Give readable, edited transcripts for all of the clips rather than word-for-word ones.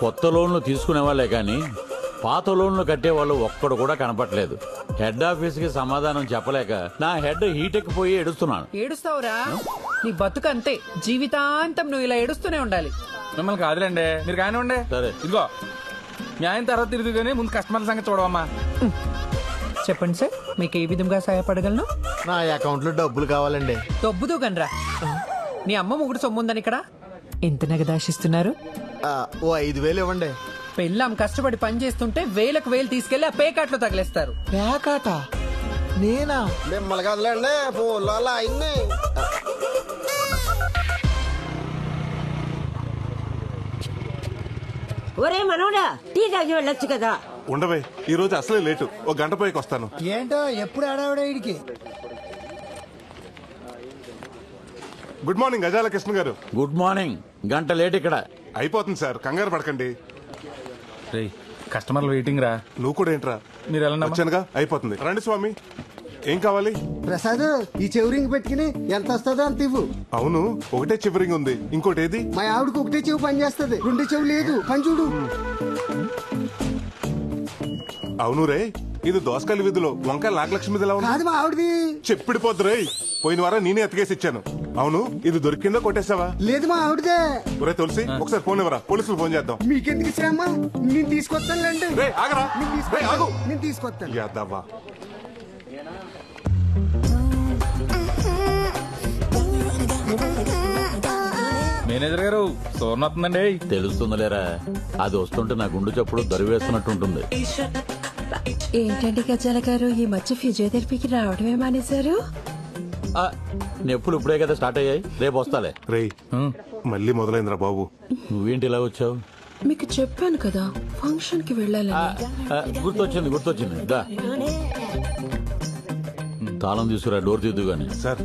కొత్త లోన్లు తీసుకునే వాళ్ళే కానీ పాత లోన్లు కట్టేవాళ్ళు ఒక్కడు కూడా కనపట్లేదు. హెడ్ ఆఫీస్ కి సమాధానం చెప్పలేక నా హెడ్ హీట్ ఎక్కిపోయి ఏడుస్తున్నాను. ఏడుస్తావురా? నీ బతుకు అంతే, జీవితాంతం నువ్వు ఇలా ఏడుస్తూనే ఉండాలి. మిమ్మల్ని కాదులేండి, మీరు కానివ్వండి. సరే ఇదిగో మీ ఆయన తర్వాత తిరిగి కానీ ముందు కస్టమర్ల సంగతి చూడవమ్మా. చెప్పండి సార్, మీకు ఏ విధంగా సహాయపడగలను? నా అకౌంట్ లో డబ్బులు కావాలండి. దొబ్బుదు గనరా. నీ అమ్మ ముగ్గురు సొమ్ముందని ఇక్కడ ఎంత నగదాశిస్తున్నారు? ఓ 5,000 ఇవ్వండి. పెళ్ళాం కష్టపడి పని చేస్తుంటే వేలకు వేలు తీసుకెళ్లి ఆ పేకాట్లో తగిలేస్తారు. పేకాట? నేనా? మిమ్మల్ని కదలండి ఫోన్లో అలా అయింది. ఒరే మనోడా, టీ తాగి వెళ్ళొచ్చు కదా. ఉండవే, ఈ రోజు అసలే లేటు. ఒక గంట పైకి వస్తాను. ఏంటో ఎప్పుడు ఆడావిడ వీడికి. గుడ్ మార్నింగ్ గజాల కృష్ణ గారు. Good morning. గంట లేట్ ఇక్కడ. అయిపోతుంది సార్, కంగారు పడకండి. కస్టమర్లు వెయిటింగ్ రా. నువ్వు కూడా ఏంట్రా? మీరు ఎలా వచ్చానుగా, అయిపోతుంది. రండి స్వామి, ఏం కావాలి? ప్రసాద్, ఈ చెవురింగ్ పెట్టుకుని ఎంత వస్తుందో అంత ఇవ్వు. అవును, ఒకటే చివరింగ్ ఉంది, ఇంకోటి ఏది? మా ఆవిడకి ఒకటే చెవు పని చేస్తుంది, రెండు చెవు లేదు. పని చూడు. అవును రే, ఇది దోసకాయల వీధిలో వంకాయల నాగలక్ష్మి మీద కాదు మా ఆవిడది. చెప్పిడిపోద్దు రే. పోయిన వారం నేనే ఎత్తుకేసి ఇచ్చాను. అవును, ఇది దొరికిందో కొట్టేసావా? లేదు మా ఆవిడదే. ఒరే తులసి, ఒకసారి ఫోన్ ఇవ్వరా, పోలీసులు ఫోన్ చేద్దాం. మీకెందుకు శ్రమ, నేను తీసుకొస్తానులేండి. రే ఆగరా, ఆగు. నేను తీసుకొస్తాను. యాదవ్వా. మేనేజర్ గారు సోర్ణ వస్తుందండి. తెలుస్తుందిలేరా, అది వస్తుంటే నా గుండు చప్పుడు దరివేస్తున్నట్టుంటుంది. ఏంటండి గజాల గారు, ఈ మధ్య ఫిజియోథెరపీకి రావడమే మానేశారు? నొప్పులు ఇప్పుడే కదా స్టార్ట్ అయ్యాయి, రేపు వస్తాలే. రే మళ్ళీ మొదలైందిరా బాబు. నువ్వేంటి ఇలా వచ్చావు? మీకు చెప్పాను కదా ఫంక్షన్ కి వెళ్ళాలని. గుర్తొచ్చింది దా. తాళం తీసుకురా, డోర్ తీద్దు గాని. సార్,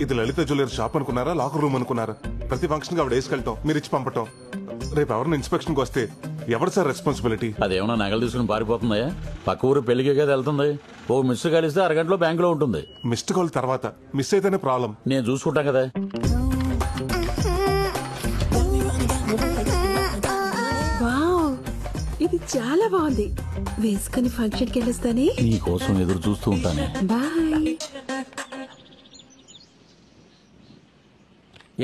ఇది లలిత జ్యువెలరీ షాప్ అనుకున్నారా, లాకర్ రూమ్ అనుకున్నారా? ప్రతి ఫంక్షన్ కి ఆవిడ వేసుకెళ్తాం, మీరు ఇచ్చి పంపటం. రేపు ఎవరిని ఇన్స్పెక్షన్ కి వస్తే ఎవరు సార్ రెస్పాన్సిబిలిటీ? అదేమన్నా నగలు తీసుకుని పారిపోతుందా? పక్క ఊరు పెళ్లికే కదా వెళ్తుంది. ఓ మిస్ కలిస్తే అరగంటలో బ్యాంకులో ఉంటుంది. మిస్డ్ కాల్ తర్వాత మిస్ అయితేనే ప్రాబ్లం. నేను చూసుకుంటా కదా. వావ్, ఇది చాలా బాగుంది. వేసుకుని ఫంక్షన్ కి వెళ్ళొస్తానే. నీ కోసం ఎదురు చూస్తూ ఉంటాను. బాయ్.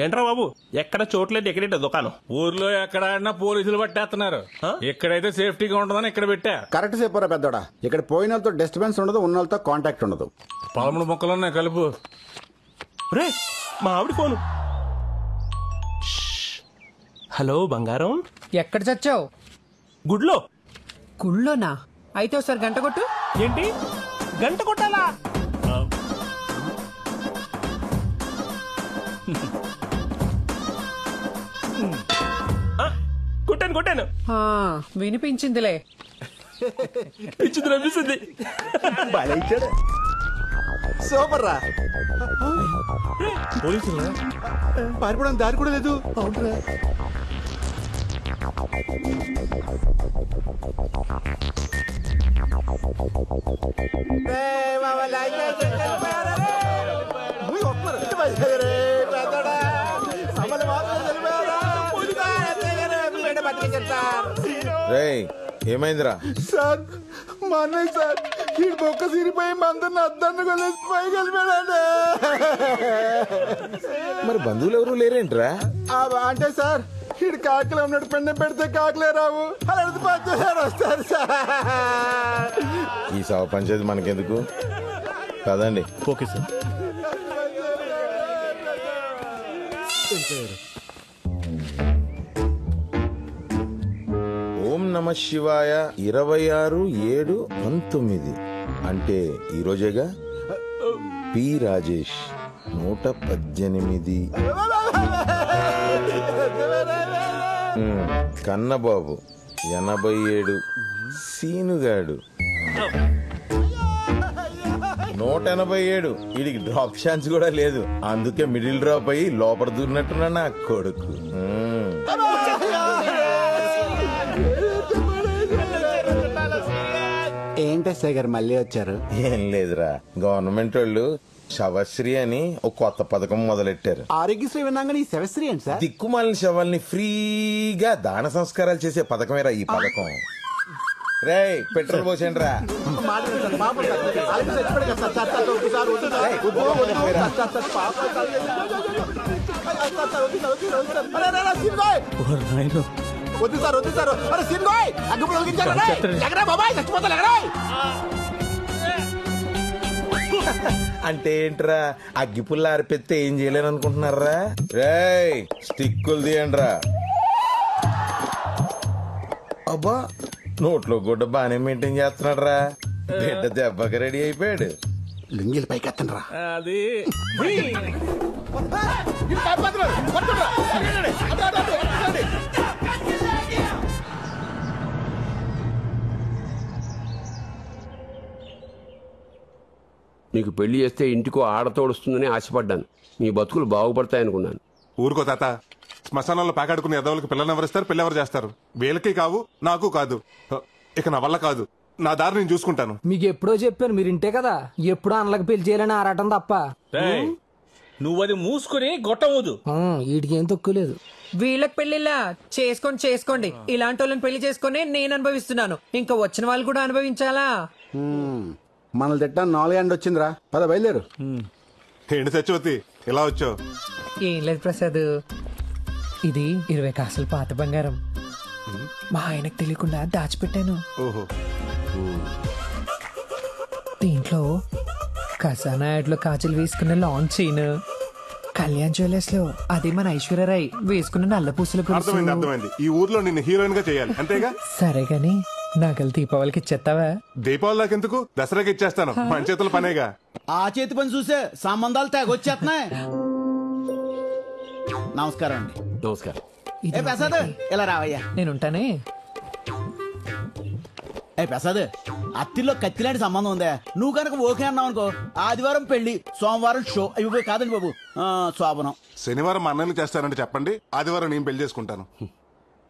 ఏంట్రా బాబు, ఎక్కడ చోట్లేదు ఎక్కడేట దుకాణం? ఊర్లో ఎక్కడ ఆడినా పోలీసులు పట్టేస్తున్నారు. ఎక్కడైతే సేఫ్టీగా ఉంటుందని ఇక్కడ పెట్టా. కరెక్ట్ చెప్పారా పెద్దోడా. ఇక్కడ పోయిన వాళ్ళతో డిస్టర్బెన్స్ ఉండదు, ఉన్న వాళ్ళతో కాంటాక్ట్ ఉండదు. 13 మొక్కలున్నాయి కలుపు. రే మా ఆవిడ ఫోను. హలో బంగారం. ఎక్కడ చచ్చావు? గుడ్లో. గుళ్ళోనా? అయితే ఒకసారి గంట కొట్టు. ఏంటి గంట కొట్టాలా? కొట్టాను. వినిపించిందిలే. పిచ్చింది రప్పిస్తుంది. సూపర్ రా. పోలీసులు పారిపోవడానికి దారి కూడా లేదు. అవునరా. ఏమైందిరా? సార్ మా అన్నయ్య సార్, ఈ బొక్క సిరిపోయి మందరిని అద్దాన్ని కొలేసి పైకి వెళ్ళిపోయాడు. మరి బంధువులు ఎవరు లేరేంట్రా? అంటే సార్, ఈడు కాకలే ఉన్నాడు, పెండ పెడితే కాకలే రావు, అలాంటి పంచారు వస్తారు సార్. ఈ సవ పంచేది మనకెందుకు కదండి. Okay sir. ఓం నమ శివాయ 26/7/19 అంటే ఈరోజేగా. పి రాజేష్ 118. కన్నబాబు 87. సీనుగాడు 187. వీడికి డ్రాప్ ఛాన్స్ కూడా లేదు, అందుకే మిడిల్ డ్రాప్ అయ్యి లోపల దూరినట్టున్నా నా కొడుకు. ఏంటి సార్ మళ్ళీ వచ్చారు? ఏం లేదురా, గవర్నమెంట్ వాళ్ళు శవశ్రీ అని ఒక కొత్త పథకం మొదలెట్టారు. ఆరోగ్యశ్రీ విన్నాక ఈ శవశ్రీ ఏంటి సార్? దిక్కుమాలిన శవాల్ని ఫ్రీగా దాన సంస్కారాలు చేసే పథకమేరా ఈ పథకం. రే పెట్రోల్ పోసేయండి రా. వద్దు సార్ వద్దు సార్. అరే సీన్గోయ్ అగ్గిపుల్ల వెలిగించారు. ఎగరా బాబాయ్ చచ్చిపోతారు ఎగరా. అంటే ఏంట్రా అగ్గిపుల్ల ఆరిపెత్తే ఏం చేయలేను అనుకుంటున్నారా? రేయ్ స్టిక్కులు తీయండి రా. అబ్బా నోట్లో గుడ్డ బానే మెయింటైన్ చేస్తున్నాడు రా. బిడ్డ దెబ్బకి రెడీ అయిపోయాడు. లింగిల్ పైకి ఎత్తండి రా. అది నీకు పెళ్లి చేస్తే ఇంటికో ఆడతోడుస్తుందని ఆశపడ్డాను. మీ బతుకులు బాగుపడతాయనుకున్నాను. ఊరుకో తాత. శ్మశానంలో పాకాడుకునే ఎదవులకి పిల్లలు ఎవరిస్తారు, పిల్ల ఎవరు చేస్తారు? వీళ్ళకి కావు, నాకు కాదు. ఇక నా వల్ల కాదు. నా దారి నేను చూసుకుంటాను. మీకు ఎప్పుడో చెప్పాను, మీరు ఇంటే కదా. ఎప్పుడో అన్నలకు పెళ్లి చేయాలని ఆరాటం తప్ప. నువ్వు అది మూసుకుని గొట్టవద్దు. వీటికి ఏం తక్కువలేదు. వీళ్ళకి పెళ్లిలా చేసుకోండి. ఇలాంటి వాళ్ళని పెళ్లి చేసుకుని నేను అనుభవిస్తున్నాను. ఇంకా వచ్చిన వాళ్ళు కూడా అనుభవించాలా? మనల్ని తిట్టా 4 ఎండ వచ్చిందిరా. పద బయలుదేరు. ఏంటి సత్యవతి ఇలా వచ్చావు? ఏం లేదు ప్రసాద్, ఇది 20 కాసులు పాత బంగారం మా ఆయనకు తెలియకుండా దాచిపెట్టాను. ఓహో. దీంట్లో ఖజానా యాడ్లో కాజులు వేసుకున్న లాంగ్ చైన్, కళ్యాణ్ జ్యువెలర్స్ లో అది మన ఐశ్వర్యరాయ్ వేసుకున్న నల్ల పూసల అర్థమైంది అర్థమైంది. ఈ ఊర్లో నిన్ను హీరోయిన్ గా చేయాలి అంతేగా? సరే గాని నగలు దీపావళికి ఇచ్చేస్తావా? దీపావళి దాకెందుకు, దసరాకి ఇచ్చేస్తాను. మన చేతుల పనేగా. ఆ చేతి పని చూసే సంబంధాలు తెగొచ్చేస్తున్నాయి. నమస్కారం అండి. నమస్కారం. ఏ ప్రసాద్ ఇలా రావయ్యా. నేనుంటానే. ఏ ప్రసాద్, అత్తిలో కత్తిలాంటి సంబంధం ఉందా? నువ్వు కనుక ఓకే అన్నావు అనుకో, ఆదివారం పెళ్లి, సోమవారం షో. ఇవి కాదండి బాబు, శోభనం. శనివారం మా అన్నయ్యలు చేస్తారంటే చెప్పండి, ఆదివారం నేను పెళ్లి చేసుకుంటాను.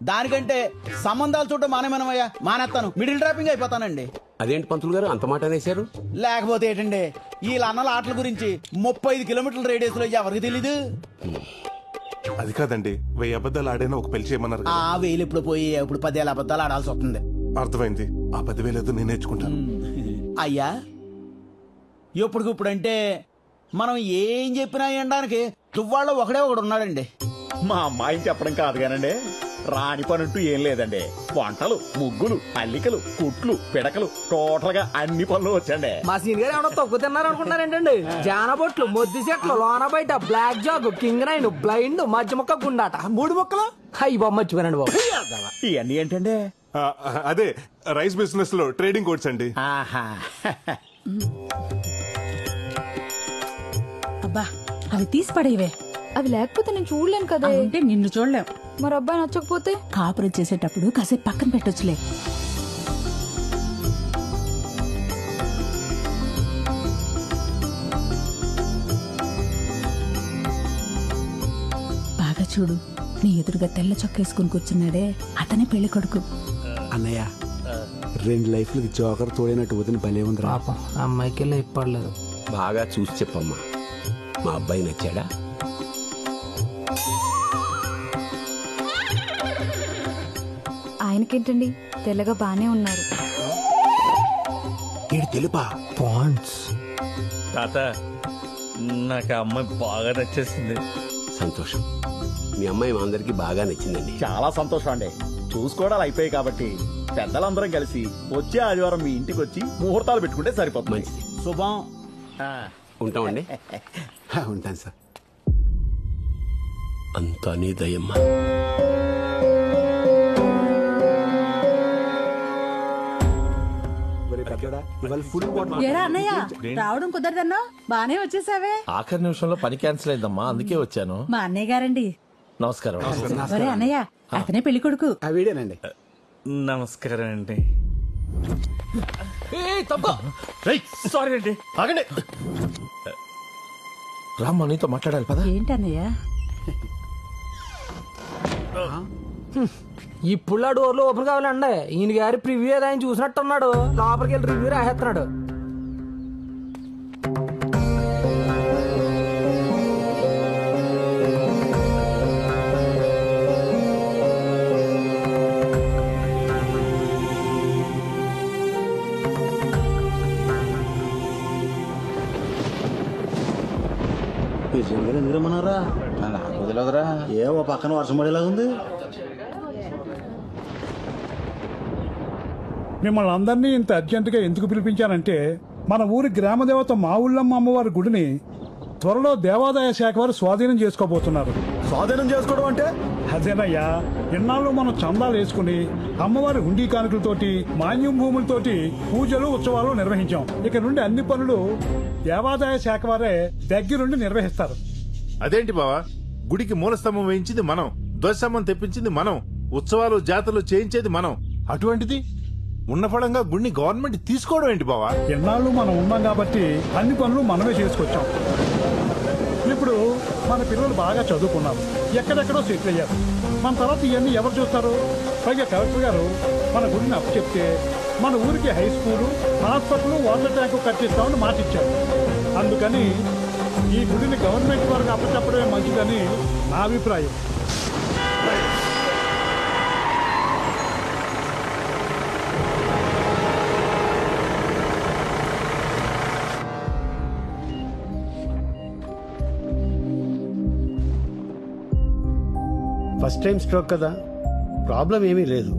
దానికంటే సంబంధాలు చూడటం మానేమనమయ్యా. మానేస్తాను, మిడిల్ డ్రాపింగ్ అయిపోతానండి. అదేంటి పంతులు గారు అంత మాట అనేశారు? లేకపోతే ఏంటండి, వీళ్ళ అన్నల ఆటల గురించి 35 కిలోమీటర్ల రేడియస్ లో ఎవరికి తెలీదు. అది కాదండి, 1000 అబద్ధాలు ఆడైనా ఒక పెళ్లి చేయమన్నారు. ఆ 1000 ఇప్పుడు పోయి ఇప్పుడు 10,000 అబద్ధాలు ఆడాల్సి వస్తుంది. అర్థమైంది. ఆ 10,000 ఏదో నేను నేర్చుకుంటాను. అయ్యా ఇప్పుడంటే మనం ఏం చెప్పినా వినడానికి తువ్వాళ్ళలో ఒకడే ఒకడు ఉన్నాడండి. మా అమ్మాయిని చెప్పడం కాదు కానండి, రాని పనంటూ ఏం లేదండి. వంటలు, ముగ్గులు, అల్లికలు, కుట్లు, పిడకలు, టోటల్ గా అన్ని పనులు వచ్చండి. మా సీన్ గారు ఏమన్నా తక్కువ తిన్నారు అనుకుంటారేంటండి? జానబొట్లు, మొద్దు చెట్లు, లోన బయట, black jack, king nine, blind, మధ్య మొక్క, గుండాట, 3 మొక్కలు. అయ్యి బాబు మర్చిపోయానండి బాబు. ఇవన్నీ ఏంటండి? అదే రైస్ బిజినెస్ లో ట్రేడింగ్ కోడ్స్ అండి. అబ్బా అవి తీసి పడేవే. అవి లేకపోతే నేను చూడలేను కదా. అంటే నిన్ను చూడలేం. మరి అబ్బాయి నచ్చకపోతే కాపురం చేసేటప్పుడు కాసేపు పక్కన పెట్టొచ్చులే. బాగా చూడు, నీ ఎదురుగా తెల్ల చొక్కేసుకుని కూర్చున్నాడే అతనే పెళ్లి కొడుకు. అన్నయ్య 2 లైఫ్లకి జోకర్ తోడైనట్టు వదిన భలే ఉంది. పాపం అమ్మాయికి ఇప్పడలేదు. బాగా చూసి చెప్పమ్మా, మా అబ్బాయి నచ్చాడా? ఆయనకేంటండి, తెల్లగా బానే ఉన్నారు. తెలుపా పాండ్స్. తాత నాకు ఆ అమ్మాయి బాగా నచ్చేసింది. సంతోషం. మీ అమ్మాయి మా అందరికి బాగా నచ్చిందండి. చాలా సంతోషం అండి. చూసుకోవడాలు అయిపోయాయి కాబట్టి పెద్దలందరం కలిసి వచ్చే ఆదివారం మీ ఇంటికి వచ్చి ముహూర్తాలు పెట్టుకుంటే సరిపోతుంది. మంచిది. శుభం. ఉంటామండి. ఉంటాను సార్. అంతా నీ దయమ్మా. అన్నయ్య రావడం కుదరదన్నా, బానే వచ్చేసావే. ఆఖరి నిమిషంలో పని క్యాన్సిల్ అయిందమ్మా, అందుకే వచ్చాను. మా అన్నయ్య గారండి. నమస్కారం. ఒరే అన్నయ్య, అతనే పెళ్లి కొడుకు. వీడేనండి. నమస్కారం అండి. సారీ అండి, ఆగండి. రామ్మా, నీతో మాట్లాడాలి పద. ఏంటన్నయ్య? ఇప్పుడు డోర్లు ఓపెన్ కావాలండి. ఈయన గారి ప్రివ్యూ ఏదో ఆయన చూసినట్టున్నాడు. లోపలికి వెళ్ళి రివ్యూ రాసేస్తున్నాడు. ప్రెసిడెంట్ ఎందుకు రమ్మన్నారా? నాకు వదిలేదురా. ఏ ఓ పక్కన వర్షం పడేలాగా ఉంది. మిమ్మల్ని అందరినీ ఇంత అర్జెంటుగా ఎందుకు పిలిపించానంటే మన ఊరి గ్రామదేవత మా ఊళ్ళమ్మ అమ్మవారి గుడిని త్వరలో దేవాదాయ శాఖ వారు స్వాధీనం చేసుకోబోతున్నారు. స్వాధీనం చేసుకోవడం అంటే? అదేనయ్యా, ఇన్నాళ్ళు మనం చందాలు వేసుకుని అమ్మవారి హుండీ కానుకలతోటి మాన్యం భూములతోటి పూజలు ఉత్సవాలు నిర్వహించాం. ఇక నుండి అన్ని పనులు దేవాదాయ శాఖ వారే దగ్గరుండి నిర్వహిస్తారు. అదేంటి బావా, గుడికి మూలస్తంభం వేయించింది మనం, ధ్వజస్తంభం తెప్పించింది మనం, ఉత్సవాలు జాతరలు చేయించేది మనం. అటువంటిది ఉన్న ఫలంగా గుడిని గవర్నమెంట్ తీసుకోవడం ఏంటి బావా? ఎన్నాళ్ళు మనం ఉన్నాం కాబట్టి అన్ని పనులు మనమే చేసుకొచ్చాం. ఇప్పుడు మన పిల్లలు బాగా చదువుకున్నారు, ఎక్కడెక్కడో సెటిల్ అయ్యారు. మన తర్వాత ఇవన్నీ ఎవరు చూస్తారు? పైగా కలెక్టర్ గారు మన గుడిని అప్పు చెప్తే మన ఊరికి high school, hospital, water tank కట్టిస్తామని మాట ఇచ్చారు. అందుకని ఈ గుడిని గవర్నమెంట్ వారికి అప్పచెప్పడమే మంచిదని నా అభిప్రాయం. ఫస్ట్ టైం స్ట్రోక్ కదా, ప్రాబ్లం ఏమీ లేదు.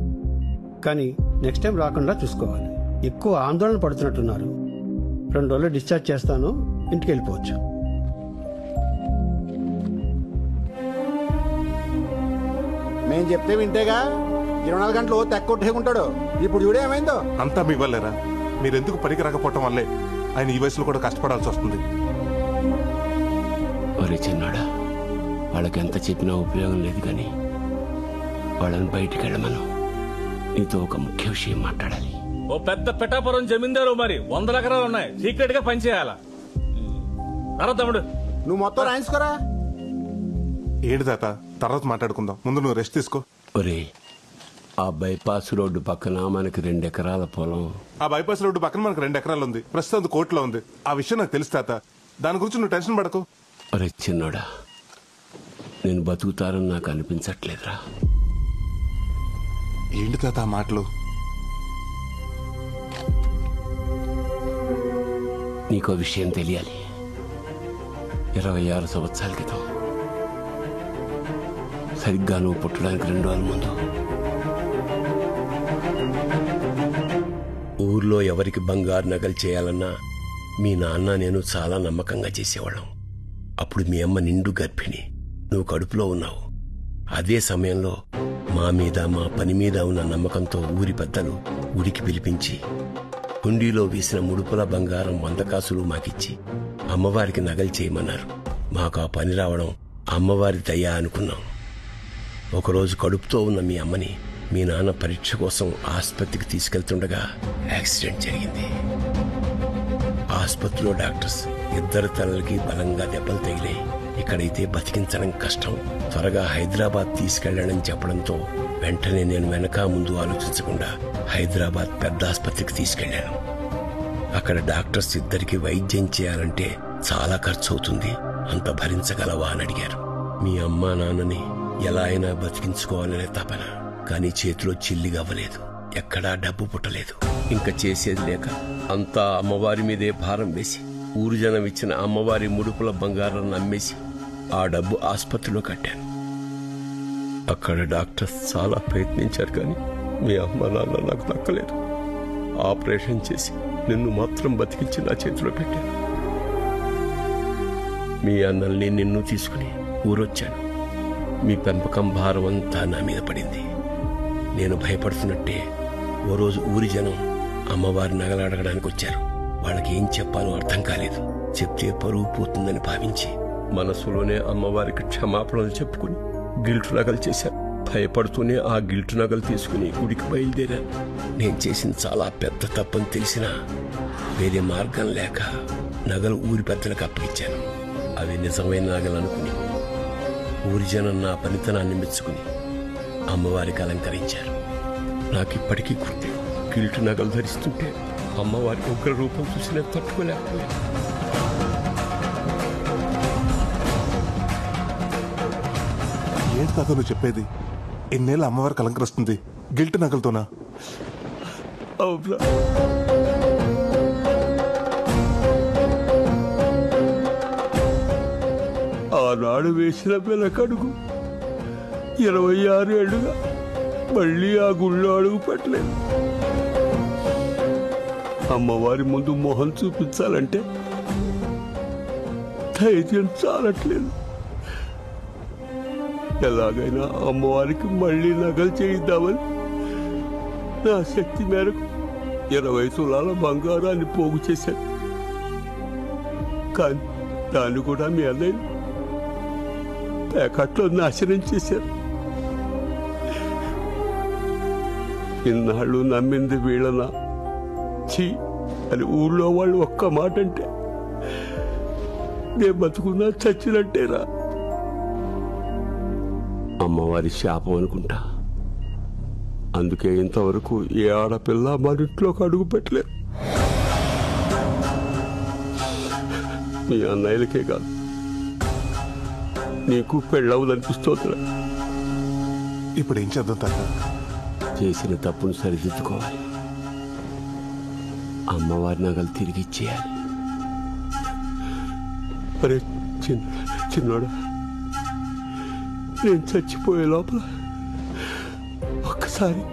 కానీ నెక్స్ట్ టైం రాకుండా చూసుకోవాలి. ఎక్కువ ఆందోళన పడుతున్నట్టున్నారు. 2 రోజులు డిశ్చార్జ్ చేస్తాను, ఇంటికి వెళ్ళిపోవచ్చు. మేము చెప్తే వింటేగా 24 గంటలు తెక్కొట్టేకుంటాడు. ఇప్పుడు చూడే ఏమైందో. అంతా మీ వల్లేరా? మీరెందుకు పనికి రాకపోవటం వల్లే ఆయన ఈ వయసులో కూడా కష్టపడాల్సి వస్తుంది. ఒరే చిన్నాడా, వాళ్ళకి ఎంత చెప్పినా ఉపయోగం లేదు, కానీ వాళ్ళని బయటికి వెళ్ళమను. నీతో ఒక ముఖ్య విషయం మాట్లాడాలి. ఓ పెద్ద పిఠాపురం జమీందారు, మరి 100 ఎకరాలు ఉన్నాయి, సీక్రెట్ గా పనిచేయాలా? తమ్ముడు నువ్వు మొత్తం రాయించుకోరా. ఏడు తాత, తర్వాత మాట్లాడుకుందాం, ముందు నువ్వు రెస్ట్ తీసుకో. ఒరే, ఆ బైపాస్ రోడ్డు పక్కన మనకి 2 ఎకరాల పొలం. ఆ బైపాస్ రోడ్డు పక్కన మనకు 2 ఎకరాలు ఉంది, ప్రస్తుతం కోర్టులో ఉంది. ఆ విషయం నాకు తెలుసు తాత, దాని గురించి నువ్వు టెన్షన్ పడకు. ఒరే చిన్నోడా, నేను బతుకుతారని నాకు అనిపించట్లేదురా. ఏంటి తాత ఆ మాటలు? నీకో విషయం తెలియాలి. 26 సంవత్సరాల క్రితం, సరిగ్గా నువ్వు పుట్టడానికి 2 రోజుల ముందు, ఊర్లో ఎవరికి బంగారు నగలు చేయాలన్నా మీ నాన్న నేను చాలా నమ్మకంగా చేసేవాళ్ళం. అప్పుడు మీ అమ్మ నిండు గర్భిణి, నువ్వు కడుపులో ఉన్నావు. అదే సమయంలో మా మీద, మా పని మీద ఉన్న నమ్మకంతో ఊరి పెద్దలు గుడికి పిలిపించి హుండీలో వేసిన ముడుపుల బంగారం 100 కాసులు మాకిచ్చి అమ్మవారికి నగలు చేయమన్నారు. మాకు ఆ పని రావడం అమ్మవారి దయ అనుకున్నాం. ఒకరోజు కడుపుతో ఉన్న మీ అమ్మని మీ నాన్న పరీక్ష కోసం ఆసుపత్రికి తీసుకెళ్తుండగా యాక్సిడెంట్ జరిగింది. ఆసుపత్రిలో డాక్టర్స్ 2 తలలకి బలంగా దెబ్బలు తగిలాయి. ఇక్కడైతే బతికించడం కష్టం, త్వరగా హైదరాబాద్ తీసుకెళ్లాలని చెప్పడంతో వెంటనే నేను వెనక ముందు ఆలోచించకుండా హైదరాబాద్ పెద్ద ఆసుపత్రికి తీసుకెళ్లాను. అక్కడ డాక్టర్స్ 2కి వైద్యం చేయాలంటే చాలా ఖర్చు అవుతుంది, అంత భరించగలవా అని అడిగారు. మీ అమ్మా నాన్నని ఎలా అయినా బతికించుకోవాలనే తపన, కానీ చేతిలో చిల్లిగా అవ్వలేదు. ఎక్కడా డబ్బు పుట్టలేదు. ఇంకా చేసేది లేక అంతా అమ్మవారి మీదే భారం వేసి ఊరు జనం ఇచ్చిన అమ్మవారి ముడుపుల బంగారం నమ్మేసి ఆ డబ్బు ఆసుపత్రిలో కట్టాను. అక్కడ డాక్టర్స్ చాలా ప్రయత్నించారు, కానీ మీ అమ్మ నాన్న నాకు దక్కలేదు. ఆపరేషన్ చేసి నిన్ను మాత్రం బతికించి నా చేతిలో పెట్టాను. మీ అన్నల్ని నిన్ను తీసుకుని ఊరొచ్చాను. మీ పెంపకం భారం అంతా నా మీద పడింది. నేను భయపడుతున్నట్టే ఓ రోజు ఊరి జనం అమ్మవారి నగలు అడగడానికి వచ్చారు. వాళ్ళకి ఏం చెప్పాలో అర్థం కాలేదు. చెప్తే పరువు పోతుందని భావించి మనసులోనే అమ్మవారికి క్షమాపణలు చెప్పుకుని గిల్టు నగలు చేశాను. భయపడుతూనే ఆ గిల్టు నగలు తీసుకుని గుడికి బయలుదేరాను. నేను చేసిన చాలా పెద్ద తప్పని తెలిసినా వేరే మార్గం లేక నగలు ఊరి పెద్దలకు అప్పగించాను. అవి నిజమైన నగలు అనుకుని ఊరి జనం నా పనితనాన్ని మెచ్చుకుని అమ్మవారికి అలంకరించారు. నాకిప్పటికీ గుర్తే, గిల్టు నగలు ధరిస్తుంటే అమ్మవారి ఉగ్ర రూపం చూసి తట్టుకోలేకపోయాను. ఏంటి తాత నువ్వు చెప్పేది? ఎన్నేళ్ళు అమ్మవారికి అలంకరిస్తుంది గిల్ట్ నగలతోనా? అవునా? ఆనాడు వేసిన వెనకడుగు 26 ఏళ్లుగా మళ్ళీ ఆ గుళ్ళో అడుగు పెట్టలేదు. అమ్మవారి ముందు మొహం చూపించాలంటే ధైర్యం చాలట్లేదు. ఎలాగైనా అమ్మవారికి మళ్ళీ నగలు చేయిద్దామని నా శక్తి మేరకు 20 తులాల బంగారాన్ని పోగు చేశాను. కానీ దాన్ని కూడా మీ అన్నయ్య ప్యాకెట్లో నాశనం చేశారు. ఇన్నాళ్ళు నమ్మింది వీళ్ళనా చీ అని ఊళ్ళో వాళ్ళు ఒక్క మాట అంటే నేను బతుకున్నా చచ్చినట్టేరా. అమ్మవారి శాపం అనుకుంటా. అందుకే ఇంతవరకు ఏ ఆడపిల్ల మన ఇంట్లోకి అడుగు పెట్టలేదు. మీ అన్నయ్యలకే కాదు నీకు పెళ్ళవుదనిపిస్తోందిరా. ఇప్పుడు ఏం చేద్దాం తాత? చేసిన తప్పును సరిదిద్దుకోవాలి. అమ్మవారి నగలు తిరిగి ఇచ్చేయాలి. అరే చిన్నోడా, నేను చచ్చిపోయే లోపల ఒక్కసారి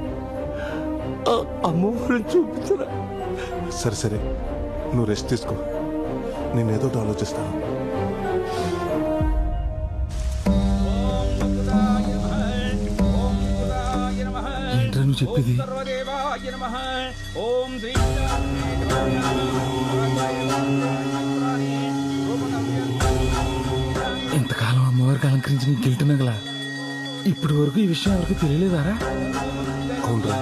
అమ్మవారిని చూపించరా. సరే సరే, నువ్వు రెస్ట్ తీసుకో, నేనేదో ఆలోచిస్తాను. ఏంట్రా నువ్వు చెప్పేది? ఇంతకాలం అమ్మవారికి అలంకరించిన గిల్ట్ నగల ఇప్పటి వరకు ఈ విషయం ఎవరికి తెలియలేదారా? అవునరా.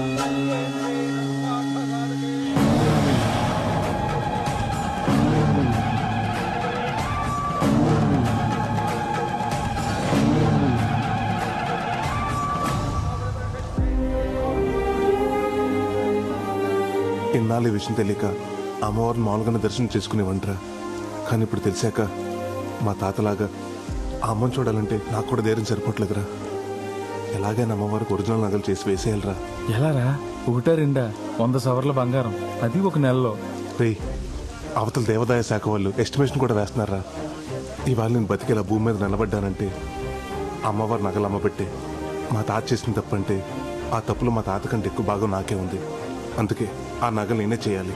ఇన్నాళ్ళు ఈ విషయం తెలియక అమ్మవారిని మామూలుగానే దర్శనం చేసుకునేవంటరా. కానీ ఇప్పుడు తెలిసాక మా తాతలాగా ఆ అమ్మని చూడాలంటే నాకు కూడా ధైర్యం సరిపోవట్లేదురా. ఎలాగైనా అమ్మవారికి ఒరిజినల్ నగలు చేసి వేసేయాలరా. ఎలారా? 1-2 100 సవర్ల బంగారం, అది ఒక నెలలో. రే, అవతల దేవాదాయ శాఖ వాళ్ళు ఎస్టిమేషన్ కూడా వేస్తున్నారా. ఇవాళ నేను బతికేలా భూమి మీద నిలబడ్డానంటే అమ్మవారి నగలు అమ్మబెట్టే. మా తాత చేసిన తప్పంటే ఆ తప్పులో మా తాత కంటే ఎక్కువ భాగం నాకే ఉంది. అందుకే ఆ నగలు నేనే చేయాలి.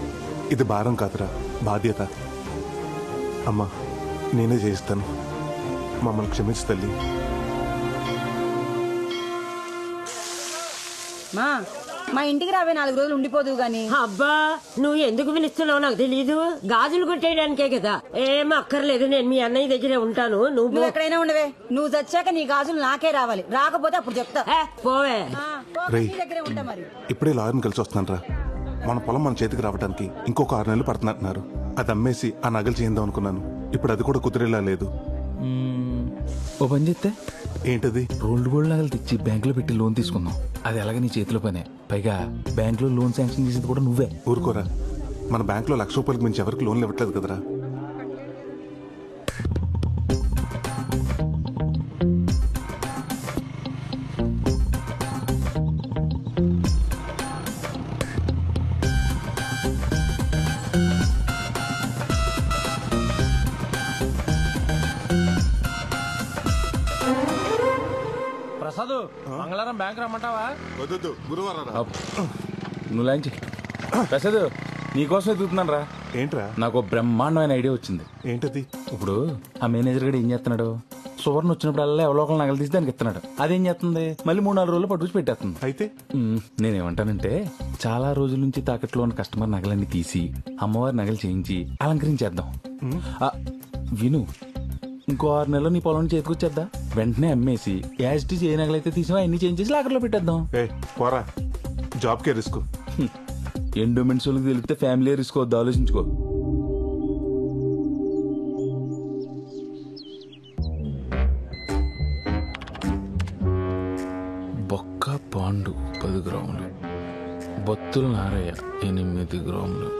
ఇది భారం కాదురా, బాధ్యత. అమ్మా, నేనే చేయిస్తాను. మమ్మల్ని క్షమించు తల్లి. మా ఇంటికి రావే 4 రోజులు ఉండిపోదు గాని. అబ్బా, నువ్వు ఎందుకు పిలుస్తున్నావు నాకు తెలీదు. గాజులు కొట్టేయడానికే కదా. ఏం అక్కర్లేదు, నేను మీ అన్నయ్య దగ్గరే ఉంటాను. నువ్వు ఎక్కడైనా ఉండవే. నువ్వు చచ్చాక నీ గాజులు నాకే రావాలి. రాకపోతే అప్పుడు చెప్తా. పోవే. రేయ్, నీ దగ్గరే ఉంటా మరి. ఇప్పుడే లాయర్ని కలిసి వస్తున్నాను రా. మన పొలం మన చేతికి రావడానికి ఇంకొక 6 నెలలు పడుతున్నట్టున్నారు. అది అమ్మేసి ఆ నగలు చేద్దాం అనుకున్నాను. ఇప్పుడు అది కూడా కుదిరేలా లేదు. ఓ పని చేస్తే ఏంటది? రోల్డ్ గోల్డ్ నగలు తెచ్చి బ్యాంకులో పెట్టి లోన్ తీసుకుందాం. అది ఎలాగ నీ చేతిలో పనే. పైగా బ్యాంకులో లోన్ శాంక్షన్ చేసేది కూడా నువ్వే. ఊరుకోరా, మన బ్యాంకులో ₹1,00,000 మించి ఎవరికి లోన్లు ఇవ్వట్లేదు కదరా. ప్రసాద్, మంగళవారం బ్యాంక్ రమ్మంటావా? వద్దు, గురువారం. నువ్వు లాంచి ప్రసాద్, నీకోసం ఎదుగుతున్నాను రా. ఏంట్రా? నాకు బ్రహ్మాండమైన ఐడియా వచ్చింది. ఏంటది? ఇప్పుడు ఆ మేనేజర్ గడు ఏం చేస్తున్నాడు? సువర్ణ వచ్చినప్పుడల్లా ఎవరో ఒకరు నగలు తీసి దానికి ఇస్తున్నాడు. అదేం చేస్తుంది? మళ్ళీ 3-4 రోజులు పట్టుకుని పెట్టేస్తుంది. అయితే నేనేమంటానంటే, చాలా రోజుల నుంచి తాకట్లో ఉన్న కస్టమర్ నగలన్నీ తీసి అమ్మవారి నగలు చేయించి అలంకరించేద్దాం. విను, ఇంకో 6 నెలలు నీ పొలం చేతికొచ్చేద్దా. వెంటనే అమ్మేసి యాజిటీ ఏ నగలైతే తీసినా అన్ని చేంజ్ చేసి లాకర్లో పెట్టేద్దాం. పోరా, జాబ్కే రిస్క్. ఎండోమెంట్స్ వాళ్ళకి తెలిస్తే ఫ్యామిలీ రిస్క్ వద్దు, ఆలోచించుకో. బొక్క పాండు 10 గ్రాములు, బొత్తుల నారయ్య 8 గ్రాములు,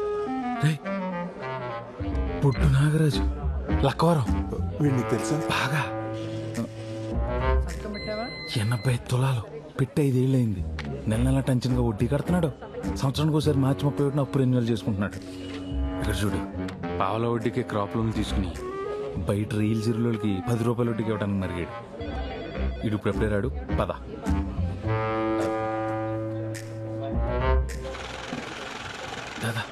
పుట్టు నాగరాజు లక్కవరం. వీడికి తెలుసా? బాగా 80 తులాలు పెట్టి 5 ఏళ్ళయింది. నెల టెన్షన్గా వడ్డీ కడుతున్నాడు. సంవత్సరానికి ఒకసారి మార్చి 31 అప్పు రెన్యువల్ చేసుకుంటున్నాడు. ఇక్కడ చూడు, పావల వడ్డీకి క్రాప్ లోన్ తీసుకుని బయట రీల్ జీరోలకి 10 రూపాయలు వడ్డీకి ఇవ్వడానికి మరిగాడు. ఇడు ఇప్పుడు ఎప్పుడే రాడు. పద. దాదా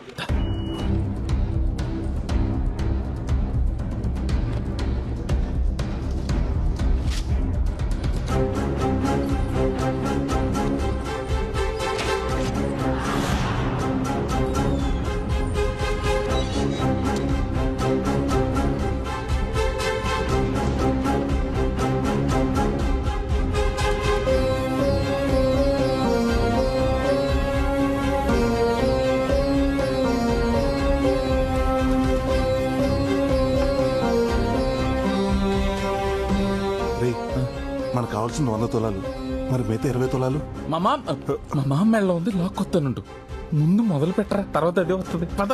మనకు కావాల్సిన 100 తులాలు, మరి మిగతా 20 తులాలు మా మామ మెళ్ళ ఉంది, లాక్కొస్తానుంటు. ముందు మొదలు పెట్టరా, తర్వాత అదే వస్తుంది. పద.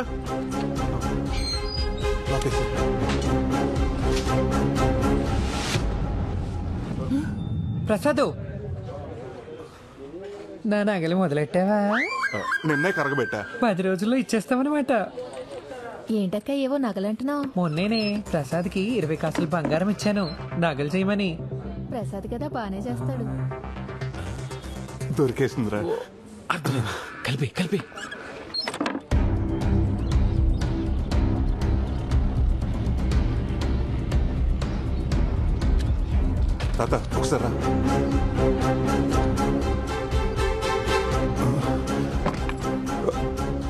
ప్రసాద్, నా నగలు మొదలెట్టావా? నిన్నే కరగబెట్టా. 10 రోజుల్లో ఇచ్చేస్తామన్నమాట. ఏంటక్క ఏవో నగలంటున్నావు? మొన్నేనే ప్రసాద్కి 20 కాసులు బంగారం ఇచ్చాను నగలు చేయమని. ప్రసాద్ కదా బానే చేస్తాడు. దొరికేసిందిరా. కలిపి తాత ఒకసారి రా.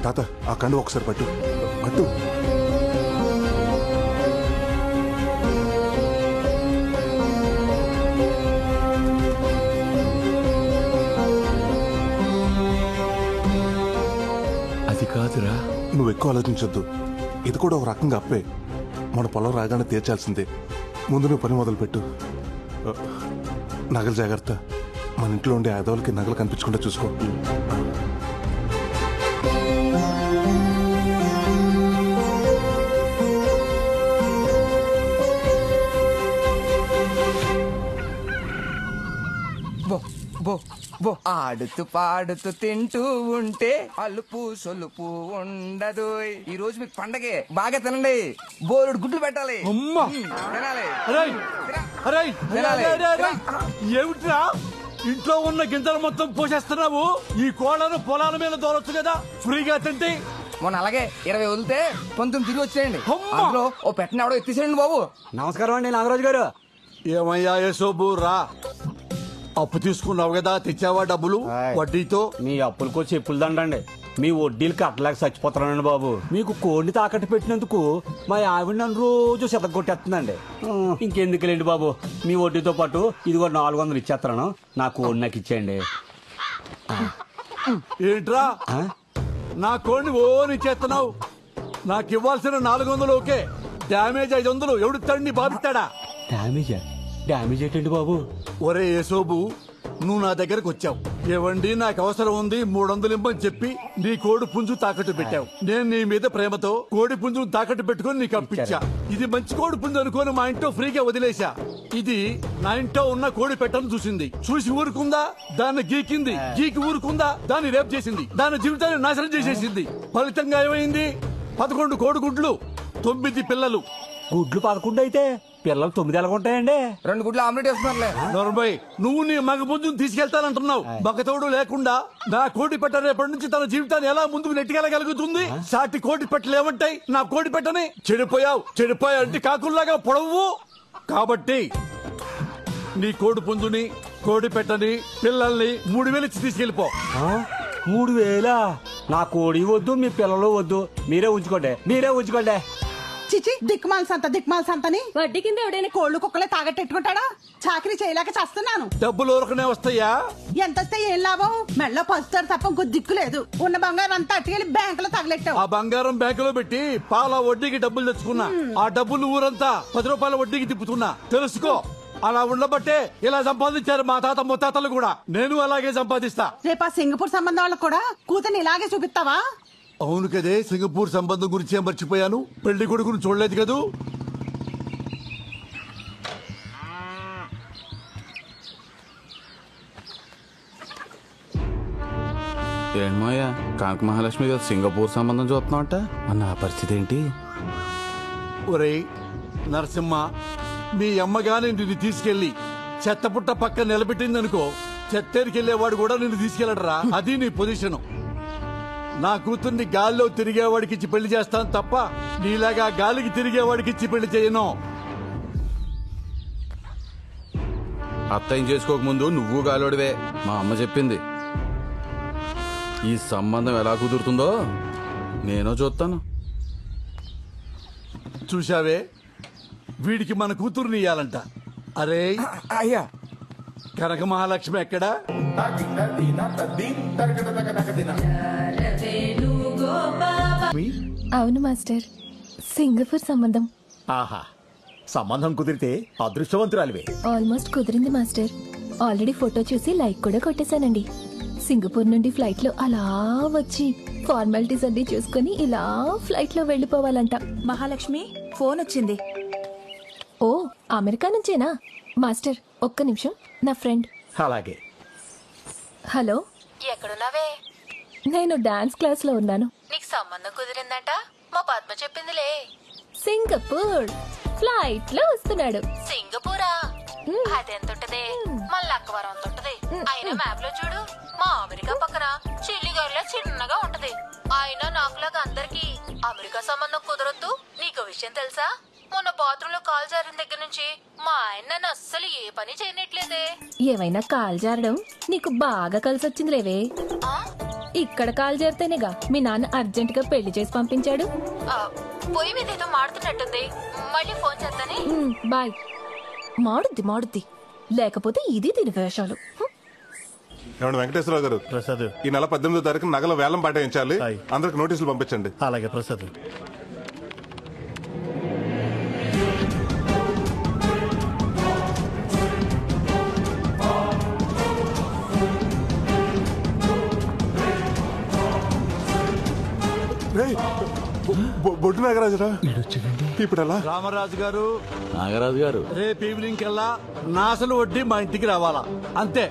తాత ఆ కండు ఒకసారి పట్టు. అది కాదురా. నువ్వు ఎక్కువ ఆలోచించొద్దు. ఇది కూడా ఒక రకంగా అప్పే. మన పొలం రాగానే తీర్చాల్సిందే. ముందు నువ్వు పని మొదలు పెట్టు. నగలు జాగ్రత్త. మన ఇంట్లో ఉండే ఆదవులకి నగలు కనిపించకుండా చూసుకో. ఆడుతూ పాడుతూ తింటూ ఉంటే అలుపు సొలుపు ఉండదు. ఈ రోజు మీకు పండగే, బాగా తినండి. బోరుడు గుడ్లు పెట్టాలి. ఏమిట్రా ఇంట్లో ఉన్న గింజలు మొత్తం పోసేస్తున్నావు? ఈ కోళ్ళను పొలాల మీద దోలొచ్చు కదా, ఫ్రీగా తింటే. మొన్న అలాగే 20 వదిలితే 19 తిరిగి వచ్చేయండి. అందులో ఓ పెట్టిన ఎవడో ఎత్తిసేయండి బాబు. నమస్కారం అండి నాగరాజు గారు. ఏమయ్యా యేసోబు రా. అప్పు తీసుకున్నావు కదా, తెచ్చావా డబ్బులు వడ్డీతో? మీ అప్పులకో చెప్పులు దండండి. మీ వడ్డీలు కట్టలేక చచ్చిపోతానండి బాబు. మీకు కోడిని తాకట్టు పెట్టినందుకు మా ఆవిడ నన్ను రోజు కొట్టేస్తుందండి. ఇంకెందుకులేండి బాబు, మీ వడ్డీతో పాటు ఇదిగో 400 ఇచ్చేస్తాను. నా కోడి నాకు ఇచ్చేయండి. ఏంట్రా నా కోడిని ఇచ్చేస్తున్నావు? నాకు ఇవ్వాల్సిన 400 ఓకే, డ్యామేజ్ 500 ఎవడు తండ్రి బాధిస్తాడా? డ్యామేజ్ ఏంటండి బాబు? ఒరే యేసోబు, నువ్వు నా దగ్గరకు వచ్చావు. ఏవండి నాకు అవసరం ఉంది 300 ఇమ్మని చెప్పి నీ కోడి పుంజు తాకట్టు పెట్టావు. నేను నీ మీద ప్రేమతో కోడి పుంజును తాకట్టు పెట్టుకుని నీకు అప్పించా. ఇది మంచి కోడి పుంజు అనుకోని మా ఇంట్లో ఫ్రీగా వదిలేశా. ఇది నా ఇంట్లో ఉన్న కోడి పెట్టను చూసి ఊరుకుందా? దాన్ని గీకి ఊరుకుందా? దాన్ని రేపు చేసింది, దాని జీవితాన్ని నాశనం చేసేసింది. ఫలితంగా ఏమైంది? 11 కోడి గుడ్లు, 9 పిల్లలు. గుడ్లు 11 అయితే పిల్లలు 9 ఎలాగుంటాయండి? 2 గుడ్లు ఆమ్లెట్ వేస్తున్నారులే. నొరబై, నువ్వు నీ మగ పుంజును తీసుకెళ్తానంటున్నావు. మగతోడు లేకుండా నా కోడి పెట్ట రేపటి నుంచి తన జీవితాన్ని ఎలా ముందుకు నెట్టుకెళ్ళగలుగుతుంది? సాటి కోడి పెట్టలు ఏమంటాయి నా కోడి పెట్టని? చెడిపోయావు అంటే కాకుల్లాగా పొడవు. కాబట్టి నీ కోడి పుంజుని, కోడి పెట్టని, పిల్లల్ని 3000 ఇచ్చి తీసుకెళ్లిపో. 3000? నా కోడి వద్దు, మీ పిల్లలు వద్దు. మీరే ఉంచుకోండి. చిచి దిక్మాల్ సంతని వడ్డీ కింద ఎవడైనా కోళ్లు కుక్కలే తాగట్టెట్టుకుంటాడా? చాకరీ చేయలేక చేస్తున్నాను. డబ్బులు ఊరకనే వస్తాయా? ఎంత వస్తే ఏం లాభం? మెళ్ళ పసుతారు తప్ప ఇంకో దిక్కు లేదు. ఉన్న బంగారం అంతా అట్టుకెళ్ళి బ్యాంకులో తగలెట్టావు. ఆ బంగారం బ్యాంకులో పెట్టి పాల వడ్డీకి డబ్బులు తెచ్చుకున్నా. ఆ డబ్బులు ఊరంతా 10 రూపాయల వడ్డీకి తిప్పుతున్నా. తెలుసుకో, అలా ఉండబట్టే ఇలా సంపాదించారు మా తాత ముత్తాతలు కూడా. నేను అలాగే సంపాదిస్తా. రేపు ఆ సింగపూర్ సంబంధం వాళ్ళకు కూడా కూతుర్ని ఇలాగే చూపిస్తావా? అవును కదే, సింగపూర్ సంబంధం గురించి మర్చిపోయాను. పెళ్లి కొడుకును చూడలేదు కదూ. ఏంటమ్మయ్యా, కాంక మహాలక్ష్మి గారు సింగపూర్ సంబంధం చూస్తున్నావు అంట. నా పరిస్థితి ఏంటి? ఒరేయ్, నరసింహ, మీ అమ్మగాని నిన్ను తీసుకెళ్లి చెత్తపుట్ట పక్క నిలబెట్టిందనుకో, చెత్తేరికెళ్లేవాడు కూడా నిన్ను తీసుకెళ్లడరా. అది నీ పొజిషను. నా కూతుర్ని గాల్లో తిరిగేవాడికి ఇచ్చి పెళ్లి చేస్తాను తప్ప నీలాగా గాలికి తిరిగేవాడికి ఇచ్చి పెళ్లి చేయను. అత్తయ్యం చేసుకోకముందు నువ్వు గాలోడివే, మా అమ్మ చెప్పింది. ఈ సంబంధం ఎలా కుదురుతుందో నేను చూస్తాను. చూశావే, వీడికి మన కూతుర్ని ఇయ్యాలంట. అరే అయ్యా, కనక మహాలక్ష్మి ఎక్కడా? అవును మాస్టర్, సింగపూర్ సంబంధం. ఆహా, సంబంధం కుదిరితే అదృష్టవంతురాలివే. ఆల్మోస్ట్ కుదిరింది మాస్టర్. ఆల్రెడీ ఫోటో చూసి లైక్ కూడా కొట్టేశానండి. సింగపూర్ నుండి ఫ్లైట్ లో అలా వచ్చి ఫార్మాలిటీస్ అన్ని చూసుకుని ఇలా ఫ్లైట్ లో వెళ్లిపోవాలంట. మహాలక్ష్మి, ఫోన్ వచ్చింది. ఓ, అమెరికా నుంచేనా? మాస్టర్ ఒక్క నిమిషం, నా ఫ్రెండ్. అలాగే. హలో, ఎక్కడున్నావే? నేను డాన్స్ క్లాస్ లో ఉన్నాను. నీకు సంబంధం కుదిరిందంట, మా పద్మ చెప్పిందిలే. సింగపూర్ ఫ్లైట్ లో వస్తున్నాడు. సింగపూరా? అదెంతుంటది? మళ్ళీ అక్కవరం అంత ఉంటది. అయినా మ్యాప్ లో చూడు, మా అమెరికా పక్కన చిల్లిగారిలో చిన్నగా ఉంటది. అయినా నాకులాగా అందరికి అమెరికా సంబంధం కుదరొద్దు. నీకు విషయం తెలుసా? మొన్న బాత్రూమ్ లో కాల్ జారిన దగ్గర నుంచి మా ఆయన నన్ను అస్సలు ఏ పని చేయనట్లేదే. ఏమైనా కాల్ జారడం నీకు బాగా కలిసొచ్చింది లేవే. ఇక్కడ కాల్ జారితేనేగా మీ నాన్న అర్జెంట్ గా పెళ్లి చేసి పంపించాడు. పొయ్యి మీద ఏదో మాడుతున్నట్టుంది. మళ్ళీ ఫోన్ చేస్తానే. బాయ్. మాడుద్ది లేకపోతే ఇది దీని వేషాలు. ఏమండి వెంకటేశ్వరరావు గారు, ప్రసాద్, ఈ నెల 18వ తారీఖు నగల వేలం పాటించాలి. అందరికి నోటీసులు పంపించండి. అలాగే ప్రసాద్. బొడ్డు నాగరాజురా, ఇప్పుడు ఎలా? రామరాజు గారు, నాగరాజు గారు, రేపు ఈవినింగ్ కల్లా నాసలు వడ్డీ మా ఇంటికి రావాలా, అంతే.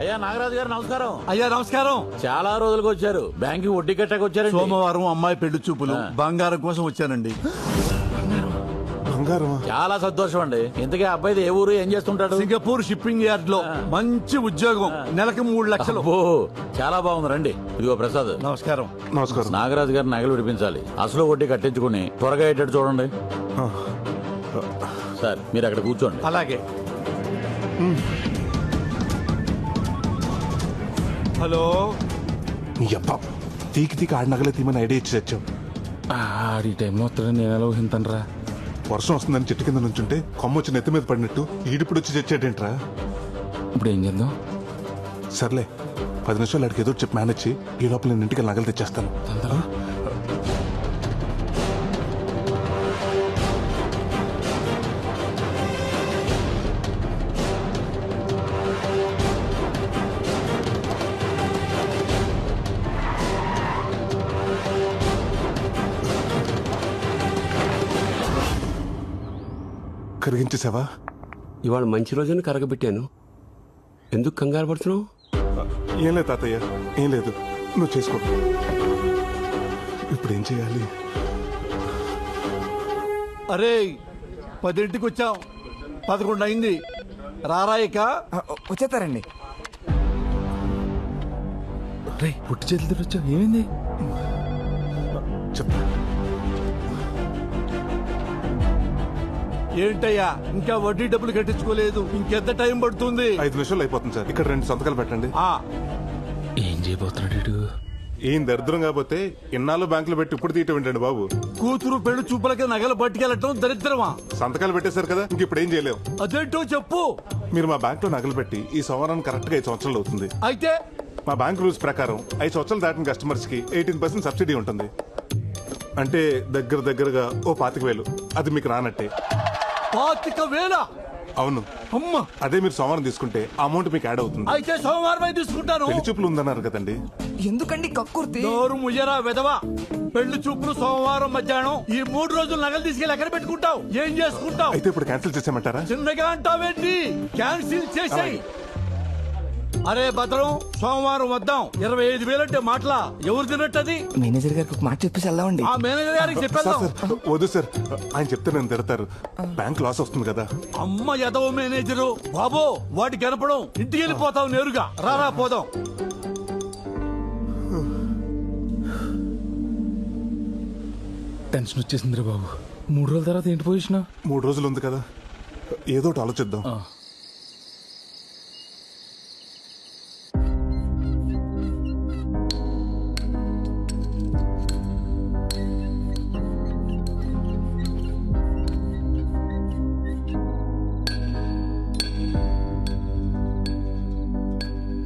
అయ్యా నాగరాజు గారు నమస్కారం. అయ్యా నమస్కారం. చాలా రోజులకు వచ్చారు. బ్యాంక్ వడ్డీ కట్టక వచ్చారు. సోమవారం అమ్మాయి పెళ్లి చూపులు, బంగారం కోసం వచ్చానండి. చాలా సంతోషం అండి. ఇంతకీ అబ్బాయిది ఏ ఊరు, ఏం చేస్తుంటాడు? సింగపూర్ షిప్పింగ్ యార్డ్ లో మంచి ఉద్యోగం, నెలకు 3 లక్షలు. చాలా బాగుంది. రండి. ఇదిగో ప్రసాద్. నమస్కారం. నమస్కారం. నాగరాజు గారు నగలు విడిపించాలి. అసలు వడ్డీ కట్టించుకుని త్వరగా అయ్యేటట్టు చూడండి. సార్ మీరు అక్కడ కూర్చోండి. అలాగే. హలో. తీకి ఆడి నగలే తీమని ఐడియా ఇచ్చి తెచ్చాం. ఆడి టైంలో వస్తాడని నేను ఎలా ఊహింతనరా? వర్షం వస్తుందని చెట్టు కింద నుంచుంటే కొమ్మ వచ్చి నెత్తి మీద పడినట్టు ఈడిప్పుడు వచ్చి తెచ్చేటేంట్రా? ఇప్పుడు ఏం చేద్దాం? సర్లే, 10 నిమిషాలు అడిగి ఏదో చెప్పి మేనేజ్, ఈ లోపల నేను ఇంటికి నగలు తెచ్చేస్తాను. కరిగించేసావా? ఇవాళ మంచి రోజున కరగబెట్టాను. ఎందుకు కంగారు పడుతున్నావు? ఏం లేదు తాతయ్య, ఏం లేదు. నువ్వు చేసుకో. ఇప్పుడు ఏం చేయాలి? అరే 10ంటికి వచ్చాం, 11 అయింది. రారాయిక వచ్చేస్తారండి. రే పుట్టి చేతులు వచ్చావు, ఏమైంది? చెప్తా. ఏంటయ్యా ఇంకా వడ్డీ డబ్బులు కట్టించుకోలేదు? ఇంకెంత టైం పడుతుంది? 5 నిమిషాలు అయిపోతుంది సార్. ఇక్కడ 2 సంతకాలు పెట్టండి. ఏం చేయబోతున్నాడు? ఏం దరిద్రం కాకపోతే ఇన్నాళ్ళు బ్యాంకులో పెట్టి ఇప్పుడు తీయటం ఏంటండి బాబు? కూతురు పెళ్లి చూపులకి నగలు పట్టుకెళ్ళటం దరిద్రమా? సంతకాలు పెట్టేశారు కదా, ఇంక ఇప్పుడు ఏం చేయలేం. అదేంటో చెప్పు. మీరు మా బ్యాంక్ లో నగలు పెట్టి ఈ సంవత్సరానికి కరెక్ట్ గా 5 సంవత్సరాలు అవుతుంది. అయితే మా బ్యాంక్ రూల్స్ ప్రకారం 5 సంవత్సరాలు దాటిన కస్టమర్స్ కి 18% సబ్సిడీ ఉంటుంది. అంటే దగ్గరగా ఓ 25,000. అది మీకు రానట్టే. 25,000? అవును. అమ్మా, అదే మీరు సోమవారం తీసుకుంటే అమౌంట్ మీకు యాడ్ అవుతుంది. అయితే సోమవారం తీసుకుంటాను. పెళ్లి చూపులు ఉందన్నారు కదండి. ఎందుకండి కక్కుర్తి? నోరు ముయ్యరా వెదవా. పెళ్లి చూపులు సోమవారం మధ్యాహ్నం. ఈ 3 రోజులు నగలు తీసుకెళ్ళి ఎక్కడ పెట్టుకుంటావు? ఏం చేసుకుంటావు? అయితే ఇప్పుడు క్యాన్సిల్ చేసేయమంటారా? చిన్నగా అంటావేంటి? క్యాన్సిల్ చేసేయ్. అరే భద్రం, సోమవారం వద్దాం. 25,000 అంటే మాటలా? ఎవరు తిన్నట్టది? మేనేజర్ గారికి ఒక మాట చెప్పేసి వెళ్దామండి. ఆ మేనేజర్ గారికి చెప్పేద్దాం. వద్దు సార్, ఆయన చెప్తే నేను తిడతారు. బ్యాంక్ లాస్ వస్తుంది కదా. అమ్మ ఎదవ మేనేజరు బాబో, వాటి కనపడం. ఇంటికి వెళ్ళిపోతావు నేరుగా. రారా పోదాం. టెన్షన్ వచ్చేసిందిరా బాబు. 3 రోజుల తర్వాత ఏంటి పొజిషన్? 3 రోజులు ఉంది కదా, ఏదో ఒకటి ఆలోచిద్దాం.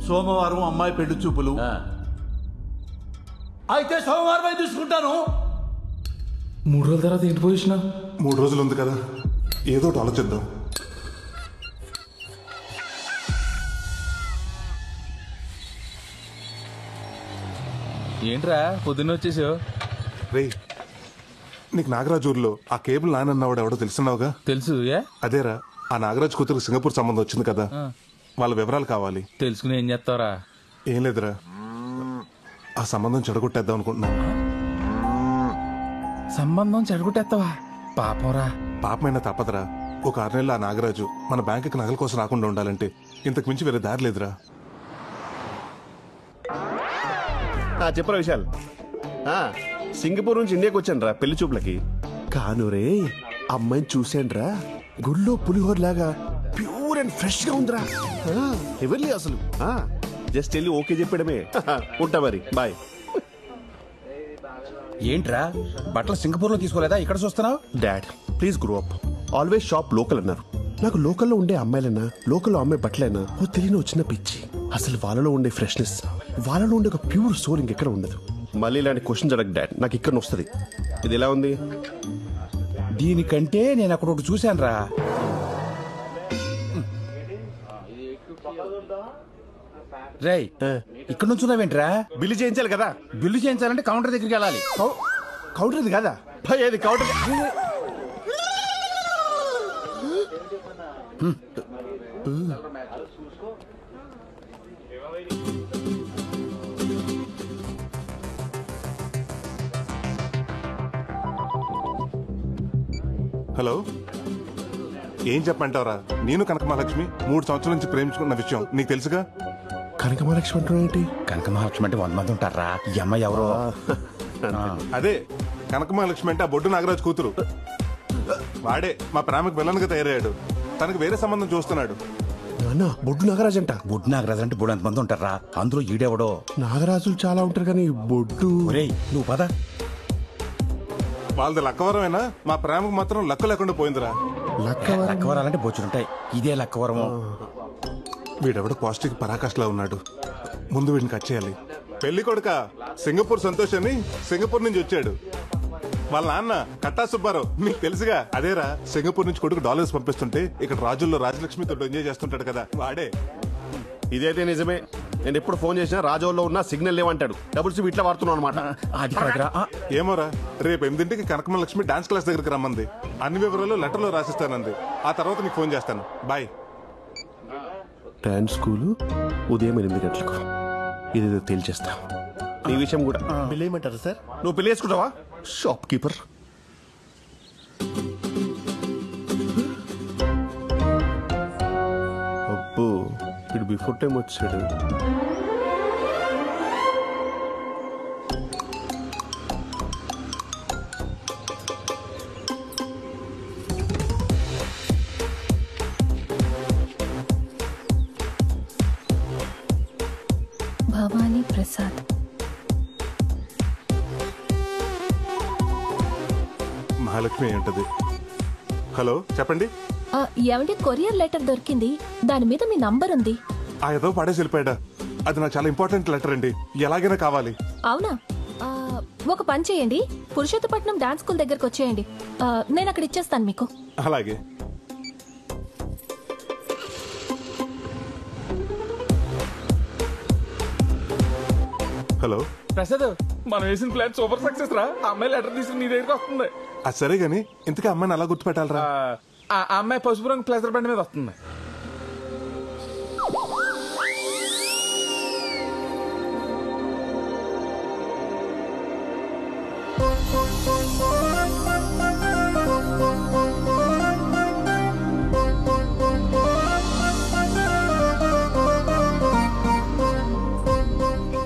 సోమవారం అమ్మాయి పెళ్లి చూపులు. అయితే సోమవారం తీసుకుంటాను. 3 రోజుల తర్వాత ఏంటి పొజిషన్? 3 రోజులు ఉంది కదా, ఏదో ఒకటి ఆలోచిద్దాం. ఏంట్రా పొద్దున్న వచ్చేసావు? రే, నీకు నాగరాజ్ ఊర్లో ఆ కేబుల్ నానన్నవాడు ఎవడో తెలుసున్నావుగా? తెలుసు. అదేరా, ఆ నాగరాజ్ కూతురు సింగపూర్ సంబంధం వచ్చింది కదా, వాళ్ళ వివరాలు కావాలి. తెలుసుకుని ఏం చేస్తావరా? ఏం లేదురా, ఆ సంబంధం చెడగొట్టేద్దాం అనుకుంటున్నా. సంబంధం చెడగొట్టేస్తావా? పాపంరా. పాపమైనా తప్పదురా. ఒక 6 నెలలు ఆ నాగరాజు మన బ్యాంకుకి నగల కోసం రాకుండా ఉండాలంటే ఇంతకు మించి వేరే దారి లేదురా. చెప్పరా విశాల్, సింగపూర్ నుంచి ఇండియాకి వచ్చాను రా పెళ్లి చూపులకి. కానురే, అమ్మాయిని చూశాను రా, గుళ్ళో పులిహోర లాగా ప్యూర్ అండ్ ఫ్రెష్ గా ఉందిరా. ఎవరి అసలు జస్ట్ వెళ్ళి ఓకే చెప్పడమే. ఉంటా మరి, బాయ్. ఏంట్రా బట్టలు సింగపూర్ లో తీసుకోలేదా, ఇక్కడ చూస్తున్నావు? Dad please grow up. Always shop local అన్నారు. నాకు లోకల్లో ఉండే అమ్మాయిలైనా, లోకల్లో అమ్మాయి బట్టలైనా ఓ తెలియని వచ్చిన పిచ్చి. అసలు వాళ్ళలో ఉండే ఫ్రెష్నెస్, వాళ్ళలో ఉండే ఒక ప్యూర్ సోల్ ఇంకెక్కడ ఉండదు. మళ్ళీ ఇలాంటి క్వశ్చన్ అడగ డాడ్, నాకు ఇక్కడ వస్తుంది. ఇది ఎలా ఉంది? దీనికంటే నేను అక్కడ ఒకటి చూశాను రా. రేయ్, ఇక్కడ నుంచి ఉన్నావేంట్రా? బిల్లు చేయించాలి కదా. బిల్లు చేయించాలంటే కౌంటర్ దగ్గరికి వెళ్ళాలి. కౌంటర్ ఇది కదా భయ్, అది కౌంటర్. హలో, ఏం చెప్పంటావురా? నేను కనకమహాలక్ష్మి 3 సంవత్సరాల నుంచి ప్రేమించుకున్న విషయం నీకు తెలుసుగా. కనకమహాలక్ష్మి అంటే ఏంటి? కనకమహాలక్ష్మి అంటే 100 మంది ఉంటారా? ఈ అమ్మాయి ఎవరో? అదే కనకమహాలక్ష్మి అంటే ఆ బొడ్డు నాగరాజు కూతురు. వాడే మా ప్రేమకు విలన్గా తయారయ్యాడు. తనకు వేరే సంబంధం చూస్తున్నాడు. బొడ్డు నాగరాజు అంట. బొడ్డు నాగరాజు అంటే 300 మంది ఉంటారా? అందులో ఈడెవడో. నాగరాజులు చాలా ఉంటారు కానీ బొడ్డు. నువ్వు పద. వాళ్ళది లక్కవరమేనా? మా ప్రేమకు మాత్రం లక్క లేకుండా పోయిందిరా. లక్కవరాలంటే బొచ్చులుంటాయి, ఇదే లక్కవరము. వీడెవడో పాజిటివ్ పరాకాష్లా ఉన్నాడు. ముందు వీడిని కట్ చేయాలి. పెళ్లి కొడుక సింగపూర్ సంతోష్ అని సింగపూర్ నుంచి వచ్చాడు. వాళ్ళ నాన్న కట్టా సుబ్బారావు నీకు తెలుసుగా. అదేరా, సింగపూర్ నుంచి కొడుకు డాలర్స్ పంపిస్తుంటే ఇక్కడ రాజుల్లో రాజలక్ష్మితో ఎంజాయ్ చేస్తుంటాడు కదా, వాడే. ఇదైతే నిజమే. నేను ఎప్పుడు ఫోన్ చేసినా రాజోల్లో ఉన్న సిగ్నల్ లేవంటాడు. డబుల్ సిమ్ ఇట్లా వాడుతున్నావు అనమాట. ఏమోరా, రేపు 8ంటికి కనకమహాలక్ష్మి డాన్స్ క్లాస్ దగ్గరికి రమ్మంది. అన్ని వివరాలు లెటర్లో రాసిస్తానంది. ఆ తర్వాత నీకు ఫోన్ చేస్తాను. బాయ్. డాన్స్ స్కూలు ఉదయం 8 గంటలకు. ఇదేదో తేల్చేస్తా. ఈ విషయం కూడా బిల్ ఏమంటారు సార్? నువ్వు పెళ్లి చేసుకుంటావా? Shop keeper. అబ్బో, ఇటు బిఫోర్ టైం వచ్చాడు. భవానీ ప్రసాద్. మహాలక్ష్మి అయి ఉంటది. హలో, చెప్పండి. ఏమంటే కొరియర్ లెటర్ దొరికింది, దాని మీద మీ నంబర్ ఉంది. ఆ ఏదో పడేసి వెళ్ళిపోయాడా? అది నాకు చాలా ఇంపార్టెంట్ లెటర్ అండి, ఎలాగైనా కావాలి. అవునా? ఒక పని చేయండి, పురుషోత్తపట్నం డాన్స్ స్కూల్ దగ్గరకు వచ్చేయండి, నేను అక్కడ ఇచ్చేస్తాను మీకు. అలాగే. హలో ప్రసాద్, మనం వేసిన ప్లాన్ సూపర్ సక్సెస్ రా. ఆ అమ్మాయి లెటర్ తీసుకుని నీ దగ్గరికి వస్తుంది. అది సరే గాని ఇంతకీ అమ్మాయిని అలా గుర్తుపెట్టాలరా? ఆ అమ్మాయి పసుపు రంగు ప్లేసర్ బండి మీద వస్తుంది.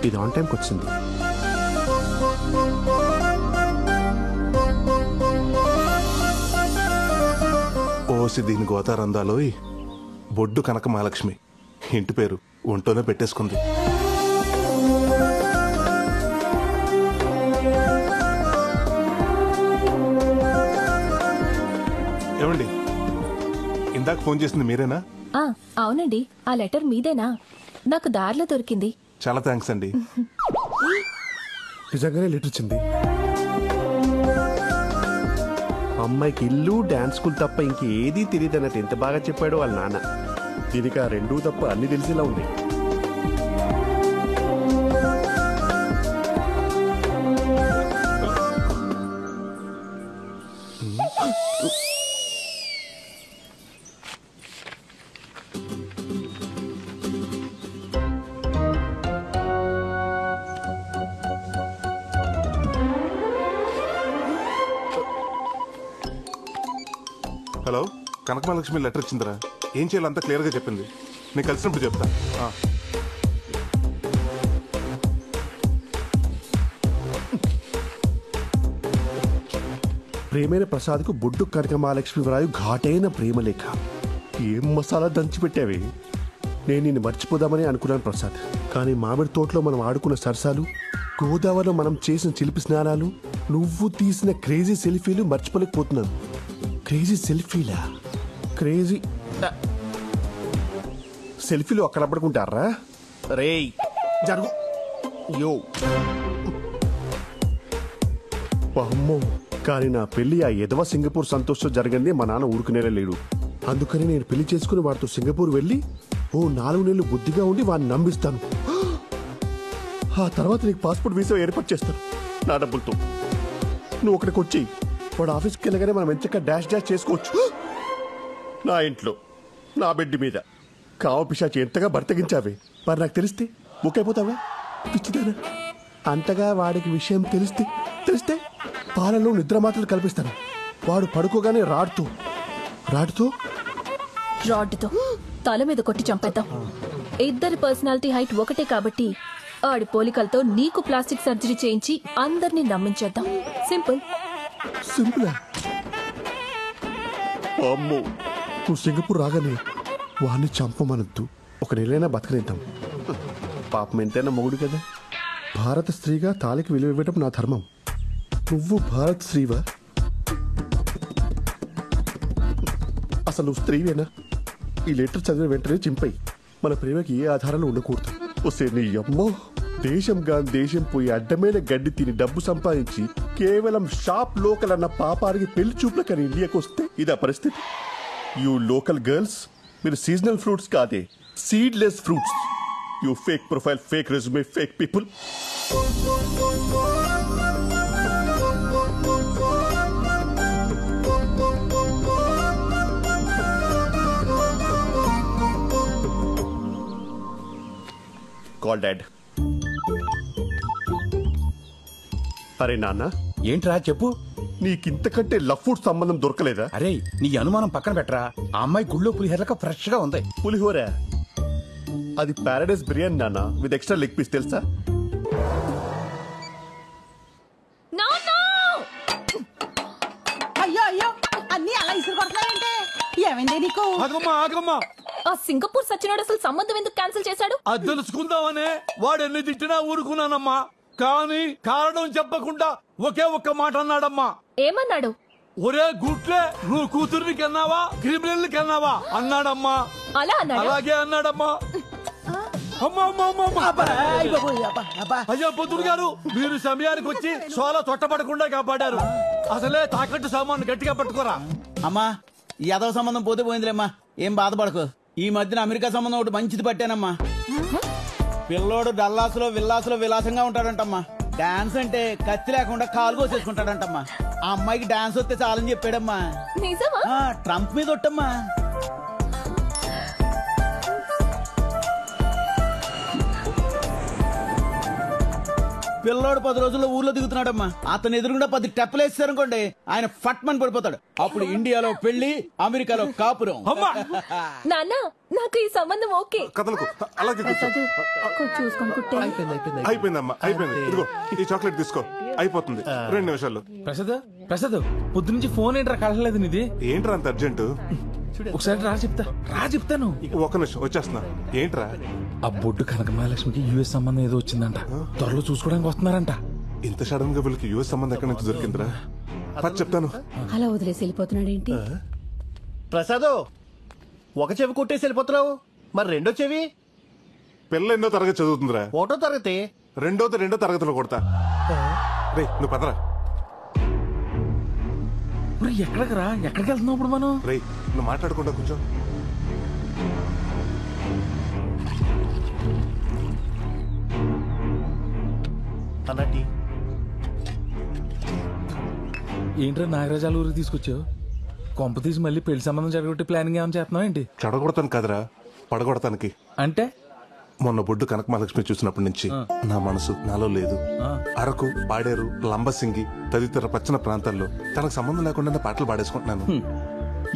ఇది ఆన్ టైంకి వచ్చింది. ఓసి దీని గోతారందాలోయ్ బొడ్డు కనక మహాలక్ష్మి ఇంటి పేరు ఒంటోనే పెట్టేసుకుంది. ఏమండి ఇందాక ఫోన్ చేసింది మీరేనా? అవునండి, ఆ లెటర్ మీదేనా? నాకు దారిలో దొరికింది. చాలా థ్యాంక్స్ అండి. నిజంగానే లెటర్ వచ్చింది. అమ్మాయికి ఇల్లు డాన్స్ స్కూల్ తప్ప ఇంకేదీ తెలియదు అన్నట్టు ఎంత బాగా చెప్పాడు వాళ్ళ నాన్న. దీనికి ఆ రెండూ తప్ప అన్ని తెలిసేలా ఉంది. హలో, కనక మహాలక్ష్మి లెటర్ వచ్చిందిరా. ఏం చేయాలో అంతా క్లియర్గా చెప్పింది. నేను కలిసినప్పుడు చెప్తా. ప్రేమైన ప్రసాద్కు బొడ్డు కనక మహాలక్ష్మి వ్రాయు ఘాటైన ప్రేమలేఖ. ఏం మసాలా దంచిపెట్టావే. నేను నిన్ను మర్చిపోదామని అనుకున్నాను ప్రసాద్, కానీ మామిడి తోటలో మనం ఆడుకున్న సరసాలు, గోదావరిలో మనం చేసిన చిలిపి స్నానాలు, నువ్వు తీసిన క్రేజీ సెల్ఫీలు మర్చిపోలేకపోతున్నాను. క్రేజీ సెల్ఫీలా? క్రేజీ సెల్ఫీలు అక్కడ పడుకుంటారా? రేయ్ జరుగు. యో అమ్మో, కానీ నా పెళ్లి ఆ ఎదవ సింగపూర్ సంతోషం జరిగింది మా నాన్న ఊరుకునేలా లేడు. అందుకని నేను పెళ్లి చేసుకుని వాడితో సింగపూర్ వెళ్ళి 4 నెలలు బుద్ధిగా ఉండి వాడిని నమ్మిస్తాను. ఆ తర్వాత నీకు పాస్పోర్ట్ వీసా ఏర్పాటు చేస్తాను నా డబ్బులతో. నువ్వు అక్కడికి వచ్చి వాడు ఆఫీస్కి వెళ్ళగానే మనం ఎంచక్క డాష్ చేసుకోవచ్చు. నా ఇంట్లో నా బెడ్ మీద కావ పిశాచి ఎంతగా బర్తగించావే. మరి నాకు తెలిస్తే బుక్ అయిపోతావా? పిచ్చిదానా. అంతగా వాడికి విషయం తెలిస్తే పాలలో నిద్ర మాత్రలు కల్పిస్తాను. వాడు పడుకోగానే రాడ్తో తల మీద కొట్టి చంపేద్దాం. ఇద్దరి పర్సనాలిటీ హైట్ ఒకటే కాబట్టి ఆడి పోలికలతో నీకు ప్లాస్టిక్ సర్జరీ చేయించి అందరినీ నమ్మించేద్దాం. సింపుల్. సింపులా? అమ్మో, నువ్వు సింగపూర్ రాగానే వాడిని చంపమనొద్దు. 1 నెలైనా బతకనిద్దాం. పాపం ఎంతైనా మొగుడు కదా. భారత స్త్రీగా తాళికి విలువ ఇవ్వడం నా ధర్మం. నువ్వు భారత స్త్రీవా? అసలు నువ్వు స్త్రీవేనా? ఈ లెటర్ చదివిన వెంటనే చింపై. మన ప్రేమకి ఏ ఆధారాలు ఉండకూడదు. వస్తే నీ అమ్మో, దేశం పోయి అడ్డమైన గడ్డి తిని డబ్బు సంపాదించి కేవలం షాప్ లోకల్ అన్న పాపానికి పెళ్లి చూపులకని ఇండియాకి వస్తే ఇదా పరిస్థితి. యూ లోకల్ గర్ల్స్, మీరు సీజనల్ ఫ్రూట్స్ కాదే, seedless fruits. You fake profile, fake resume, fake people. Call dad. అరే నాన్న. ఏంట్రా చెప్పు. నీకింతకంటే లవ్ ఫుడ్ సంబంధం దొరకలేదా? అరే నీ అనుమానం పక్కన పెట్టరా. ఆ అమ్మాయి గుళ్ళో పులిహోరక ఫ్రెష్ గా ఉంది. పులిహోర? అది పారాడైస్ బిర్యానీ నాన్న, విత్ ఎక్స్ట్రా లెగ్ పీస్. తెలుసా? అయ్యో అన్ని అలా ఇసురు కొడతాయంటే ఏమైంది నీకు? ఆగమ్మా. ఆ సింగపూర్ సచ్చినోడు అసలు సంబంధం ఎందుకు క్యాన్సిల్ చేశాడు? అది తెలుసుకుందామనే వాడు ఎన్ని తిట్టినా ఊరుకున్నానమ్మా. కానీ కారణం చెప్పకుండా ఒకే ఒక్క మాట అన్నాడమ్మా. ఏమన్నాడు? ఒరే గుట్లే, నువ్వు కూతుర్ని కన్నావా క్రిమినల్ కన్నావా అన్నాడమ్మా. అలా అన్నాడు? అలాగే అన్నాడమ్మా. అయ్యో పొద్దుడు గారు, మీరు సమయానికి వచ్చి సోల తొట్టపడకుండా కాపాడారు. అసలే తాకట్టు సామాను గట్టిగా పట్టుకోరా. అమ్మా, ఈ యాదవ సంబంధం పోతే పోయిందిలేమ్మా, ఏం బాధపడకు. ఈ మధ్యన అమెరికా సంబంధం ఒకటి మంచిది పట్టానమ్మా. పిల్లోడు డల్లాసులో విల్లాసులో విలాసంగా ఉంటాడంటమ్మా. డాన్స్ అంటే కత్తి లేకుండా కాలు కోసేసుకుంటాడంటమ్మా. ఆ అమ్మాయికి డాన్స్ వస్తే చాలని చెప్పాడమ్మా. ట్రంప్ మీద ఒట్టమ్మా. పిల్లోడు 10 రోజుల్లో ఊర్లో దిగుతున్నాడమ్మా. అతను ఎదురుగుండా 10 టెప్పలు వేస్తారనుకోండి, ఆయన ఫట్మని పడిపోతాడు. అప్పుడు ఇండియాలో పెళ్లి, అమెరికాలో కాపురం. నాన్న నాకు ఈ సంబంధం ఓకే. కథలకు అలాగే చూసుకొని కుట్టే. అయిపోయిందమ్మా, అయిపోయింది. ఇదిగో ఈ చాక్లెట్ తీసుకో, అయిపోతుంది 2 నిమిషాల్లో. ప్రసాద్ పొద్దు నుంచి ఫోన్ ఏంట్రా కలలేదు నీది? ఏంట్రా అంత అర్జెంటు? ఒకసారి చెప్తాను. ఒక్క నిమిషం వచ్చేస్తున్నా. ఏంట్రా? ఆ బొడ్డు కనకమహాలక్ష్మికి యుఎస్ సంబంధం ఏదో వచ్చిందంట, త్వరలో చూసుకోవడానికి వస్తున్నారంట. ఇంత సడన్ గా వీళ్ళకి యుఎస్ సంబంధం ఎక్కడి నుంచి దొరికిందిరా? చెప్తాను. అలా వదిలేసి వెళ్ళిపోతున్నాడు ఏంటి? ప్రసాదు, ఒక చెవి కొట్టేసి వెళ్ళిపోతున్నావు, మరి రెండో చెవి? పిల్ల ఎన్నో తరగతి చదువుతుందిరా? 1వ తరగతి. రెండో తరగతిలో కొడతా. రే నువ్వు పదరా. ఎక్కడికి వెళ్తున్నావు ఇప్పుడు మనం? రే నువ్వు మాట్లాడకుండా కూర్చో. అన్నటి ఏంట్రా నాగరాజాల ఊరికి తీసుకొచ్చావు? కొంప తీసి మళ్ళీ పెళ్లి సంబంధం జరగొట్టి ప్లానింగ్ ఏమైనా చేస్తున్నావు ఏంటి? చెడగొడతాను కదరా, పడగొడతానికి. అంటే మొన్న బొడ్డు కనకమహాలక్ష్మి చూసినప్పటి నుంచి నా మనసు నాలో లేదు. అరకు, పాడేరు, లంబసింగి తదితర పచ్చని ప్రాంతాల్లో తనకు సంబంధం లేకుండా పాటలు పాడేసుకుంటున్నాను.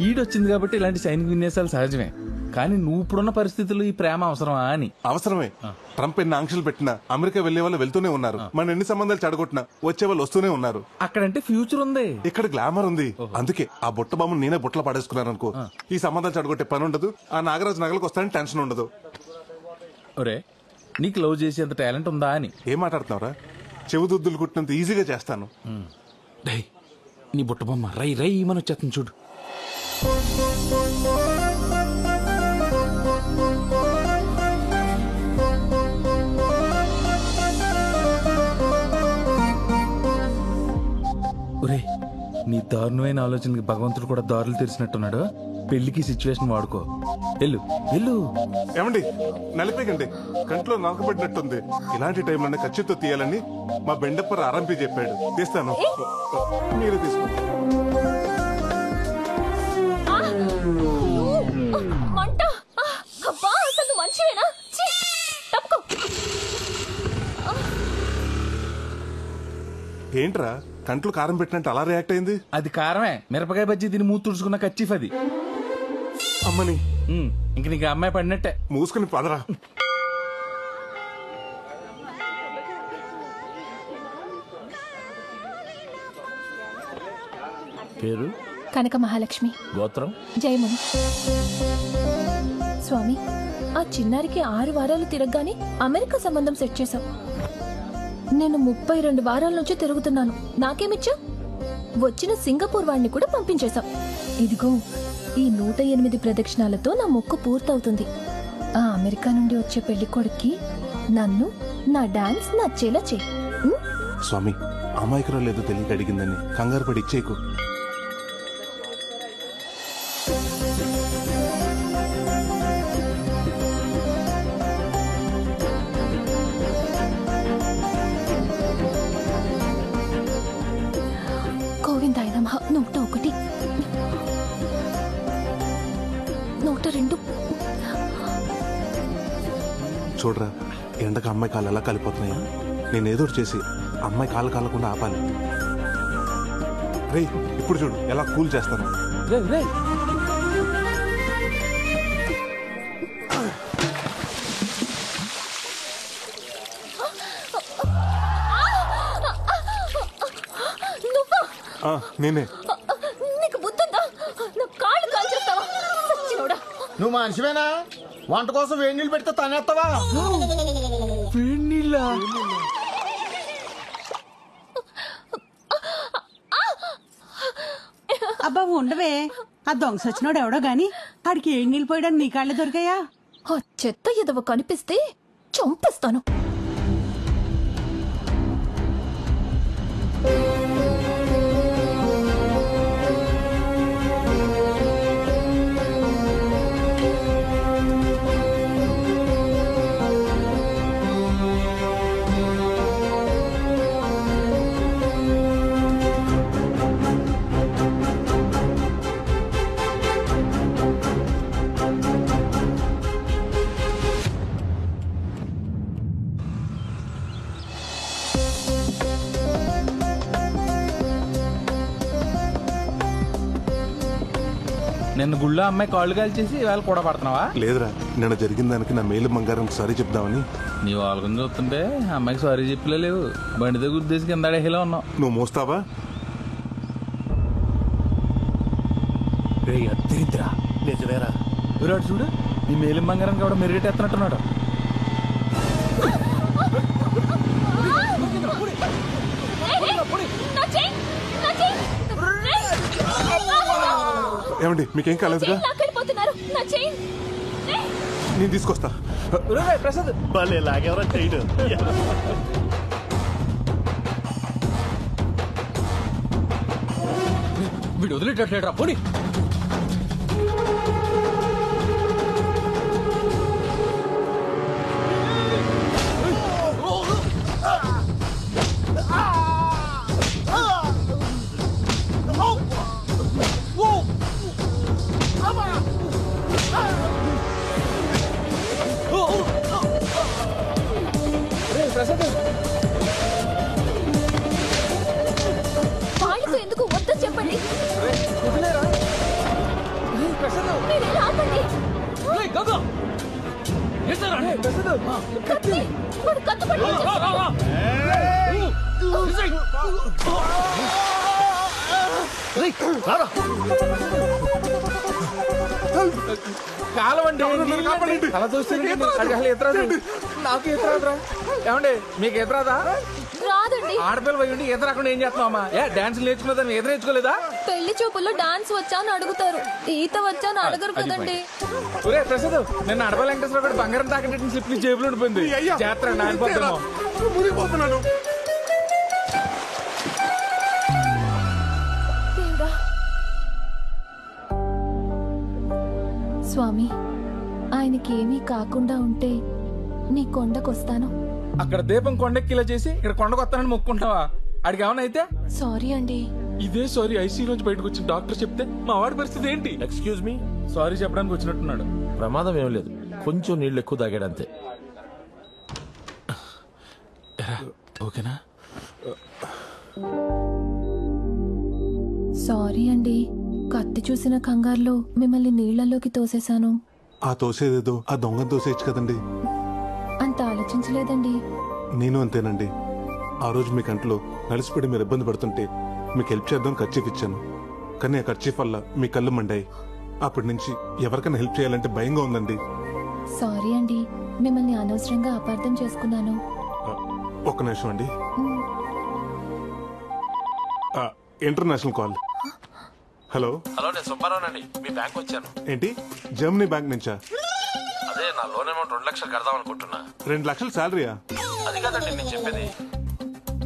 ఈడొచ్చింది కాబట్టి ఇలాంటి సైనిక విన్యాసాలు సహజమే, కానీ నువ్వు ఇప్పుడున్న పరిస్థితుల్లో ఈ ప్రేమ అవసరమా అని. అవసరమే. ట్రంప్ ఎన్ని ఆంక్షలు పెట్టినా అమెరికా వెళ్లే వాళ్ళు వెళ్తూనే ఉన్నారు. మన ఎన్ని సంబంధాలు చెడగొట్టినా వచ్చే వాళ్ళు వస్తూనే ఉన్నారు. అక్కడంటే ఫ్యూచర్ ఉంది, ఇక్కడ గ్లామర్ ఉంది. అందుకే ఆ బుట్ట బాబు నేనే బుట్టలో పడేసుకున్నాను అనుకో, ఈ సంబంధాలు చెడగొట్టే పని ఉండదు, ఆ నాగరాజు నగలకు వస్తానని టెన్షన్ ఉండదు. ఒరే నీకు లవ్ చేసేంత టాలెంట్ ఉందా అని. ఏం మాట్లాడుతున్నావురా? చెవుదుద్దులు కుట్టినంత ఈజీగా చేస్తాను. నీ బుట్ట బొమ్మ రై రై మన వచ్చేస్తుంది చూడు. ఒరే నీ దారుణమైన ఆలోచనకి భగవంతుడు కూడా దారులు తెరిచినట్టున్నాడు. పెళ్లికి సిచ్యువేషన్ వాడుకో. వెళ్ళు. ఏమండి నలిపేకండి, కంట్లో నలకబడినట్టుంది. ఇలాంటి టైంలోనే ఖచ్చితంతో తీయాలని మా బెండప్పర్ ఆర్ఎంపీ చెప్పాడు. తీస్తాను, మీరే తీసుకోండి. ఏంట్రా కంట్లో కారం పెట్టినట్టు అలా రియాక్ట్ అయింది? అది కారమే, మిరపకాయ బజ్జీ తిని మూతి తుడుచుకున్న కచ్చిఫ్ అది. అమ్మని ఇంక నీకు అమ్మాయి పడినట్టే. మూసుకుని పదరా. పేరు కనక మహాలక్ష్మి, గోత్రం జయముని. స్వామి ఆ చిన్నారికి 6 వారాలు తిరగగానే అమెరికా సంబంధం సెట్ చేశాం. నేను 32 వారాల నుంచి తిరుగుతున్నాను. నాకేమిచ్చా? వచ్చిన సింగపూర్ వాడిని కూడా పంపించేశాం. ఇదిగో ఈ 108 ప్రదక్షిణాలతో నా మొక్కు పూర్తవుతుంది. ఆ అమెరికా నుండి వచ్చే పెళ్లి కొడుక్కి నన్ను నా డాన్స్ నచ్చేలా చే. స్వామి అమాయకురా లేదో తెలియక అడిగిందని కంగారు పడి ఇచ్చేకు. గోవిందాయ నమః. 101, 102. చూడరా ఎండకు అమ్మాయి కాళ్ళు ఎలా కాలిపోతున్నాయా? నేను ఏదో చేసి అమ్మాయి కాళ్ళు కాలకుండా ఆపాలి. రే ఇప్పుడు చూడు ఎలా కూల్ చేస్తాను. నేనే. నీకు బుద్ధుందా? నా కాళ్ళు కాల్చేస్తావా? సచ్చినోడా. నువ్వు మనిషివేనా? వంట కోసం వేడి నీళ్ళు పెడితే తనేస్తావా? అబ్బా ఉండవే, ఆ దొంగ సచ్చినోడు ఎవడో గాని ఆడికి ఏడు నీళ్ళు పోయడానికి నీ కాళ్ళే దొరికాయా? ఆ చెత్త ఎదవ కనిపిస్తే చంపేస్తాను. నిన్న గుళ్ళో అమ్మాయి కాళ్ళు కాల్చేసి ఇవాళ కూడా పడుతున్నావా? లేదురా, నిన్న జరిగిన దానికి నా మేలు బంగారం సారీ చెప్దామని. నీ వాళ్ళని చూస్తుంటే అమ్మాయికి సారీ చెప్పలే లేవు. బండితో గుద్దేసి కింద అడేలా ఉన్నావు. నువ్వు మోస్తావా? నిజమేరా. విరాట్ చూడు, ఈ మేలిం బంగారానికి కూడా మెరుగెట్టేస్తున్నట్టున్నాడు. ఏమండి మీకేం కాలేదుగా? నేను తీసుకొస్తా. ప్రసాద్ భలే లాగేవరా చేయడు. వీడు వదిలేటట్లేడు. పోనీ వాళ్ళతో ఎందుకు వద్దని చెప్పండి. కాలవండి అలా చూస్తే నాకు ఈత రాదురా. ఏమండి మీకు ఈత రాదా? రాదండి. ఆడపిల్ల పోయి ఈత రాకుండా ఏం చేస్తున్నావమ్మా? డాన్స్ నేర్చుకున్నదా? ఈత నేర్చుకోలేదా? పెళ్లి చూపుల్లో డాన్స్ వచ్చా అని అడుగుతారు, ఈత వచ్చా అని అడగరు కదండి. ఒరే ప్రసాద్, నిన్న అడవ వెంకటేశ్వర కూడా బంగారం తాకట్టు స్లిప్ జేబులో ఉండిపోయింది. జాతర నానిపోతున్నాను. స్వామి, ఆయనకి ఏమీ కాకుండా ఉంటే నీ కొండకొస్తాను. అక్కడ దీపం కొండెక్కిలా చేసి ఇక్కడ కొండకొస్తానని మొక్కుంటావా? అడిగి ఏమన్నా అయితే? సారీ అండి. ఇదే సారీ ఐసీయూ నుంచి బయటకు వచ్చిన డాక్టర్ చెప్తే మా వాడి పరిస్థితి ఏంటి? ఎక్స్క్యూజ్ మీ, సారీ చెప్పడానికి వచ్చినట్టున్నాడు. ప్రమాదం ఏం లేదు, కొంచెం నీళ్ళు ఎక్కువ తాగాడంతే. ఓకేనా? సారీ అండి, కత్తి చూసిన కంగారులో మిమ్మల్ని నీళ్లలోకి తోసేశాను. ఆ తోసేదేదో ఆ దొంగను తోసేయచ్చు కదండి. అంత ఆలోచించలేదండి. నేను అంతేనండి. ఆ రోజు మీ కంట్లో నలిసిపడి మీరు ఇబ్బంది పడుతుంటే మీకు హెల్ప్ చేద్దాం ఖర్చీఫ్ ఇచ్చాను. కానీ ఆ ఖర్చీఫ్ వల్ల మీ కళ్ళు మండాయి. అప్పటి నుంచి ఎవరికైనా హెల్ప్ చేయాలంటే భయంగా ఉందండి. సారీ అండి, మిమ్మల్ని అనవసరంగా అపార్థం చేసుకున్నాను. ఒక్క నిమిషం అండి. International call. హలో హలో, నేను సుబ్బారావునండి. మీ బ్యాంక్ వచ్చాను. ఏంటి, జర్మనీ బ్యాంక్ నుంచా? అదే నా లోన్ అమౌంట్ 2 లక్షలు కడదాం అనుకుంటున్నా. 2 లక్షలు శాలరీయా? అది కాదండి నేను చెప్పేది.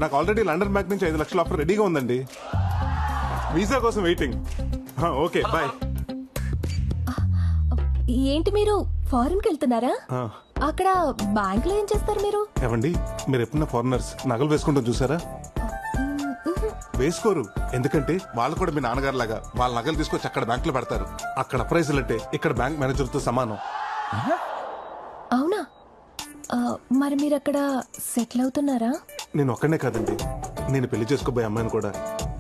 నాకు ఆల్రెడీ లండన్ బ్యాంక్ నుంచి 5 లక్షల ఆఫర్ రెడీగా ఉందండి. వీసా కోసం వెయిటింగ్. Okay bye. ఏంటి మీరు ఫారెన్కి వెళ్తున్నారా? అక్కడ బ్యాంక్ లో ఏం చేస్తారు మీరు? ఏవండి, మీరు ఎప్పుడన్నా ఫారినర్స్ నగలు వేసుకుంటాం చూసారా? వేసుకోరు. ఎందుకంటే వాళ్ళు కూడా మీ నాన్నగారు లాగా వాళ్ళ నగలు తీసుకొచ్చి అక్కడ బ్యాంక్ లో పెడతారు. అక్కడ అప్రైజల్ అంటే ఇక్కడ బ్యాంక్ మేనేజర్ తో సమానం. అవునా? మరి మీరు అక్కడ సెటిల్ అవుతున్నారా? నేను ఒక్కనే కాదండి, నేను పెళ్లి చేసుకోబోయే అమ్మాయిని కూడా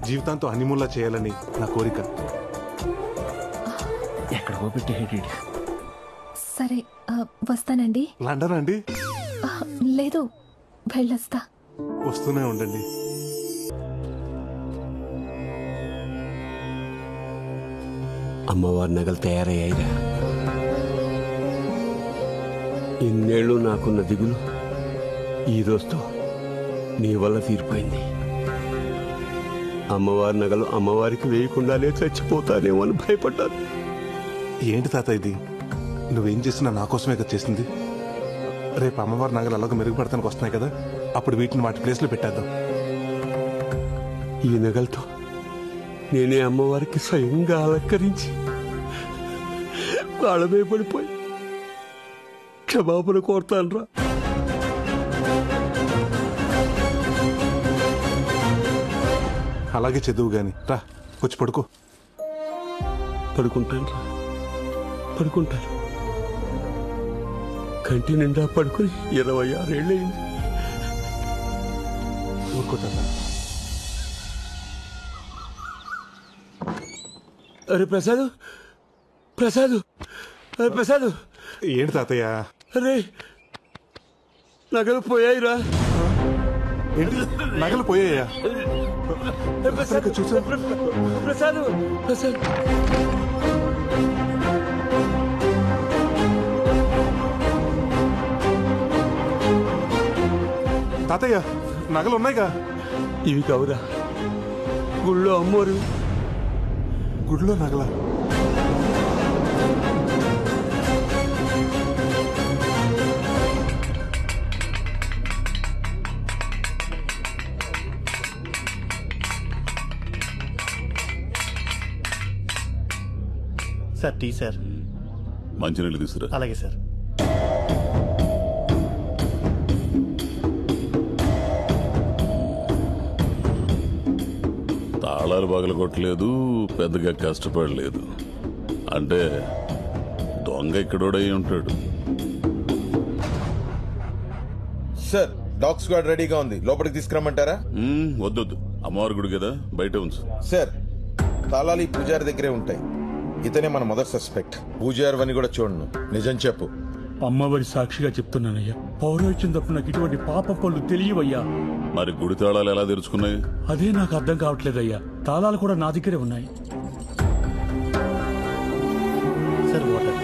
జీవితాంతో హనీమూన్లా చేయాలని నా కోరిక. ఎక్కడికో పెట్టి సరే, వస్తానండి. లండన్ అండి? లేదు, వెళ్ళొస్తా. వస్తూనే ఉండండి. అమ్మవారి నగలు తయారయ్యాయిరా. ఇన్నేళ్ళు నాకున్న దిగులు ఈ రోజుతో నీ వల్ల తీరిపోయింది. అమ్మవారి నగలు అమ్మవారికి వేయకుండానే చచ్చిపోతానేమో అని భయపడ్డాను. ఏంటి తాత ఇది? నువ్వేం చేసినా నా కోసమే కదా చేసింది. రేపు అమ్మవారి నగలు అలాగ మెరుగుపడతానికి వస్తున్నాయి కదా, అప్పుడు వీటిని వాటి ప్లేస్లో పెట్టేద్దాం. ఈ నగలతో నేనే అమ్మవారికి స్వయంగా అలంకరించి వాళ్ళమే పడిపోయి క్షమాపణ కోరుతానురా. అలాగే చదువు గాని రా, వచ్చి పడుకో. పడుకుంటాను రా, పడుకుంటాను. కంటి నిండా పడుకుని 26 ఏళ్ళయింది. ఊరుకోతా. అరే ప్రసాద్, ప్రసాద్ ప్రసాద్ ఏంటి తాతయ్య? అరే నగలు పోయాయిరా. ఏంటి నగలు పోయాయా? చూసా ప్రసాద్ ప్రసాద్ తాతయ్య నగలు ఉన్నాయిగా? ఇవి కావురా, గుళ్ళో అమ్మోరు. గుడిలో నగల? Sir tea sir. మంచినీళ్ళు తీసుకురా. అలాగే సార్. తాళాలు పగలగొట్టలేదు, పెద్దగా కష్టపడలేదు. అంటే దొంగ ఇక్కడోడై ఉంటాడు. సార్ డాగ్ స్క్వాడ్ రెడీగా ఉంది, లోపలికి తీసుకురమ్మంటారా? వద్దొద్దు, అమ్మవారి గుడి కదా, బయట ఉంచు. సార్ తాళాలు ఈ పూజారి దగ్గరే ఉంటాయి. ఇతనే మన మొదటి సస్పెక్ట్. పూజారి అని కూడా చూడను, నిజం చెప్పు. అమ్మవారి సాక్షిగా చెప్తున్నానయ్యా, పౌరోహిత్యం తప్ప నాకు ఇటువంటి పాప పనులు తెలియవయ్యా. మరి గుడి తాళాలు ఎలా తెరుచుకున్నాయి? అదే నాకు అర్థం కావట్లేదయ్యా. తాళాలు కూడా నా దగ్గరే ఉన్నాయి. Sir water.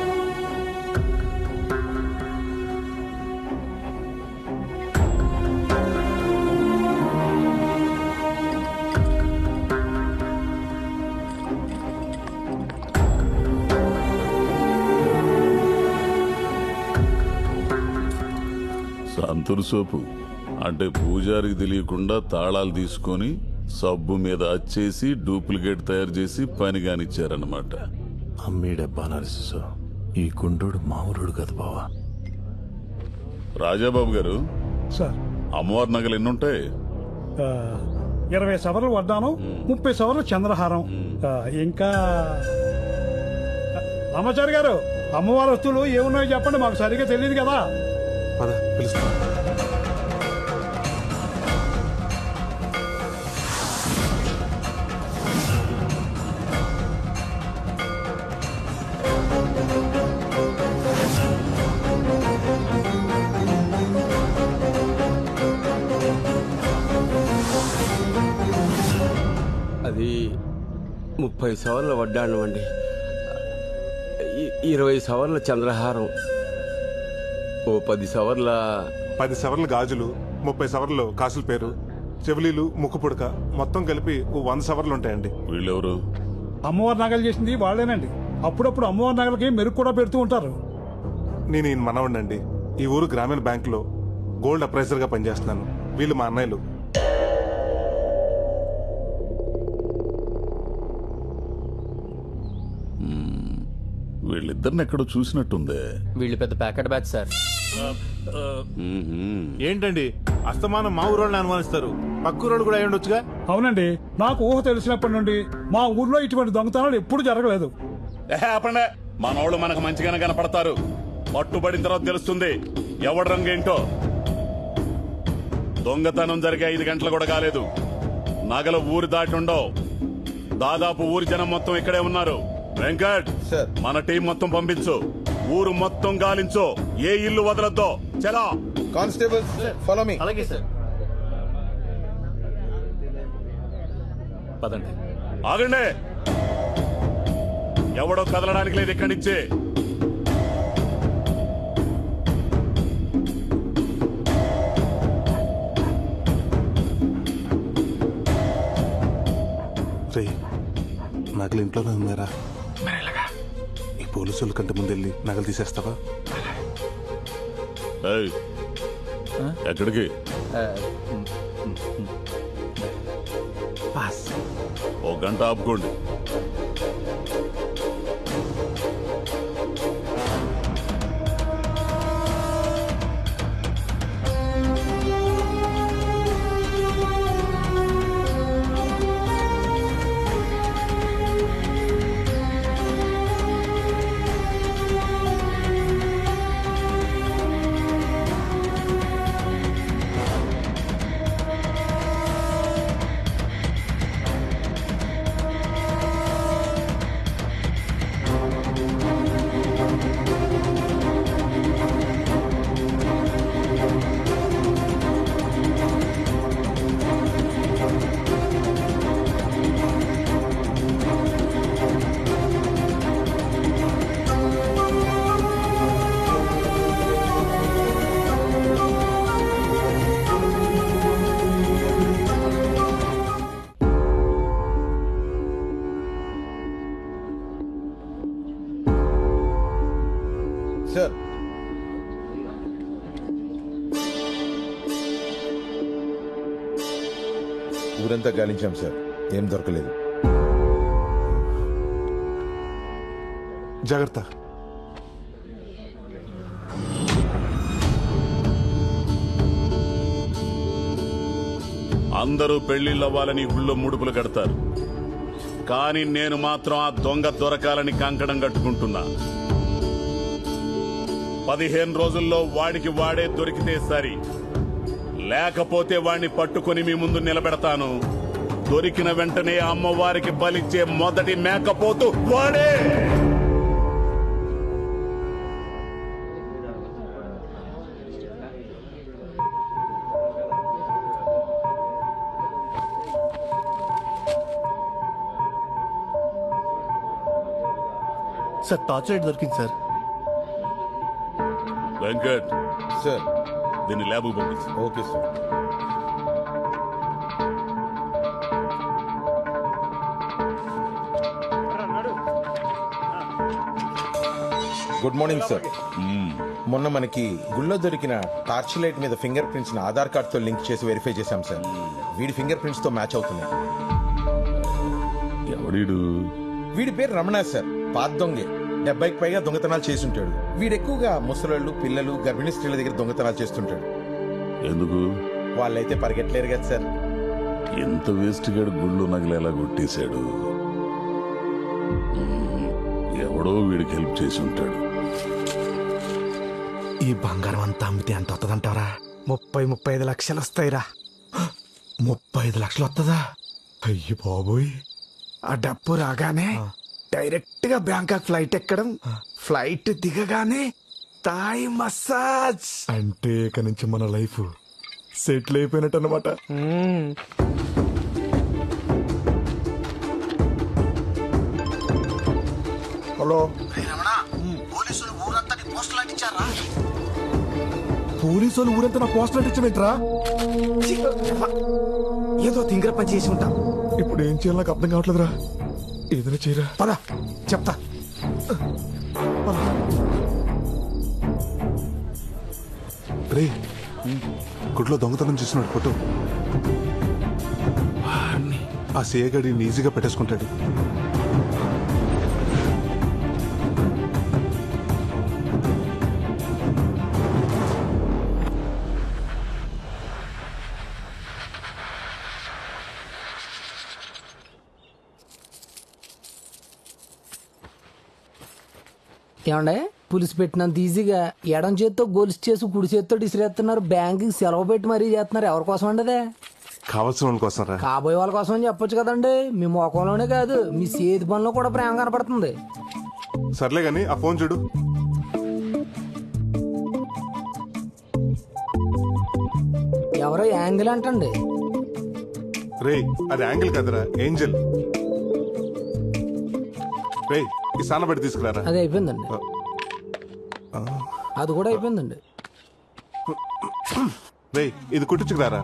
సంతూర్ సోపు అంటే పూజారికి తెలియకుండా తాళాలు తీసుకొని సబ్బు మీద అచ్చేసి డూప్లికేట్ తయారు చేసి పని కానిచ్చారన్నమాట. అమ్మీడబ్బా నరసిసో, ఈ గుండోడు మామూలుడు కదా బావా. రాజాబాబు గారు, సార్ అమ్మవారి నగలు ఎన్నుంటాయి? 20 సవర్లు వడ్డాను, 30 సవర్లు చంద్రహారం, ఇంకా రామాచారి గారు అమ్మవారి వస్తువులు ఏమున్నాయో చెప్పండి, మాకు సరిగా తెలియదు కదా. అది 30 సవర్ల వడ్డాణం అండి, 20 సవర్ల చంద్రహారం, ఓ 10 సవర్ల 10 సవర్లు గాజులు, 30 సవర్లు కాసుల పేరు, చెవులీలు, ముక్కు పుడక, మొత్తం కలిపి 100 సవర్లు ఉంటాయండి. వీళ్ళెవరు? అమ్మవారి నగలు చేసింది వాళ్ళేనండి. అప్పుడప్పుడు అమ్మవారి నగలకి మెరుగు కూడా పెడుతూ ఉంటారు. నేను ఈయన మనవండి. ఈ ఊరు గ్రామీణ బ్యాంకులో గోల్డ్ అప్రైజర్ గా పనిచేస్తున్నాను. వీళ్ళు మా అన్నయ్యలు. వీళ్ళిద్దరిని ఎక్కడో చూసినట్టుందే. వీళ్ళు పెద్ద ప్యాకెట్ బ్యాచ్ సార్. ఏంటండి అస్తమానం మా ఊరోళ్ళని అనుమానిస్తారు, పక్కూరోళ్ళు కూడా అయి ఉండొచ్చుగా. అవునండి, నాకు ఊహ తెలిసినప్పటి నుండి మా ఊర్లో ఇటువంటి దొంగతనాలు ఎప్పుడు జరగలేదు. మనోళ్ళు మనకు మంచిగానే కనపడతారు, పట్టుబడిన తర్వాత తెలుస్తుంది ఎవడి రంగేంటో. దొంగతనం జరిగే 5 గంటలు కూడా కాలేదు, నగలు ఊరి దాటి ఉండవు. దాదాపు ఊరి జనం మొత్తం ఇక్కడే ఉన్నారు. వెంకట్, మన టీం మొత్తం పంపించు, ఊరు మొత్తం గాలించు, ఏ ఇల్లు వదలొద్దు. చలా కానిస్టేబుల్ ఫాలో మీ. అలాగే సార్. పదండి. ఆగండి, ఎవడో కదలడానికి లేదు ఇక్కడి నుంచి. రే నగలు ఇంట్లోనే ఉన్నారా? ఈ పోలీసుల కంటే ముందు వెళ్ళి నగలు తీసేస్తావా? ఎక్కడికి? ఓ గంట ఆపుకోండి. ఊరంతా గాలించాం సార్, ఏం దొరకలేదు. జాగ్రత్త. అందరూ పెళ్లిళ్ళవ్వాలని గుళ్ళో ముడుపులు కడతారు, కానీ నేను మాత్రం ఆ దొంగ దొరకాలని కంకణం కట్టుకుంటున్నా. 15 రోజుల్లో వాడికి వాడే దొరికితే సరి, లేకపోతే వాడిని పట్టుకుని మీ ముందు నిలబెడతాను. దొరికిన వెంటనే అమ్మవారికి బలిచ్చే మొదటి మేకపోతు వాడే. సార్ టార్చ్ లైట్ దొరికింది సార్. వెంకట్ సార్, దీన్ని ల్యాబ్కు పంపించు. Okay sir. Good morning sir. మొన్న మనకి గుళ్ళో దొరికిన టార్చ్ లైట్ మీద ఫింగర్ ప్రింట్స్ ఆధార్ కార్డ్ తో లింక్ చేసి వెరిఫై చేశాం సార్. వీడి ఫింగర్ ప్రింట్స్ తో మ్యాచ్ అవుతున్నాయి. వీడి పేరు రమణ సార్, పాత దొంగే. 70కి పైగా దొంగతనాలు చేస్తుంటాడు. వీడు ఎక్కువగా ముసలోళ్ళు, పిల్లలు, గర్భిణీ స్త్రీల దగ్గర దొంగతనాలు చేస్తుంటాడు. ఎందుకు? వాళ్ళైతే పరిగెట్టలేరు కదా సార్. ఎంత వేస్ట్ గాడు గుళ్ళు నగలేలా కొట్టేశాడు. ఎవడో వీడికి హెల్ప్ చేసి ఉంటాడు. ఈ బంగారం అంతా అమ్మితే ఎంత వస్తుందంటారా? 30-35 లక్షలు వస్తాయిరా. 35 లక్షలు వస్తుందా? అయ్యి బాబోయ్. ఆ డబ్బు రాగానే డైరెక్ట్ గా బ్యాంకాక్ ఫ్లైట్ ఎక్కడం, ఫ్లైట్ దిగగానే థాయ్ మసాజ్. అంటే ఇక నుంచి మన లైఫ్ సెటిల్ అయిపోయినట్టు అనమాట. హలో, పోలీసు వాళ్ళు ఊరంతా నా పోస్టర్ అంటించమేంట్రా? ఏదో తింగర పని చేసి ఉంటా. ఇప్పుడు ఏం చేయాలో నాకు అర్థం కావట్లేదురా. ఏదైనా చేయరా. పద చెప్తా. రే, గుడ్లో దొంగతనం చేసినాడు ఫోటో. ఆ సేయగాడి ఈజీగా పెట్టేసుకుంటాడు. ఏమండే, పులిసి పెట్టినంత ఈజీగా ఎడం చేత్తో గొలుసు చేసి కుడి చేత్తో ఇసిరేస్తున్నారు. బ్యాంకుకి సెలవు పెట్టి మరీ చేస్తున్నారు. ఎవరి కోసం అండి అదే? కావాల్సిన వాళ్ళ కోసం రా. కాబోయే వాళ్ళ కోసం అని చెప్పొచ్చు కదండి. మీ మొఖంలోనే కాదు, మీ చేతి పనిలో కూడా ప్రేమ కనపడుతుంది. సర్లే గాని ఆ ఫోన్ చూడు. ఎవరో యాంగిల్ అంటండి. రే, అది యాంగిల్ కదరా, ఏంజల్. రే, ఈ సానబడి తీసుకురారా. అది అయిపోయిందండి. అది కూడా అయిపోయిందండి. రే, ఇది కుట్టించుకురారా.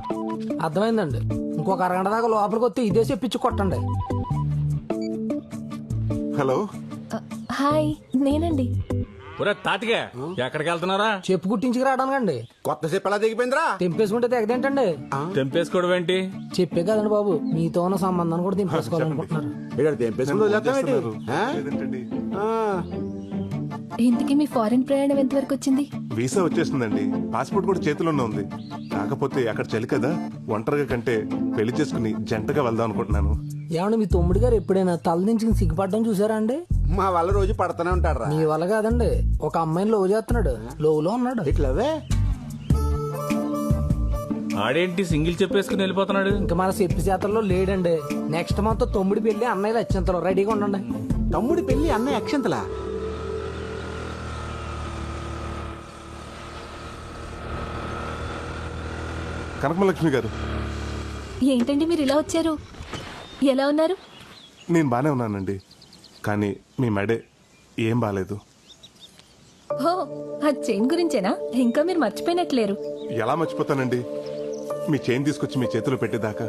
అర్థమైందండి. ఇంకొక అరగంట దాకా లోపలికి వస్తే ఇదే చెప్పించి కొట్టండి. హలో, హాయ్, నేనండి. తాతిగా ఎక్కడికి వెళ్తున్నారా? చెప్పు కుట్టించుకు రావడానికండి. కొత్త చెప్పు ఎలా దిగిపోయిందిరా? తెంపేసుకుంటే తెగదేంటండి? తెంపేసుకోవడం ఏంటి? చెప్పే కదండి బాబు, మీతో ఉన్న సంబంధాన్ని కూడా తెంపేసుకోవాలనుకుంటున్నారు. ఇంతకీ మీ ఫారెన్ ప్రయాణం ఎంతవరకు వచ్చింది? వీసా వచ్చేసిందండి. పాస్పోర్ట్ కూడా చేతిలోనే ఉంది. కాకపోతే అక్కడ చలి కదా, ఒంటరిగా కంటే పెళ్లి చేసుకుని జంటగా వెళ్దాం అనుకుంటున్నాను. ఏమన్నా మీ తమ్ముడు గారు ఎప్పుడైనా తలదించుకుని సిగ్గుపడడం చూసారా అండి? మా వల్ల రోజు పడుతూనే ఉంటాడు. మీ వల్ల కాదండి, ఒక అమ్మాయిని లవ్ చేస్తున్నాడు. లోవులో ఉన్నాడు. ఇట్లవే ఆడేంటి సింగిల్ చెప్పేసుకుని వెళ్ళిపోతున్నాడు? ఇంకా మన చెప్పి చేతల్లో లేడండి. నెక్స్ట్ మంత్ తమ్ముడి పెళ్లి, అన్నయ్యలు అత్యంతలో రెడీగా ఉండండి. తమ్ముడి పెళ్లి, అన్నయ్య అక్షంతలా? కనకమలక్ష్మి గారు, ఏంటండి మీరు ఇలా వచ్చారు? ఎలా ఉన్నారు? నేను బానే ఉన్నానండి, కానీ మీ మెడే ఏం బాలేదు. ఓ, ఆ చైన్ గురించేనా? ఇంకా మీరు మర్చిపోయినట్లేరు. ఎలా మర్చిపోతానండి, మీ చైన్ తీసుకొచ్చి మీ చేతిలో పెట్టేదాకా.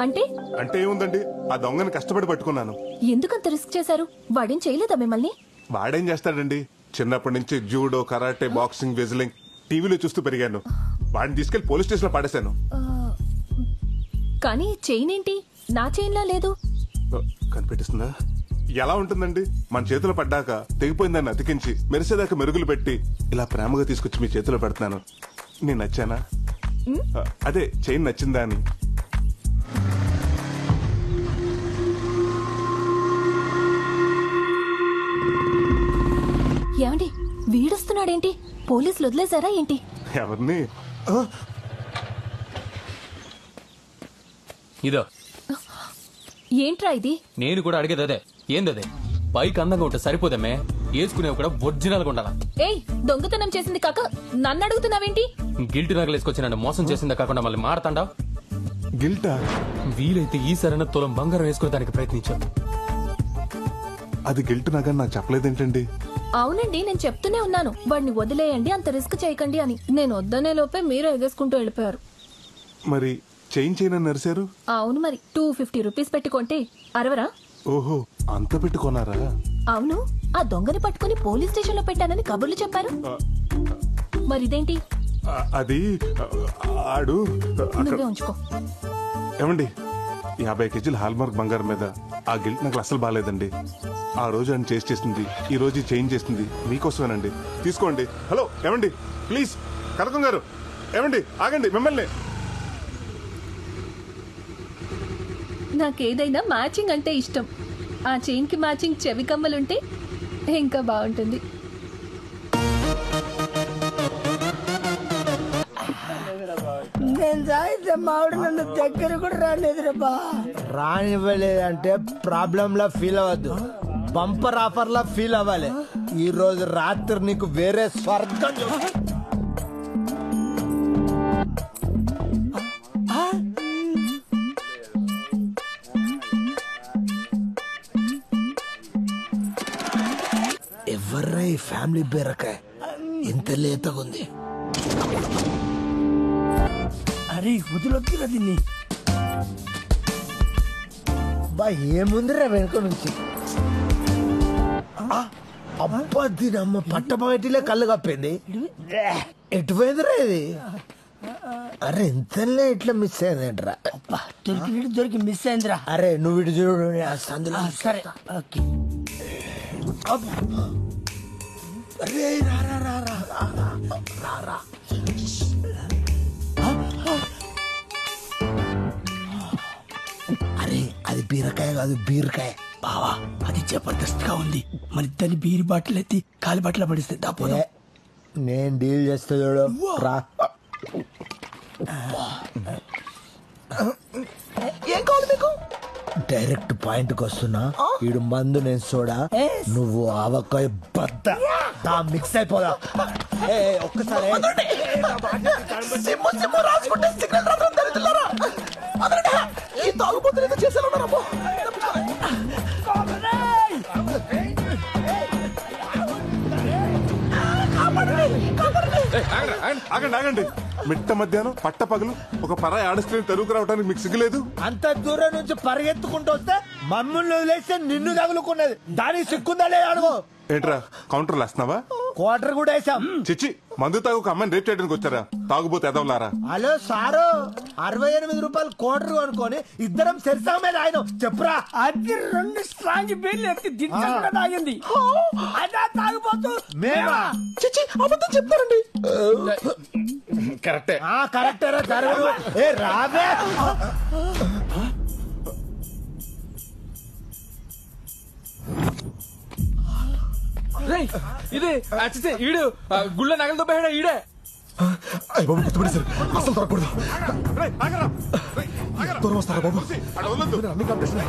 అంటే అంటే ఏముందండి, ఆ దొంగని కష్టపడి పట్టుకున్నాను. ఎందుకంత రిస్క్ చేశారు? వాడేం చేయలేదా మిమ్మల్ని? వాడేం చేస్తాడండి, చిన్నప్పటి నుంచి జూడో, కరాటే, బాక్సింగ్, వెజ్లింగ్ టీవీలో చూస్తూ పెరిగాను. వాడిని తీసుకెళ్లి పోలీస్ స్టేషన్ లో పడేశాను. ఆ, వాడిని తీసుకెళ్లి పోలీస్ స్టేషన్ లో పడేస్తే వాడు నన్ను చంపేస్తాడు. వాడిని తీసుకెళ్లి పోలీస్ స్టేషన్ లో పడేస్తే వాడు నన్ను చంపేస్తాడు. వాడిని తీసుకెళ్లి పోలీస్ స్టేషన్ లో పడేస్తే వాడు నన్ను చంపేస్తాడు. వాడిని తీసుకెళ్లి పోలీస్ స్టేషన్ లో పడేస్తే వాడు నన్ను చంపేస్తాడు. వాడిని తీసుకెళ్లి పోలీస్ స్టేషన్ లో పడేస్తే వాడు నన్ను చంపేస్తాడు. ఏంటిది మీ ఫారెన్ ప్రయాణం ఎంతవరకు వచ్చింది? కానీ చైన్ ఏంటి నా చైన్లా లేదు? కనిపెట్టిస్తుందా? ఎలా ఉంటుందండి? మన చేతిలో పడ్డాక తెగిపోయిందాన్ని అతికించి మెరిసేదాకా మెరుగులు పెట్టి ఇలా ప్రేమగా తీసుకొచ్చి మీ చేతిలో పెడుతున్నాను. నేను నచ్చానా? అదే చైన్ నచ్చిందా అని. ఏమండి వీడొస్తున్నాడేంటి? పోలీసులు వదిలేశారా ఏంటి? ఎవరిని? ఇదో ఏంట్రా ఇది? నేను కూడా అడిగేది అదే. ఏందదే? బైక్ అందంగా ఉంటే సరిపోదమ్మే, వేసుకునేవి కూడా ఒరిజినల్ గా ఉండాలా. ఏయ్, దొంగతనం చేసింది కాక నన్ను అడుగుతున్నావేంటి? గిల్ట్ నగలు వేసుకొచ్చి నన్ను మోసం చేసిందా కాకుండా మళ్ళీ మారతాండా? గిల్టా? వీలైతే ఈ సరైన తులం బంగారం వేసుకునే దానికి ప్రయత్నించాను. అది గిల్ట్ నగని నాకు చెప్పలేదేంటండి? అవునండి, నేను చెప్తూనే ఉన్నాను వాడిని వదిలేయండి, అంత రిస్క్ చేయకండి అని. నేను వద్దనే లోపే మీరు ఎగేసుకుంటూ వెళ్ళిపోయారు. మరి చైన్ అని నరిశారు? అవును, మరి 250 రూపీస్ పెట్టుకుంటే అరవరా? ఓహో, అంత పెట్టుకున్నారా? అవును, ఆ దొంగని పట్టుకుని పోలీస్ స్టేషన్ లో పెట్టానని కబుర్లు చెప్పారు. మరిదేంటి? అది ఆడు నువ్వే ఉంచుకో. ఏమండి, 50 కేజీల హాల్మార్క్ బంగారం మీద ఆ గిల్ట్ నాకు అసలు బాగాలేదండి. ఆ రోజు ఆయన చేసింది, ఈ రోజు చేంజ్ చేసింది మీకోసమేనండి. తీసుకోండి. హలో ఏమండి, ప్లీజ్ కనకం గారు, ఏమండి ఆగండి. మిమ్మల్ని నాకేదైనా మ్యాచింగ్ అంటే ఇష్టం. ఆ చైన్ కి మ్యాచింగ్ చెవి కమ్మలుంటే ఇంకా బాగుంటుంది. నేను తాగితే మావిడ నన్ను దగ్గర కూడా రానివ్వలేదురా. రానివ్వలేదంటే ప్రాబ్లం లా ఫీల్ అవ్వద్దు, బంపర్ ఆఫర్ లా ఫీల్ అవ్వాలి. ఈ రోజు రాత్రి నీకు వేరే స్వర్గం ఎవర్రా ఈ ఫ్యామిలీ బీరకాయ ఇంత లేతగా ఉంది? అరే వదిలొద్దురా దీన్ని. బా ఏముందిరా వెనుక నుంచి? అబ్బా దీని అమ్మ పట్టపగటిలే కళ్ళు కప్పింది. ఎటుపోయిందిరా ఇది? అరే ఇంతలే ఇట్లా మిస్ అయిందేంట్రా? దొరికి మిస్ అయిందిరా. అరే నువ్వు ఇటు చూడు, అందులో సరే ఓకే. అరే రా అరే అది బీరకాయ కాదు, బీరకాయ. బావా అది జబర్దస్త్ గా ఉంది. మరి దాన్ని బీరి బాటిల్ ఎత్తి కాలి బాటిల్ పడిస్తే దాపోదా? నేను డీల్ చేస్తా చూడు. రా. ఏం కావాలి మీకు? డైరెక్ట్ పాయింట్ కు వస్తున్నా. ఈడు మందు, నేను సోడా, నువ్వు ఆవకాయ బద్ద. మిక్స్ అయిపోదా? ఒక్కసారి ఆగండి ఆగండి. మిట్ట మధ్యాహ్నం పట్ట పగలు ఒక పరాయి ఆడస్త్రీని తరువుకు రావడానికి మీకు సిగ్గులేదు? అంత దూరం నుంచి పరిగెత్తుకుంటూ వస్తే మమ్మల్ని వదిలేస్తే నిన్ను తగులుకున్నది. దానికి సిగ్గుందా లేదా అడుగు. ఏంట్రా కౌంటర్లు వేస్తున్నావా? క్వార్టర్ కూడా వేసాం. చిచ్చి, మందు తాగు ఒక అమ్మాయిని రేప్ చేయడానికి వచ్చారా? తాగుబోతే ఎదవలారా? హలో సారు, 68 రూపాయలు క్వార్టర్ అనుకోని ఇద్దరం సెరిసా మీద ఆయన చెప్పురా. అది 2 స్ట్రాంగ్ బీర్లు ఎత్తి దించకుండా తాగింది. అదా తాగిపోతూ మేమా? చిచ్చి అబద్ధం చెప్తారండి. కరెక్టే. కరెక్టేరా జరగదు. ఏ రావే. ఇదే ఈడు గుళ్ళ నగలతో పోయాడా? ఈడే అయ్య బాబు గుర్తుపడి సార్, అసలు దొరకకూడదు. దూరం వస్తారా బాబు? అన్ని కాంపిటీషన్.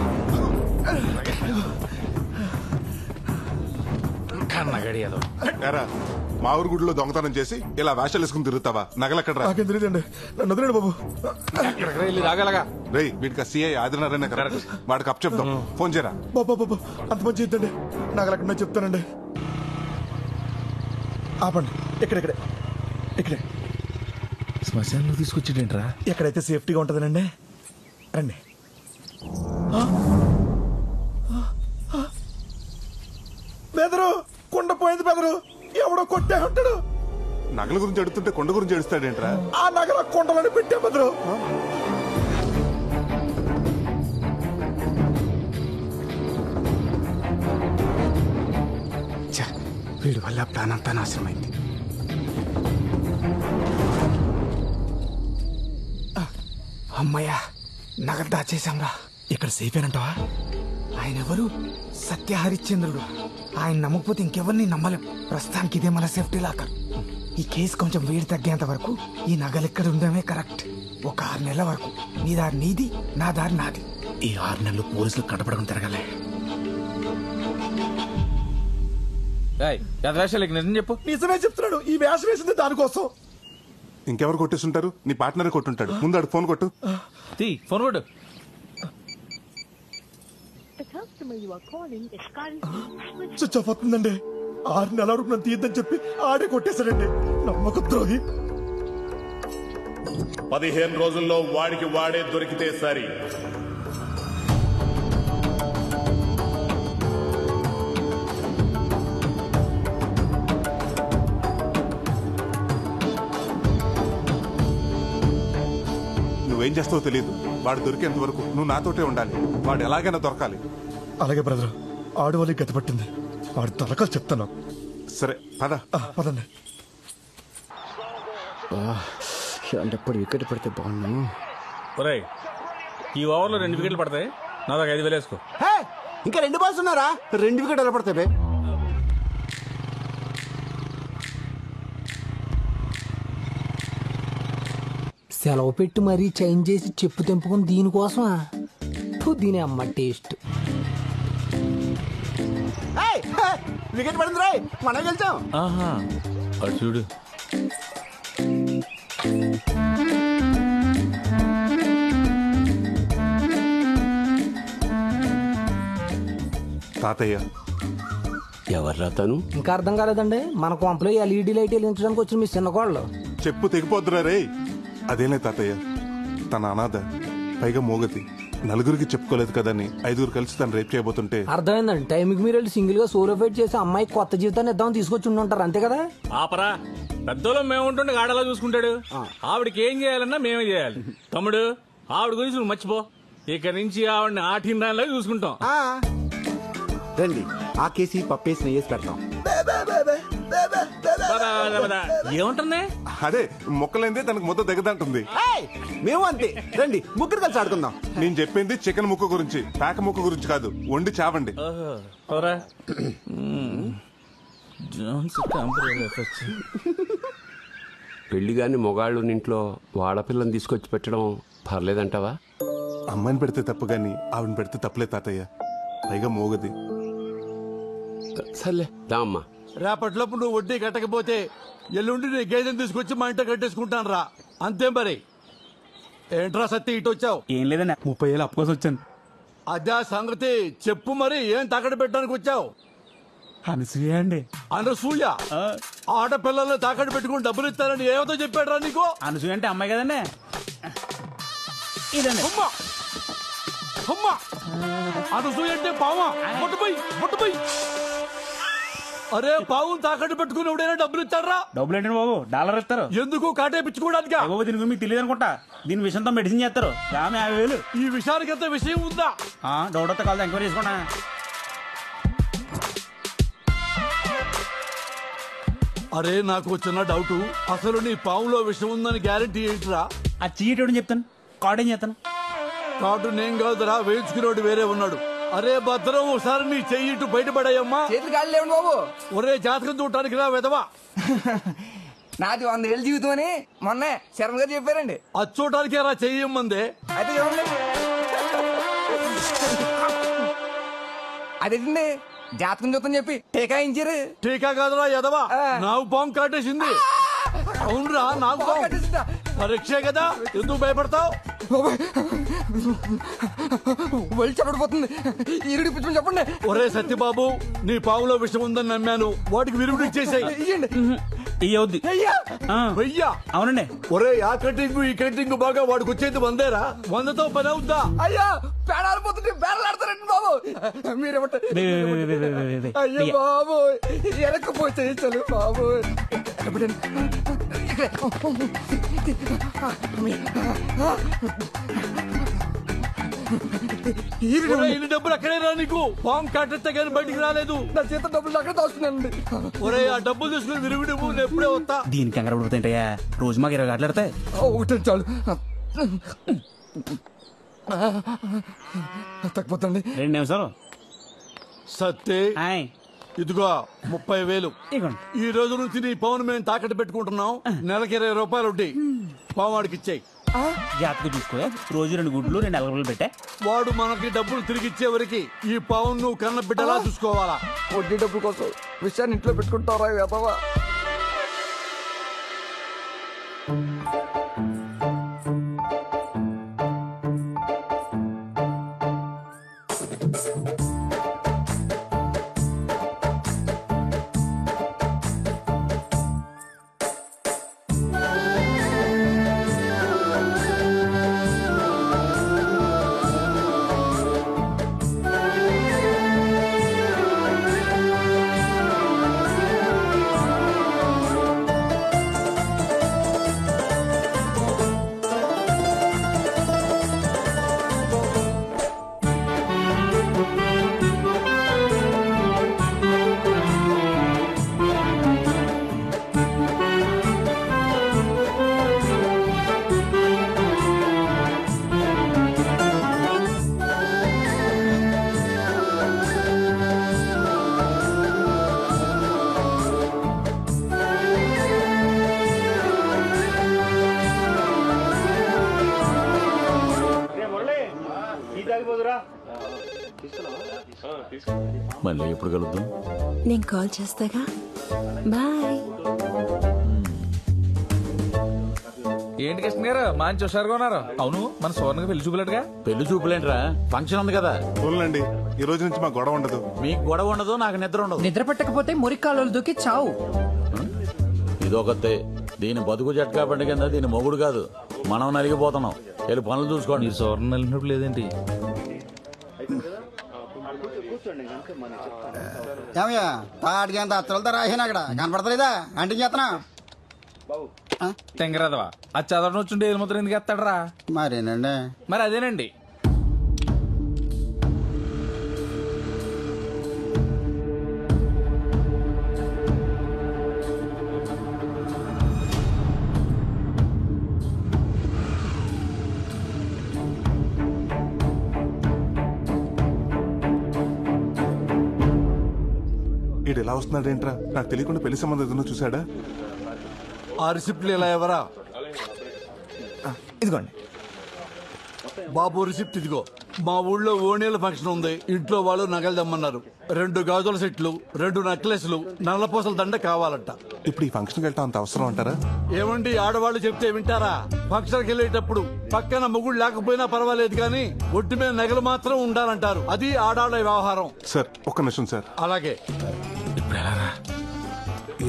మా ఊరు గుడిలో దొంగతనం చేసి ఇలా వేషాలు వేసుకుని తిరుగుతావా? నగలెక్కడ? నాకేం తెలియదండి, నన్ను వదిలేండి బాబు. రేయ్ వీడికి సిఐ ఆదినారాయణ వాడికి అప్ చెప్దాం. ఫోన్ చేయరా. బాబా బాబు అంత మంచి ఇద్దండి, నగలెక్కడ చెప్తానండి. ఆపండి. ఇక్కడే శ్మశానంలో తీసుకొచ్చేటంట్రా? ఎక్కడైతే సేఫ్టీగా ఉంటుందనండి. రండి. బెదరు కుండ పోయింది. బెదరు ఎవడో కొట్టే ఉంటాడు. నగల గురించి అడుగుతుంటే కొండ గురించి ఏడుస్తాడేంట్రా? ఆ నగల కొండలని పెట్టే బెదరు. వీడి వల్ల ప్లాన్ అంతా నాశనమైంది. అమ్మయ్యా, నగలు దాచేశాంరా. ఇక్కడ సేఫ్ ఏనంటావా? ఆయన ఎవరు? సత్య హరిశ్చంద్రుడు. ఆయన నమ్మకపోతే ఇంకెవరిని నమ్మలేం. ప్రస్తుతానికి ఇదే మన సేఫ్టీ లాకర్. ఈ కేసు కొంచెం వేడి తగ్గేంత వరకు ఈ నగలు ఇక్కడ ఉండడమే కరెక్ట్. ఒక 6 నెలల వరకు నీ దారి నీది, నా దారి నాది. ఈ 6 నెలలు పోలీసులు కనపడకుండా తిరగలే. నిజం చెప్పు. నిజమే చెప్తున్నాడు. ఈ వేషం వేసింది దానికోసం. ఇంకెవరు కొట్టేస్తుంటారు? నీ పార్ట్నరే కొట్టుంటాడు. ముందు అడు ఫోన్ కొట్టు. ఫోన్ కొట్టు. స్విచ్ ఆఫ్ అవుతుందండి. 6 నెలల వరకు నన్ను తీయద్దని చెప్పి ఆడే కొట్టేశాడండి. నమ్మక ద్రోహి. 15 రోజుల్లో వాడికి వాడే దొరికితే సరి. నువ్వేం చేస్తావో తెలియదు. వాడు దొరికేంత వరకు నువ్వు నాతోటే ఉండాలి. వాడు ఎలాగైనా దొరకాలి. అలాగే బ్రదర్. ఆడవాళ్ళకి గతి పట్టింది. వాడు దొరకాలి చెప్తాను. సరే పద. పదండి. ఎప్పుడు వికెట్ పడితే బాగున్నాను. ఈ ఓవర్లో 2 వికెట్లు పడతాయి. నా దాకా 5,000 వేసుకో. ఇంకా 2 బాల్స్ ఉన్నారా? 2 వికెట్ ఎలా పడతాయి? సెలవు పెట్టి మరీ చేంజ్ చేసి చెప్పు తెంపుకుని దీనికోసమా? దీని అమ్మ టేస్ట్. వికెట్ పడింది రాయ్, మనం గెలిచాం. అటు చూడు. తాతయ్య ఎవర్రా తను? ఇంకా అర్థం కాలేదండి. మన కొంపలో LED లైట్ వెలిగించడానికి వచ్చిన మీ చిన్న కోళ్ళు. చెప్పు తెగిపోద్దురా రే. అదేలే తాతయ్య, తన అనాథ, పైగా మోగతి, నలుగురికి చెప్పుకోలేదు కదని 5గురు కలిసి తను రేపు చేయబోతుంటే. అర్థమైందండి. టైంకి మీరు వెళ్ళి సింగిల్ గా సోలో ఫైట్ చేసి అమ్మాయి కొత్త జీవితాన్ని ఇద్దామని తీసుకొచ్చి ఉంటారు. అంతే కదా? ఆపరా. పెద్దలో మేము ఉంటుండే గాడలా చూసుకుంటాడు. ఆవిడకి ఏం చేయాలన్నా మేమే చేయాలి. తమ్ముడు, ఆవిడ గురించి నువ్వు మర్చిపో. ఇక నుంచి ఆవిడని ఆటిందానిలా చూసుకుంటాం. రండి, ఆ కేసి పప్పేసి నెయ్యేసి పెడతాం. ఏముంటుంది? అదే మొక్కలైందే తనకు మొత్తం దగ్గదంటుంది. మేము అంతే. రండి, ముగ్గురు కలిసి ఆడుకుందాం. నేను చెప్పింది చికెన్ ముక్క గురించి, పేక ముక్క గురించి కాదు. వండి చావండి. పెళ్లి గాని మొగాళ్ళు ఇంట్లో వాడపిల్లని తీసుకొచ్చి పెట్టడం పర్లేదంటావా? అమ్మాయిని పెడితే తప్పు గాని ఆవిడని పెడితే తప్పులే తాతయ్య. పైగా మోగది. సర్లే దా అమ్మా. రేపటిలోపు నువ్వు వడ్డీ కట్టకపోతే ఎల్లుండి నీ గేదెని తీసుకొచ్చి మా ఇంట కట్టేసుకుంటాను రా. అంతే మరి. ఏంట్రా సత్తి ఇటు వచ్చావు? ఏం లేదన్నా, 30,000 అప్పు కోసం వచ్చాను. అదే సంగతి చెప్పు. మరి ఏం తాకట్టు పెట్టడానికి వచ్చావు? అనసూయ అండి. అనసూయ? ఆడపిల్లల్ని తాకట్టు పెట్టుకుని డబ్బులు ఇస్తారని ఏమతో చెప్పాడు రా నీకు? అనసూయ అంటే అమ్మాయి కదండి. ఇదండి. అనసూయ అంటే పావా? ముట్టుపోయి. అరే, పావు తాకట్టు పెట్టుకుని ఎవడైనా డబ్బులు ఇస్తారా? డబ్బులు ఏంటండి బాబు, $1 ఇస్తారు. ఎందుకు? కాటేపించుకోవడానికి? బాబు దీని గురించి మీకు తెలియదు అనుకుంటా. దీని విషయంతో మెడిసిన్ చేస్తారు. 50,000. ఈ విషయానికి ఎంత విషయం ఉందా? డౌట్ వస్తే కాదు, ఎంక్వైరీ చేసుకుంటా. అరే, నాకు చిన్న డౌట్. అసలు నీ పావులో విషయం ఉందని గ్యారెంటీ ఏంటిరా? ఆ చీటోడు చెప్తాను, కార్డు ఏం చేస్తాను. కార్డు నేను కాదురా, వేయించుకునేవాడు వేరే ఉన్నాడు. అరే భద్రం, ఒకసారి నీ చెయ్యి ఇటు బయటపడాయమ్మా. చేతులు కాళ్ళు లేవండి బాబు. ఒరే, జాతకం చూడటానికి రా వెదవా. నాది 100 ఏళ్ళ జీవితం అని మొన్న శర్మ గారు చెప్పారండి. అది చూడటానికే రా చెయ్యమ్మందే. అయితే చూడండి. అదేంటండి, జాతకం చూద్దాం చెప్పి టీకా ఇచ్చారు. టీకా కాదురా ఎదవా, నాకు పాము కాటేసింది. అవునురా, నాకు పరీక్షే కదా, ఎందుకు భయపడతావు? వెళ్ళి చెప్పడిపోతుంది. ఈరుడి పిచ్చి చెప్పండి. ఒరే సత్యబాబు, నీ పావులో విషయం ఉందని నమ్మాను. వాటికి విరుగుడు ఇచ్చేసాయి. వెయ్యా? అవునండి. ఒరే, ఆ కటింగ్ ఈ కటింగ్ బాగా వాడికి వచ్చేది 100రా. 100తో పని అవుద్దా? అయ్యా, పేడాలిపోతుంటే బేడలాడతారండి బాబు. మీరేమంటారు? అయ్యో బాబు, వెనక్కిపోతే చలు బాబు. ఇన్ని డబ్బులు అక్కడే రా నీకు బాంబు కట్టెత్తే కానీ బయటికి రాలేదు. నా చేత డబ్బులు అక్కడ దాస్తున్నానండి. ఒరే ఆ డబ్బులు తీసుకుని విరుగుడు నేను ఎప్పుడే వస్తా. దీనికి కంగారు పడుతుంటాయా? రోజు మాకు 20 గంటలు ఒకటే చాలు తగ్గిపోతండి. 2 నిమిషాలు. సత్తే ఇదిగో 30,000. ఈ రోజు నుంచి నీ పవన్ మేము తాకట్టు పెట్టుకుంటున్నాం. నెలకి 20 రూపాయలు ఉంటాయి. పావాడికి ఇచ్చాయి. జాతకు చూసుకో. రోజు 2 గుడ్లు 2 ఎలగలు పెట్టా. వాడు మనకి డబ్బులు తిరిగి ఇచ్చే వరకు ఈ పవన్ నువ్వు కన్న బిడ్డలా చూసుకోవాలా. వడ్డీ డబ్బుల కోసం విషయాన్ని ఇంట్లో పెట్టుకుంటారా వేదవా? మళ్ళీ ఎప్పుడు కలుద్దాం? నేను కాల్ చేస్తాగా. బాయ్. ఏంటి కృష్ణ గారు మంచి హుషారుగా ఉన్నారు. అవును మన సోర్ణగా పెళ్లి చూపులేటుగా. పెళ్లి చూపులేంట్రా, ఫంక్షన్ ఉంది కదా. చూడండి ఈ రోజు నుంచి మాకు గొడవ ఉండదు. మీకు గొడవ ఉండదు, నాకు నిద్ర ఉండదు. నిద్ర పట్టకపోతే మురికాలు దూకి చావు. ఇదొకతే. దీని బతుకు జట్కా బండి కింద దీని మొగుడు కాదు, మనం నలిగిపోతున్నాం. వెళ్ళి పనులు చూసుకోండి. సోర్ణ నలిగినప్పుడు లేదేంటి? ఏమయ్యా తాటికి అంత అత్తలతో రాసాను అక్కడ కనపడతలేదా? అంటే చేస్తున్నా తెంగరాదవా అది చదవడం వచ్చుంటే ఏది ముద్ర ఎందుకు ఎత్తాడరా? మరేనండి. మరి అదేనండి. ఈడు ఎలా వస్తున్నాడు ఏంట్రా? నాకు తెలియకుండా పెళ్లి సంబంధం ఏదైనా చూసాడా? ఆ రిసిప్ట్లు ఇలా ఎవరా? ఇదిగోండి బాబు రిసిప్ట్ ఇదిగో. మా ఊళ్ళో ఓణీల ఫంక్షన్ ఉంది. ఇంట్లో వాళ్ళు నగలు దమ్మన్నారు. 2 గాజుల సెట్లు, 2 నెక్లెస్లు, నల్లపూసల దండ కావాలంట. ఇప్పుడు ఈ ఫంక్షన్కి వెళ్తా అంత అవసరం అంటారా? ఏమండి ఆడవాళ్ళు చెప్తే వింటారా? ఫంక్షన్కి వెళ్ళేటప్పుడు పక్కన మొగుడు లేకపోయినా పర్వాలేదు కానీ ఒట్టి మీద నగలు మాత్రం ఉండాలంటారు. అది ఆడాళ్ళ వ్యవహారం. సార్ ఒక్క నిమిషం సార్. అలాగే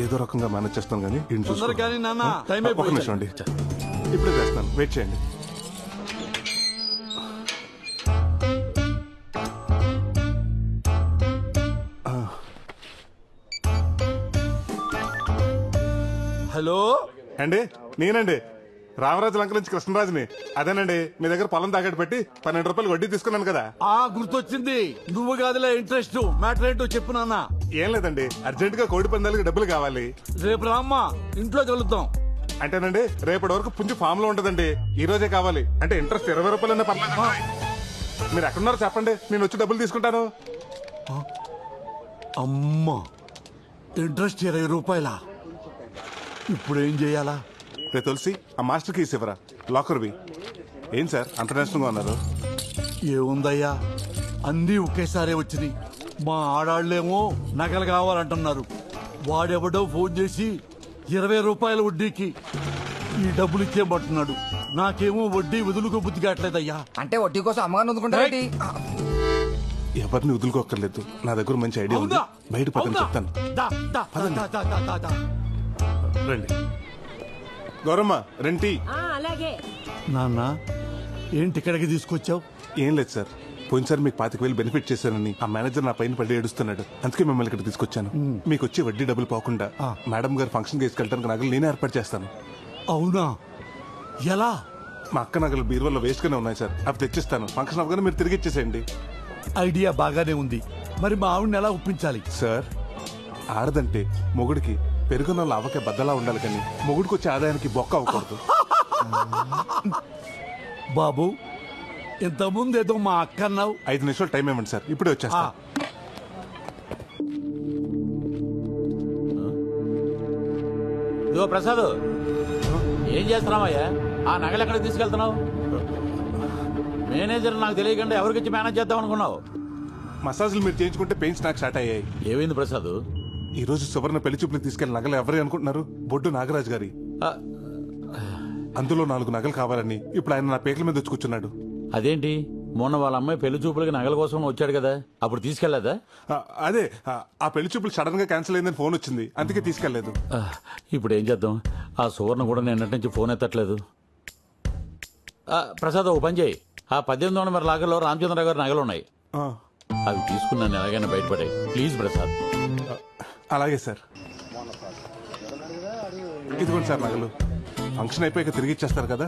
ఏదో రకంగా మేనేజ్ చేస్తాను కానీ తొందర కానీ నాన్న టైం ఒక్క నిమిషం అండి, ఇప్పుడే చేస్తాను. వెయిట్ చేయండి. హలో అండి, నేనండి రామరాజు లంక నుంచి కృష్ణరాజుని. అదేనండి మీ దగ్గర పొలం తాకట్టు పెట్టి 12 రూపాయలు వడ్డీ తీసుకున్నాను కదా. గుర్తొచ్చింది. నువ్వు కాదులే ఇంట్రెస్ట్. మ్యాటర్ ఏంటో చెప్పు నాన్న. ఏం లేదండి, అర్జెంట్ గా కోడి పందాలకి డబ్బులు కావాలి. రేపు రామ్మా, ఇంట్లో కలుద్దాం. అంటేనండి రేపటి వరకు పుంజు ఫామ్ లో ఉంటదండి. ఈ రోజే కావాలి. అంటే ఇంట్రెస్ట్ 20 రూపాయలన్నా పర్లేదు. మీరు ఎక్కడున్నారో చెప్పండి, నేను వచ్చి డబ్బులు తీసుకుంటాను. అమ్మా, ఇంట్రెస్ట్ 20 రూపాయలా? ఇప్పుడు ఏం చేయాలా? రే తులసి, ఆ మాస్టర్ కీస్ ఇవ్వరా, లాకర్వి. ఏం సార్ అంత నేషనల్ గా ఉన్నారు? ఏముందయ్యా, అన్నీ ఒకేసారి వచ్చినాయి. మా ఆడాళ్ళేమో నగలు కావాలంటున్నారు. వాడెవడో ఫోన్ చేసి 20 రూపాయల వడ్డీకి ఈ డబ్బులు ఇచ్చేయమంటున్నాడు. నాకేమో వడ్డీ వదులుకో బుద్ధి కావట్లేదయ్యా. అంటే వడ్డీ కోసం అమ్మగారిని వదులుకుంటారేంటి? ఎవరిని వదులుకోక్కర్లేదు, నా దగ్గర మంచి ఐడియా ఉంది. బయట పక్కన చెప్తాను. రండి గౌరమ్మ, రెంటి. అలాగే. నాన్న ఏంటి ఇక్కడికి తీసుకొచ్చావు? ఏం లేదు సార్, పోయినసారి మీకు 25,000 బెనిఫిట్ చేశానని ఆ మేనేజర్ నా పైన పడి ఏడుస్తున్నాడు. అందుకే మిమ్మల్ని ఇక్కడ తీసుకొచ్చాను. మీకు వచ్చి వడ్డీ డబ్బులు పోకుండా మేడం గారు ఫంక్షన్ తీసుకెళ్ళడానికి నగలు నేనే ఏర్పాటు చేస్తాను. అవునా? ఎలా? మా అక్క నగలు బీరువాలో వేస్ట్ గానే ఉన్నాయి సార్. అవి తెచ్చిస్తాను. ఫంక్షన్ అవగానే మీరు తిరిగి ఇచ్చేసేయండి. ఐడియా బాగానే ఉంది. మరి మా ఆవిడని ఎలా ఒప్పించాలి? సార్, ఆడదంటే మొగుడికి పెరుగున్న లావకే బద్దలా ఉండాలి, కానీ మొగుడికి వచ్చే ఆదాయానికి బొక్క అవ్వకూడదు. బాబు, ఇంతకుముందు ఏదో మా అక్క అన్నావు. 5 నిమిషాలు టైం ఇవ్వండి సార్, ఇప్పుడే వచ్చేస్తా. ఇదిగో ప్రసాద్, ఏం చేస్తున్నావయ్యా? ఆ నగలు ఎక్కడికి తీసుకెళ్తున్నావు? మేనేజర్ నాకు తెలియకుండా ఎవరికిచ్చి మేనేజ్ చేద్దాం అనుకున్నావు? మసాజులు మీరు చేయించుకుంటే పెయిన్స్ నాకు స్టార్ట్ అయ్యాయి. ఏమైంది ప్రసాద్? ఈ రోజు సువర్ణ పెళ్లి చూపుని తీసుకెళ్లి నగలు ఎవరు అనుకుంటున్నారు? బొడ్డు నాగరాజు గారి. అందులో 4 నగలు కావాలని ఇప్పుడు ఆయన నా పేకల మీద వచ్చి కూర్చున్నాడు. అదేంటి, మొన్న వాళ్ళ అమ్మాయి పెళ్లి చూపులకి నగల కోసం వచ్చాడు కదా, అప్పుడు తీసుకెళ్లేదా? అదే, ఆ పెళ్లి చూపులు సడన్ గా క్యాన్సిల్ అయిందని ఫోన్ వచ్చింది, అందుకే తీసుకెళ్లేదు. ఇప్పుడు ఏం చేద్దాం? ఆ సువర్ణ కూడా నిన్నటి నుంచి ఫోన్ ఎత్తట్లేదు. ప్రసాద్, ఓ పని చేయి. ఆ 1800 నెంబర్ లాగర్లో రామచంద్రరావు గారి నగలు ఉన్నాయి, అవి తీసుకున్నాను ఎలాగైనా బయటపడాయి. ప్లీజ్ ప్రసాద్. అలాగే సార్. ఇదిగోండి సార్ నగలు. ఫంక్షన్ అయిపోయాక తిరిగి ఇచ్చేస్తారు కదా.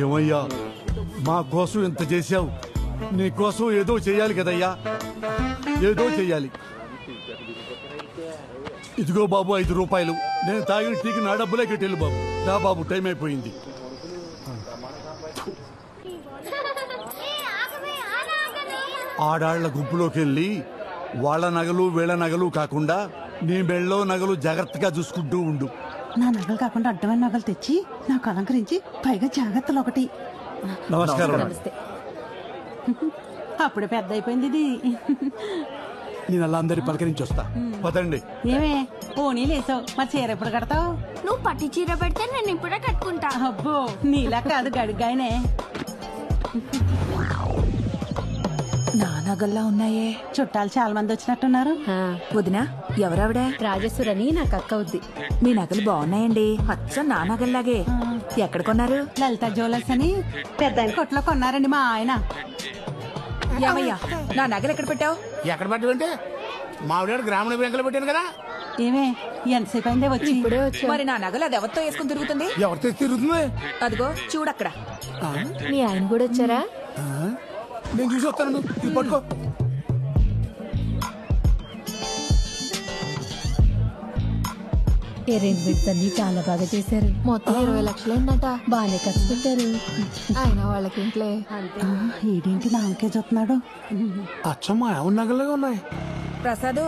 ఏమయ్యా, మా కోసం ఇంత చేశావు, నీ కోసం ఏదో చెయ్యాలి కదయ్యా, ఏదో చెయ్యాలి. ఇదిగో బాబు 5 రూపాయలు. నేను తాగిన టీకి నా డబ్బులే కట్టేళ్ళు బాబు. రా బాబు, టైం అయిపోయింది. ఆడాళ్ల గుంపులోకి వెళ్ళి వాళ్ళ నగలు వీళ్ళ నగలు కాకుండా నీ మెళ్ళో నగలు జాగ్రత్తగా చూసుకుంటూ ఉండు. నా నగలు కాకుండా అడ్డమైన నగలు తెచ్చి నాకు అలంకరించి పైగా జాగ్రత్తలు ఒకటి. నమస్కారం. అప్పుడే పెద్ద అయిపోయింది ఇది. నేను అలా అందరి పలకరించి వస్తా. పదండి. ఏమే పోనీ లేసావు, మరి చీర ఎప్పుడు కడతావు? నువ్వు పట్టి చీర పెడితే నేను ఇప్పుడే కట్టుకుంటా. అబ్బో, నీలా కాదు గడిగాయనే. నా నగల్లా ఉన్నాయే. చుట్టాలు చాలా మంది వచ్చినట్టున్నారు. వదినా, ఎవరావిడ? రాజేశ్వరని నాకు అక్క అవుద్ది. మీ నగలు బాగున్నాయండి, అచ్చం నా నగల్లాగే. ఎక్కడ కొన్నారు? లలిత జ్యువెలర్స్ అని పెద్ద కొట్లో కొన్నారండి మా ఆయన. ఏమయ్యా, నా నగలు ఎక్కడ పెట్టావు? ఎక్కడ పెట్టమంటే మావిడ గ్రామీణ బ్యాంకులో పెట్టాను కదా. ఏమే ఎంతసేపు అయిందే వచ్చి? మరి నా నగలు అది ఎవరితో వేసుకుని తిరుగుతుంది? ఎవరితో తిరుగుతుంది? అదిగో చూడక్కడ. మీ ఆయన కూడా వచ్చారా? నేను చూసి వస్తాను, ఇది పట్టుకో. అరేంజ్మెంట్స్ అన్ని చాలా బాగా చేశారు. మొత్తం 20 లక్షలు అయిందట. బాగానే ఖర్చు పెట్టారు. ఆయన వాళ్ళకి ఇంట్లో ఈడేంటి నాకే చూస్తున్నాడు? అచ్చమ్మా, ఎవరి నగలుగా ఉన్నాయి. ప్రసాద్,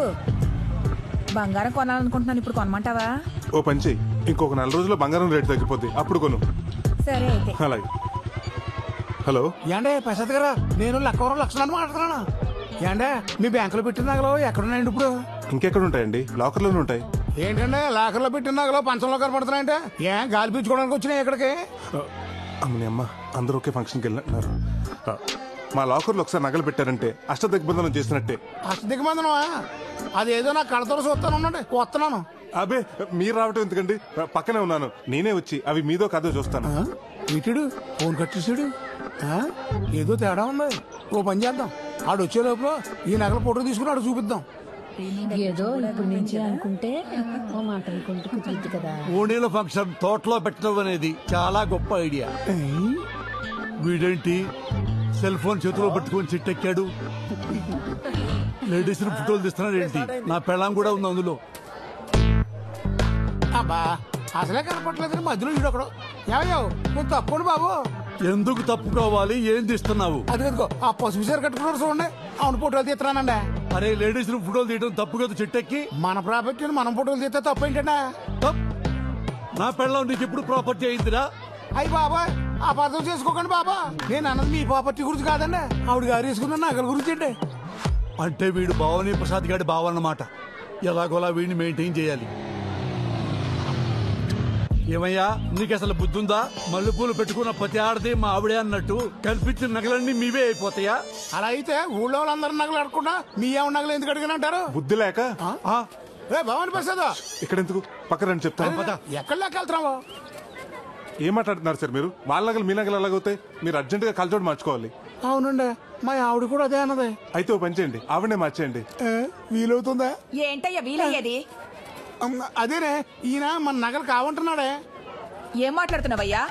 బంగారం కొనాలనుకుంటున్నాను, ఇప్పుడు కొనమంటావా? ఓ పని చెయ్యి, ఇంకొక 4 రోజుల్లో బంగారం రేటు తగ్గిపోద్ది, అప్పుడు కొను. సరే అయితే. అలాగే. హలో ఏండే ప్రసాద్ గారా, నేను లక్షణాన్ని మాట్లాడుతున్నాను. ఏండే మీ బ్యాంకులో పెట్టిన నగలు ఎక్కడున్నాయండి ఇప్పుడు? ఇంకెక్కడ ఉంటాయండి, లాకర్లోనే ఉంటాయి. ఏంటంటే లాకర్లో పెట్టిన నగలు పంచంలో కనపడుతున్నాయంటే ఏం గాలి పీల్చుకోవడానికి వచ్చినాయి ఇక్కడికి? అమ్మని అమ్మ, అందరూ ఒకే ఫంక్షన్కి వెళ్ళినట్టున్నారు. మా లాకర్లో ఒకసారి నగలు పెట్టారంటే అష్టదిగ్బంధనం చేసినట్టే. అష్టదిగ్బంధనమా? అదేదో నాకు కళ్ళతో చూస్తాను, ఉండండి వస్తున్నాను. అబే, మీరు రావటం ఎందుకండి, పక్కనే ఉన్నాను, నేనే వచ్చి అవి మీదో కాదో చూస్తాను. వీటుడు ఫోన్ కట్ చేసాడు, ఏదో తేడా ఉంది. ఓ పని చేద్దాం, ఆడు వచ్చే లోపల ఈ నగల ఫోటో తీసుకుని ఆడు చూపిద్దాం. ఏదో ఇప్పుడు నుంచి అనుకుంటే ఓ మాట అనుకుంటే కుదురుద్ది కదా. ఓణీల ఫంక్షన్ తోటలో పెట్టడం అనేది చాలా గొప్ప ఐడియా. వీడేంటి సెల్ ఫోన్ చేతిలో పట్టుకొని చెట్టెక్కాడు? లేడీస్ ఫోటోలు తీస్తున్నాడు ఏంటి? నా పెళ్ళాం కూడా ఉంది అందులో. అబ్బా, అసలే కనపట్లేదు, మధ్యలో వీడు ఒకడు. ఏమయ్యావు, నువ్వు తప్పండి బాబు. ఎందుకు తప్పుకోవాలి? ఏం తీస్తున్నావు? అదిగో ఆ పసుపు చీర కట్టుకున్నారు చూడండి, అవును ఫోటోలు తీస్తున్నానండి. అరే, లేడీస్ ఫోటోలు తీయడం తప్పు కదా చెట్టెక్కి? మన ప్రాపర్టీని మనం ఫోటోలు తీస్తే తప్పు ఏంటంటే? నా పెళ్ళం నీకు ఎప్పుడు ప్రాపర్టీ అయిందిరా? అయ్యి బాబా, అపార్థం చేసుకోకండి బాబా, నేను అన్నది మీ ప్రాపర్టీ గురించి కాదండి, ఆవిడ గారు వేసుకున్న నగల గురించి అండి. అంటే వీడు భావని ప్రసాద్ గారి బావన్నమాట. ఎలాగోలా వీడిని మెయింటైన్ చేయాలి. ఏమయ్యా, నీకు అసలు బుద్ధుందా? మల్లెపూలు పెట్టుకున్న ప్రతి ఆడది మా ఆవిడే అన్నట్టు కల్పించిన నగలన్నీ మీవే అయిపోతాయా? అలా అయితే ఊళ్ళో వాళ్ళందరూ నగలు అడగకుండా మీ ఏమన్నా నగలు ఎందుకు అడిగినంటారు? బుద్ధి లేక. భవాని ప్రసాద్, ఇక్కడ ఎందుకు, పక్కన చెప్తాను. ఎక్కడ లేకెళ్తున్నావు? ఏం మాట్లాడుతున్నారు సార్ మీరు? వాళ్ళ నగలు మీ నగలు ఎలాగవుతాయి? మీరు అర్జెంట్ గా కలచోడు మార్చుకోవాలి. అవునండి, మా ఆవిడ కూడా అదే అన్నది. అయితే ఓ పని చేయండి, ఆవిడనే మార్చేయండి. వీలవుతుందా? ఏంటయ్యా వీలయ్యేది? అదేనే ఈయన మన నగలు కావంటున్నాడే. ఏం మాట్లాడుతున్నావయ్యా?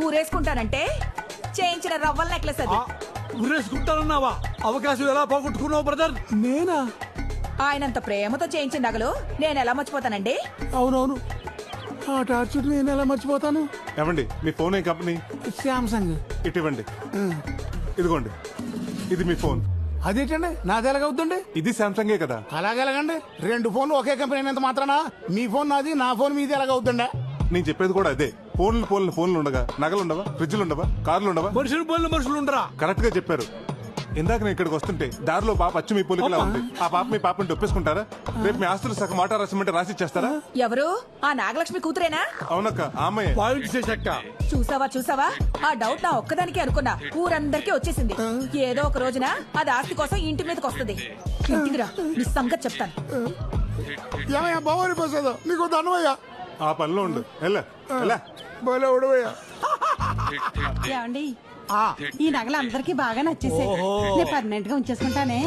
ఊరేసుకుంటానంటే చేయించిన రవ్వల నెక్లెస్ అది. ఊరేసుకుంటానన్నావా? అవకాశం ఎలా పోగొట్టుకున్నావు బ్రదర్? నేనా? ఆయనంత ప్రేమతో చేయించిన నగలు నేను ఎలా మర్చిపోతానండి? అవునవును, ఆ టార్చర్ నేను ఎలా మర్చిపోతాను. ఏమండి మీ ఫోన్ ఏ కంపెనీ? శాంసంగ్. ఇటువంటి ఇదిగోండి, ఇది మీ ఫోన్. అదేంటండి నాది ఎలాగవుతుందండి? ఇది శాంసంగే కదా. అలాగెలాగండి? 2 ఫోన్లు ఒకే కంపెనీ అయినంత మాత్రానా మీ ఫోన్ నాది, నా ఫోన్ మీది ఎలాగవుతుందా? నేను చెప్పేది కూడా అదే. ఫోన్లు ఉండగా నగలు ఉండవా? ఫ్రిడ్జ్లు ఉండవా? కార్లు ఉండవా? మనుషులు ఉండరా? కరెక్ట్ గా చెప్పారు. ఇందాక నేను ఇక్కడికి వస్తుంటే దారిలో పాప అచ్చు మీ పొలికలా ఉంది. ఆ పాప మీ పాపని ఒప్పేసుకుంటారా? రేపు మీ ఆస్తులు సగం మాట రాసిమంటే రాసి ఇచ్చేస్తారా? ఎవరు? ఆ నాగలక్ష్మి కూతురేనా? అవునక్క, ఆమె. చూసావా? ఆ డౌట్ నా ఒక్కదానికి అనుకున్నా, ఊరందరికీ వచ్చేసింది. ఏదో ఒక రోజున అది ఆస్తి కోసం ఇంటి మీదకి వస్తుంది. ఇంటికిరా, నీ సంగతి చెప్తాను. బావని ప్రసాద్ నీకు ధనవయ్యా. ఆ పనిలో ఉండు. ఏమండి, ఈ నగలు అందరికి బాగా నచ్చేసాయి. నేను పర్మనెంట్ గా ఉంచేసుకుంటానే.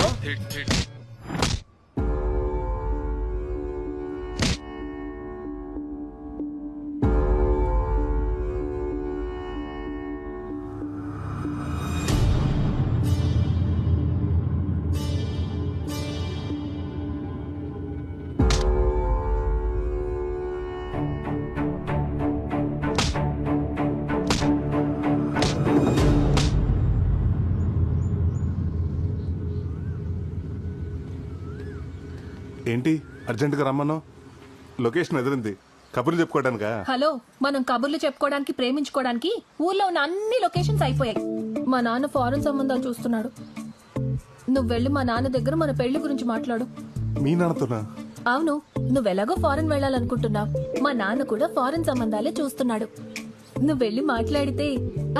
ఏంటి అర్జెంట్ గా రమ్మను? లొకేషన్ ఎదిరింది. కబుర్లు చెప్పుకోవడానికా? హలో, మనం కబుర్లు చెప్పుకోవడానికి, ప్రేమించుకోవడానికి ఊర్లో ఉన్న అన్ని లొకేషన్స్ అయిపోయాయి. మా నాన్న ఫారెన్ సంబంధాలు చూస్తున్నాడు. నువ్వు వెళ్ళి మా నాన్న దగ్గర మన పెళ్లి గురించి మాట్లాడు. మీ నాన్నతోనా? అవును, నువ్వెలాగో ఫారెన్ వెళ్ళాలనుకుంటున్నావు. మా నాన్న కూడా ఫారెన్ సంబంధాలే చూస్తున్నాడు. నువ్వు వెళ్ళి మాట్లాడితే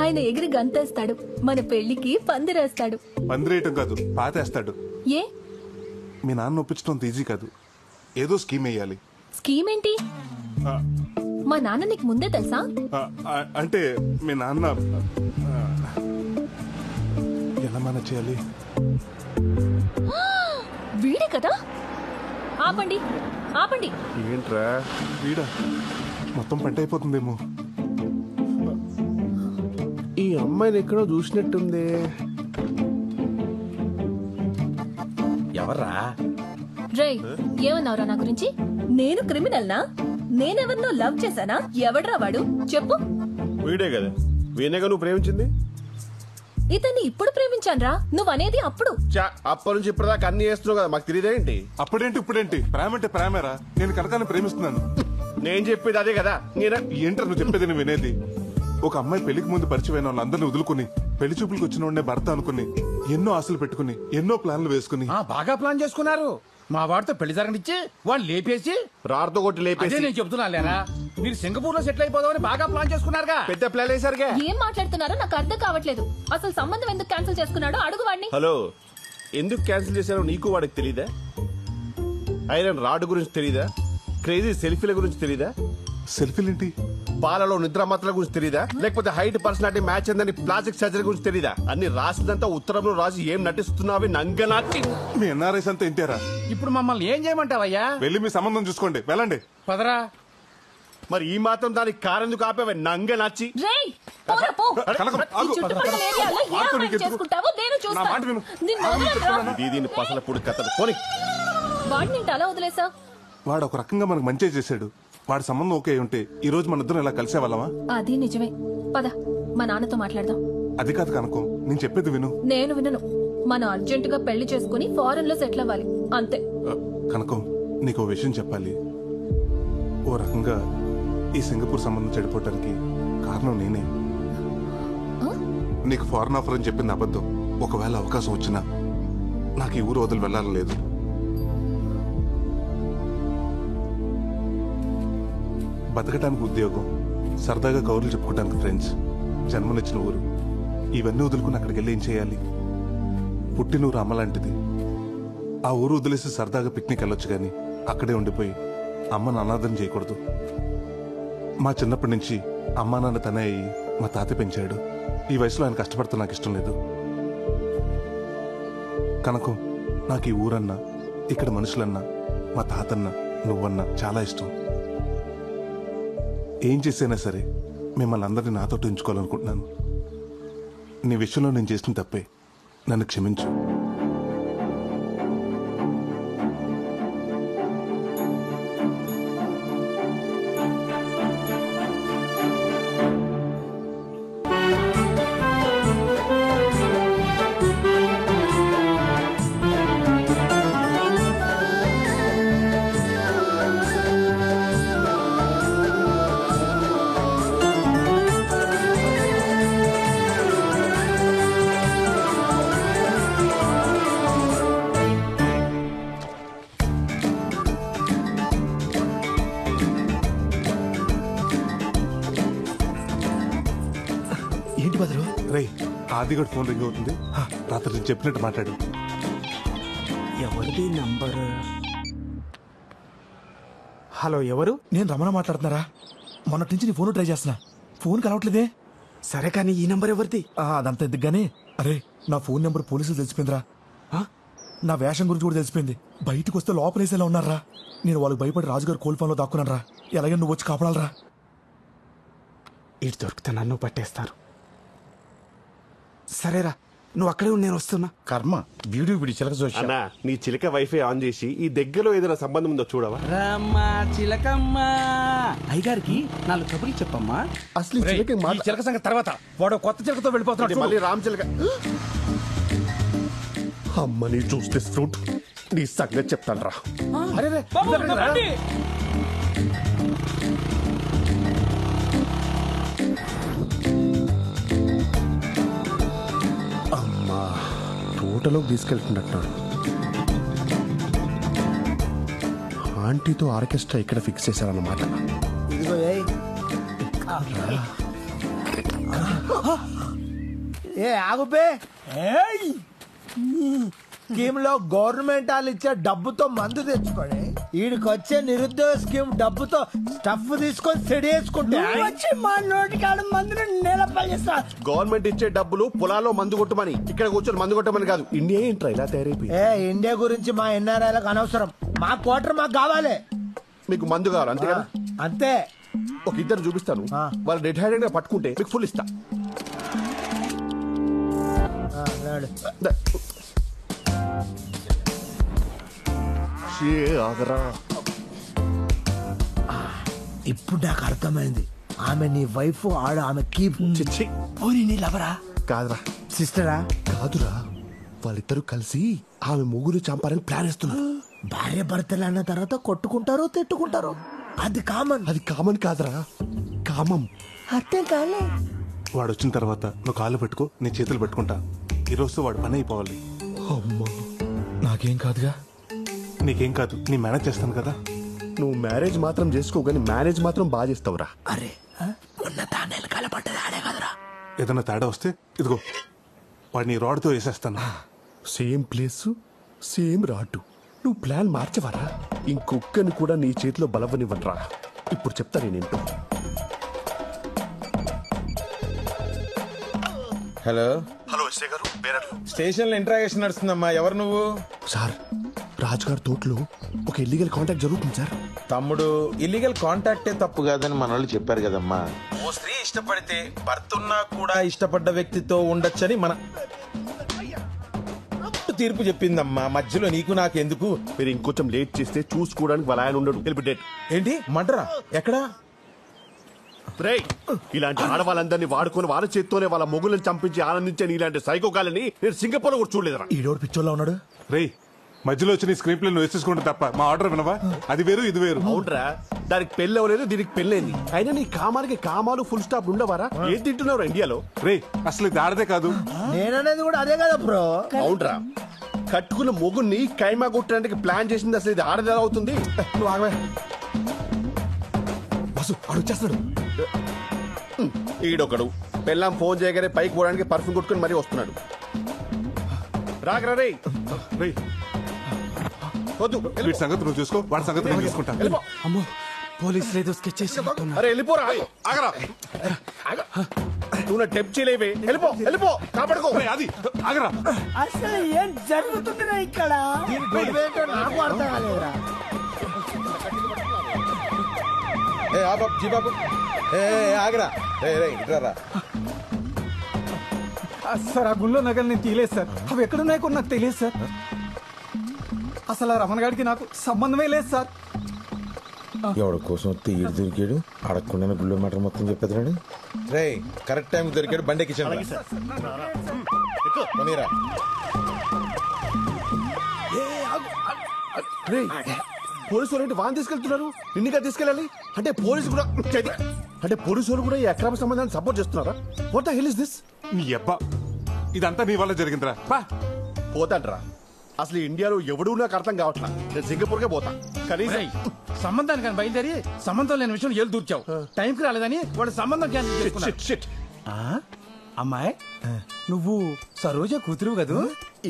ఆయన ఎగిరి గంతేస్తాడు. మన పెళ్లికి పందిరేస్తాడు. పందిరేయటం కాదు, పాతేస్తాడు. ఏ? మీ నాన్న ఒప్పించడం ఈజీ కాదు. ఏదో స్కీమ్ వేయాలి. స్కీమ్ ఏంటి? మా నాన్న నీకు ముందే తెలుసా? అంటే మీ నాన్న ఎలా మేనేజ్ చేయాలి? వీడే కదా. ఆపండి. ఏంట్రా వీడా? మొత్తం పంట అయిపోతుందేమో. ఈ అమ్మాయిని ఎక్కడో చూసినట్టుంది. ఎవర్రా? రే, ఏమన్నావురా నా గురించి? నేను క్రిమినల్నా? నేనెవరినో లవ్ చేశానా? ఎవడ్రా వాడు? చెప్పు. వీడే కదా. వీనేగా నువ్వు ప్రేమించింది? ఇతన్ని ఇప్పుడు ప్రేమించాన్రా. నువ్వనేది అప్పుడు. అప్పటి నుంచి ఇప్పటిదాకా అన్ని చేస్తున్నావు కదా, మాకు తెలియదేంటి? అప్పుడేంటి ఇప్పుడేంటి? ప్రేమ అంటే ప్రేమేరా. నేను కనకాన్ని ప్రేమిస్తున్నాను. నేను చెప్పేది అదే కదా. ఏంటారు నువ్వు చెప్పేది? నేను వినేది. ఒక అమ్మాయి పెళ్లికి ముందు పరిచయమైన వాళ్ళందరినీ వదులుకుని పెళ్లి చూపులకు వచ్చిన వాడినే భర్త అనుకుని ఎన్నో ఆశలు పెట్టుకుని ఎన్నో ప్లాన్లు వేసుకుని బాగా ప్లాన్ చేసుకున్నారు. మా వాడితో పెళ్లి జరగనిచ్చి వాళ్ళు లేపేసి రాడుతో కొట్టి లేపేసి. నేను చెప్తున్నా లేరా, మీరు సింగపూర్ లో సెటిల్ అయిపోదామని బాగా ప్లాన్ చేసుకున్నారుగా. పెద్ద ప్లాన్ వేసారుగా. ఏం మాట్లాడుతున్నారో నాకు అర్థం కావట్లేదు. అసలు సంబంధం ఎందుకు క్యాన్సిల్ చేసుకున్నాడో అడుగు వాడిని. హలో, ఎందుకు క్యాన్సిల్ చేశారో నీకు వాడికి తెలీదా? ఐరన్ రాడ్ గురించి తెలీదా? క్రేజీ సెల్ఫీల గురించి తెలీదా? సెల్ఫీలేంటి? పాలలో నిద్ర మాత్రల గురించి తెలీదా? లేకపోతే హైట్ పర్సనాలిటీ మ్యాచ్ అందని ప్లాస్టిక్ సర్జరీ గురించి తెలీదా? అన్ని రాసిందంతా ఉత్తరంలో రాసి ఏం నటిస్తున్నావి నంగనాటి. మీ ఎన్ఆర్ఐస్ అంతా ఇంటారా? ఇప్పుడు మమ్మల్ని ఏం చేయమంటావయ్యా? వెళ్ళి మీ సంబంధం చూసుకోండి, వెళ్ళండి. పదరా. మరి ఈ మాత్రం దానికి కారెందుకు కాపేవే నంగ నచ్చి? దీని పసల పుడి కథలు పోనీ. వాడిని అలా వదిలేసా? వాడు ఒక రకంగా మనకు మంచి చేశాడు. వాడి సంబంధం ఓకే ఉంటే ఈ రోజు మన ఇద్దరం ఇలా కలిసేవాళ్ళమా? అది నిజమే. పద, మా నాన్నతో మాట్లాడదాం. అది కాదు కనుకో, నేను చెప్పేది విను. నేను వినను. మనం అర్జెంటుగా పెళ్లి చేసుకుని ఫారెన్ లో సెటిల్ అవ్వాలి, అంతే. కనుకో, నీకు విషయం చెప్పాలి. ఓ రకంగా ఈ సింగపూర్ సంబంధం చెడిపోవటానికి కారణం నేనే. నీకు ఫారెన్ ఆఫర్ అని చెప్పింది అబద్ధం. ఒకవేళ అవకాశం వచ్చినా నాకు ఈ ఊరు వదిలి వెళ్ళాలని లేదు. బతకటానికి ఉద్యోగం, సరదాగా కౌరులు చెప్పుకోవడానికి ఫ్రెండ్స్, జన్మనిచ్చిన ఊరు, ఇవన్నీ వదులుకుని అక్కడికి వెళ్ళి ఏం చేయాలి? పుట్టినూరు అమ్మ లాంటిది. ఆ ఊరు వదిలేసి సరదాగా పిక్నిక్ వెళ్ళొచ్చు కానీ అక్కడే ఉండిపోయి అమ్మను అనాథం చేయకూడదు. మా చిన్నప్పటి నుంచి అమ్మా నాన్న తనే అయ్యి మా తాత పెంచాడు. ఈ వయసులో ఆయన కష్టపడతా నాకు ఇష్టం లేదు. కనుక నాకు ఈ ఊరన్నా, ఇక్కడ మనుషులన్నా, మా తాతన్నా నువ్వన్నా చాలా ఇష్టం. ఏం చేసైనా సరే మిమ్మల్ని అందరినీ నాతో ఉంచుకోవాలనుకుంటున్నాను. నీ విషయంలో నేను చేసిన తప్పే, నన్ను క్షమించు. ఏంటి బదులు? రే, ఆదిగడ్ ఫోన్ రింగ్ అవుతుంది. రాత్రి నేను చెప్పినట్టు మాట్లాడు. ఎవరిది నంబర్? హలో, ఎవరు? నేను రమణ మాట్లాడుతున్నారా? మొన్నటి నుంచి నీ ఫోన్ ట్రై చేస్తున్నా, ఫోన్ కలవట్లేదే. సరే కానీ ఈ నంబర్ ఎవరిది? అదంతా ఎందుకుగానే. అరే, నా ఫోన్ నెంబర్ పోలీసులు తెలిసిపోయిందిరా. నా వేషం గురించి కూడా తెలిసిపోయింది. బయటకు వస్తే లోపలేసేలా ఉన్నారా. నేను వాళ్ళకి భయపడి రాజుగారు కోల్ఫోన్లో దాక్కున్నాను రా. ఎలాగే నువ్వు వచ్చి కాపాడాలరా. ఇటు దొరికితే నన్ను పట్టేస్తారు. సరేరా, నువ్వు అక్కడే ఉండి నేను వస్తున్నా. కర్మ వీడియో వీడి చిలక చూసి నీ చిలక వైఫై ఆన్ చేసి ఈ దగ్గరలో ఏదైనా సంబంధం ఉందో చూడవా? రమ్మా చిలకమ్మ, అయ్యగారికి 4 కబుర్లు చెప్పమ్మా. అసలు ఈ చిలక సంగతి తర్వాత. వాడు కొత్త చిలకతో వెళ్ళిపోతున్నాడు. మళ్ళీ రామ్ చిలక. అమ్మని చూస్తే ఫ్రూట్ నీ సంగతి చెప్తాను రా. అమ్మా, తోటలోకి తీసుకెళ్తున్నట్టున్నాడు. ఆంటీతో ఆర్కెస్ట్రా ఇక్కడ ఫిక్స్ చేశారన్నమాట. ఇదిగో ఏ ఆగుపే. స్కీమ్ లో గవర్నమెంట్ వాళ్ళు ఇచ్చే డబ్బుతో మందు తెచ్చుకొని వీడికి వచ్చే నిరుద్యోగ స్కీమ్ డబ్బుతో స్టఫ్ తీసుకొని సెడేసుకుంటే వచ్చి మా నోటికాడ మందుని నిలపలిస్తా. గవర్నమెంట్ ఇచ్చే డబ్బులు పొలాల్లో మందు కొట్టమని, ఇక్కడ కూర్చొని మందు కొట్టమని కాదు. ఇండియా ఏంట్రా ఇలా తయారైపోయి? ఇండియా గురించి మా ఎన్ఆర్ఐలకు అనవసరం. మా క్వార్టర్ మాకు కావాలి. మీకు మందు కావాలి అంతే కదా? అంతే. ఒక ఇద్దరు చూపిస్తాను, వాళ్ళు డెడ్ హ్యాండెడ్ గా పట్టుకుంటే మీకు ఫుల్ ఇస్తా. ఇప్పుడు నాకు అర్థమైంది. ఆమె నీ వైఫ్, ఆడు ఆమె కీప్. నీ లవరా? కాదురా. సిస్టరా? కాదురా, వాళ్ళిద్దరూ కలిసి ఆమె ముగ్గురు చంపాలని ప్లాన్ వేస్తున్నారు. భార్య భర్తలు అన్న తర్వాత కొట్టుకుంటారు, తిట్టుకుంటారు. అది కామన్. అది కామన్ కాదురా, కామం. అర్థం కాలే. వాడు వచ్చిన తర్వాత నువ్వు కాళ్ళు పెట్టుకో, నేను చేతులు పెట్టుకుంటా. ఈరోజు వాడు పని అయిపోవాలి. అమ్మా, నాకేం కాదుగా. నీకేం కాదు, నీ మేనేజ్ చేస్తాను కదా. నువ్వు మ్యారేజ్ మాత్రం చేసుకో, కానీ మేనేజ్ మాత్రం బాగా చేస్తావురా. అరే, మొన్న తానేలు కలపడ్డది ఆడే కదరా. ఏదైనా తేడా వస్తే ఇదిగో వాడిని రాడ్తో వేసేస్తాను. Same place, same rod. నువ్వు ప్లాన్ మార్చవరా? ఇంకొక్కని కూడా నీ చేతిలో బలవనివ్వనరా. ఇప్పుడు చెప్తా నేనేంటో. హలో హలో, ఎస్ఐ గారు. స్టేషన్ లో ఇంట్రాగేషన్ నడుస్తుందమ్మా. ఎవరు నువ్వు? సార్, రాజుగారి తోటలో ఒక ఇల్లీగల్ కాంటాక్ట్ జరుగుతుంది సార్. తమ్ముడు, ఇల్లీగల్ కాంటాక్టే తప్పు కాదని మన వాళ్ళు చెప్పారు కదమ్మా. ఓ స్త్రీ ఇష్టపడితే భర్త ఉన్నా కూడా ఇష్టపడ్డ వ్యక్తితో ఉండొచ్చని మన తీర్పు చెప్పిందమ్మా. మధ్యలో నీకు నాకెందుకు? మీరు ఇంకొంచెం లేట్ చేస్తే చూసుకోవడానికి వాళ్ళ ఆయన ఉండడు. డేట్ ఏంటి? మడ్రా? ఎక్కడా? ఇలాంటి ఆడవాళ్ళందరినీ వాడుకొని వాళ్ళ చేత్తోనే వాళ్ళ మొగులను చంపించి ఆనందించే ఇలాంటి సైకోకాలని నేను సింగపూర్ లో కూడా చూడలేదురా. ఈడోడు పిచ్చోళ్ళ ఉన్నాడు. రే, మధ్యలో వచ్చి నీ స్క్రీన్ ప్లే నువ్వు వేసేసుకుంటే తప్ప మా ఆర్డర్ వినవా? అది వేరు, ఇది వేరు. అవునరా, దానికి పెళ్లి అవ్వలేదు, దీనికి పెళ్ళైంది. అయినా నీ కామానికి కామాలు ఫుల్ స్టాప్ ఉండవారా? ఏం తింటున్నావు ఇండియాలో? రే, అసలు ఇది ఆడదే కాదు. నేననేది కూడా అదే కదా బ్రో. అవునరా, కట్టుకున్న మొగుని కైమా కొట్టడానికి ప్లాన్ చేసింది అసలు ఇది ఆడది ఎలా అవుతుంది? నువ్వు ఆగవే. బస్సు అడుగుచేస్తాడు. ఈడొకడు పెళ్ళాం ఫోన్ చేయగానే పైకి పోవడానికి పర్ఫ్యూమ్ కొట్టుకుని మరీ వస్తున్నాడు. రాగరా రే. వద్దు, వీడి సంగతి నువ్వు చూసుకో, వాడి సంగతి నేను చూసుకుంటాను. అమ్మో, పోలీసులు ఏదో స్కెచ్ చేసి. అరే వెళ్ళిపోరా. ఆగరా, నువ్వు టెప్ చేయలేవే. వెళ్ళిపో, వెళ్ళిపో, కాపాడుకో. అది ఆగరా. అసలు ఏం జరుగుతుందిరా ఇక్కడ? నాకు అర్థం కాలేదురా. ఆగరా ఇట్రా. సార్ ఆ గుళ్ళో నగలు నేను తీయలేదు సార్. అవి ఎక్కడున్నాయో కూడా నాకు తెలియదు సార్. అసలు ఆ రమణ గారికి నాకు సంబంధమే లేదు సార్. ఎవడి కోసం వస్తే ఈడు దొరికాడు, అడగకుండా గుళ్ళో మాట మొత్తం చెప్పేదాడు. రే కరెక్ట్ టైం దొరికాడు, బండి ఎక్కించండి. పోలీసు వాళ్ళు వాన్ తీసుకెళ్తున్నారు, నిన్నుగా తీసుకెళ్ళాలి అంటే పోలీసు వాళ్ళు కూడా ఈ అక్రమ సంబంధాన్ని సపోర్ట్ చేస్తున్నారా? What the hell is this? నీ అబ్బా ఇదంతా నీ వల్ల జరిగిందిరా. పోతాడ్రా. అసలు ఇండియాలో ఎవడూ నాకు అర్థం కావట్లా. నేను సింగపూర్కే పోతా. కనీసం సంబంధానికి కానీ బయలుదేరి సంబంధం లేని విషయం ఏళ్ళు దూర్చావు. టైంకి రాలేదని వాడు సంబంధం అమ్మాయి నువ్వు సరోజ కూతురు కదూ?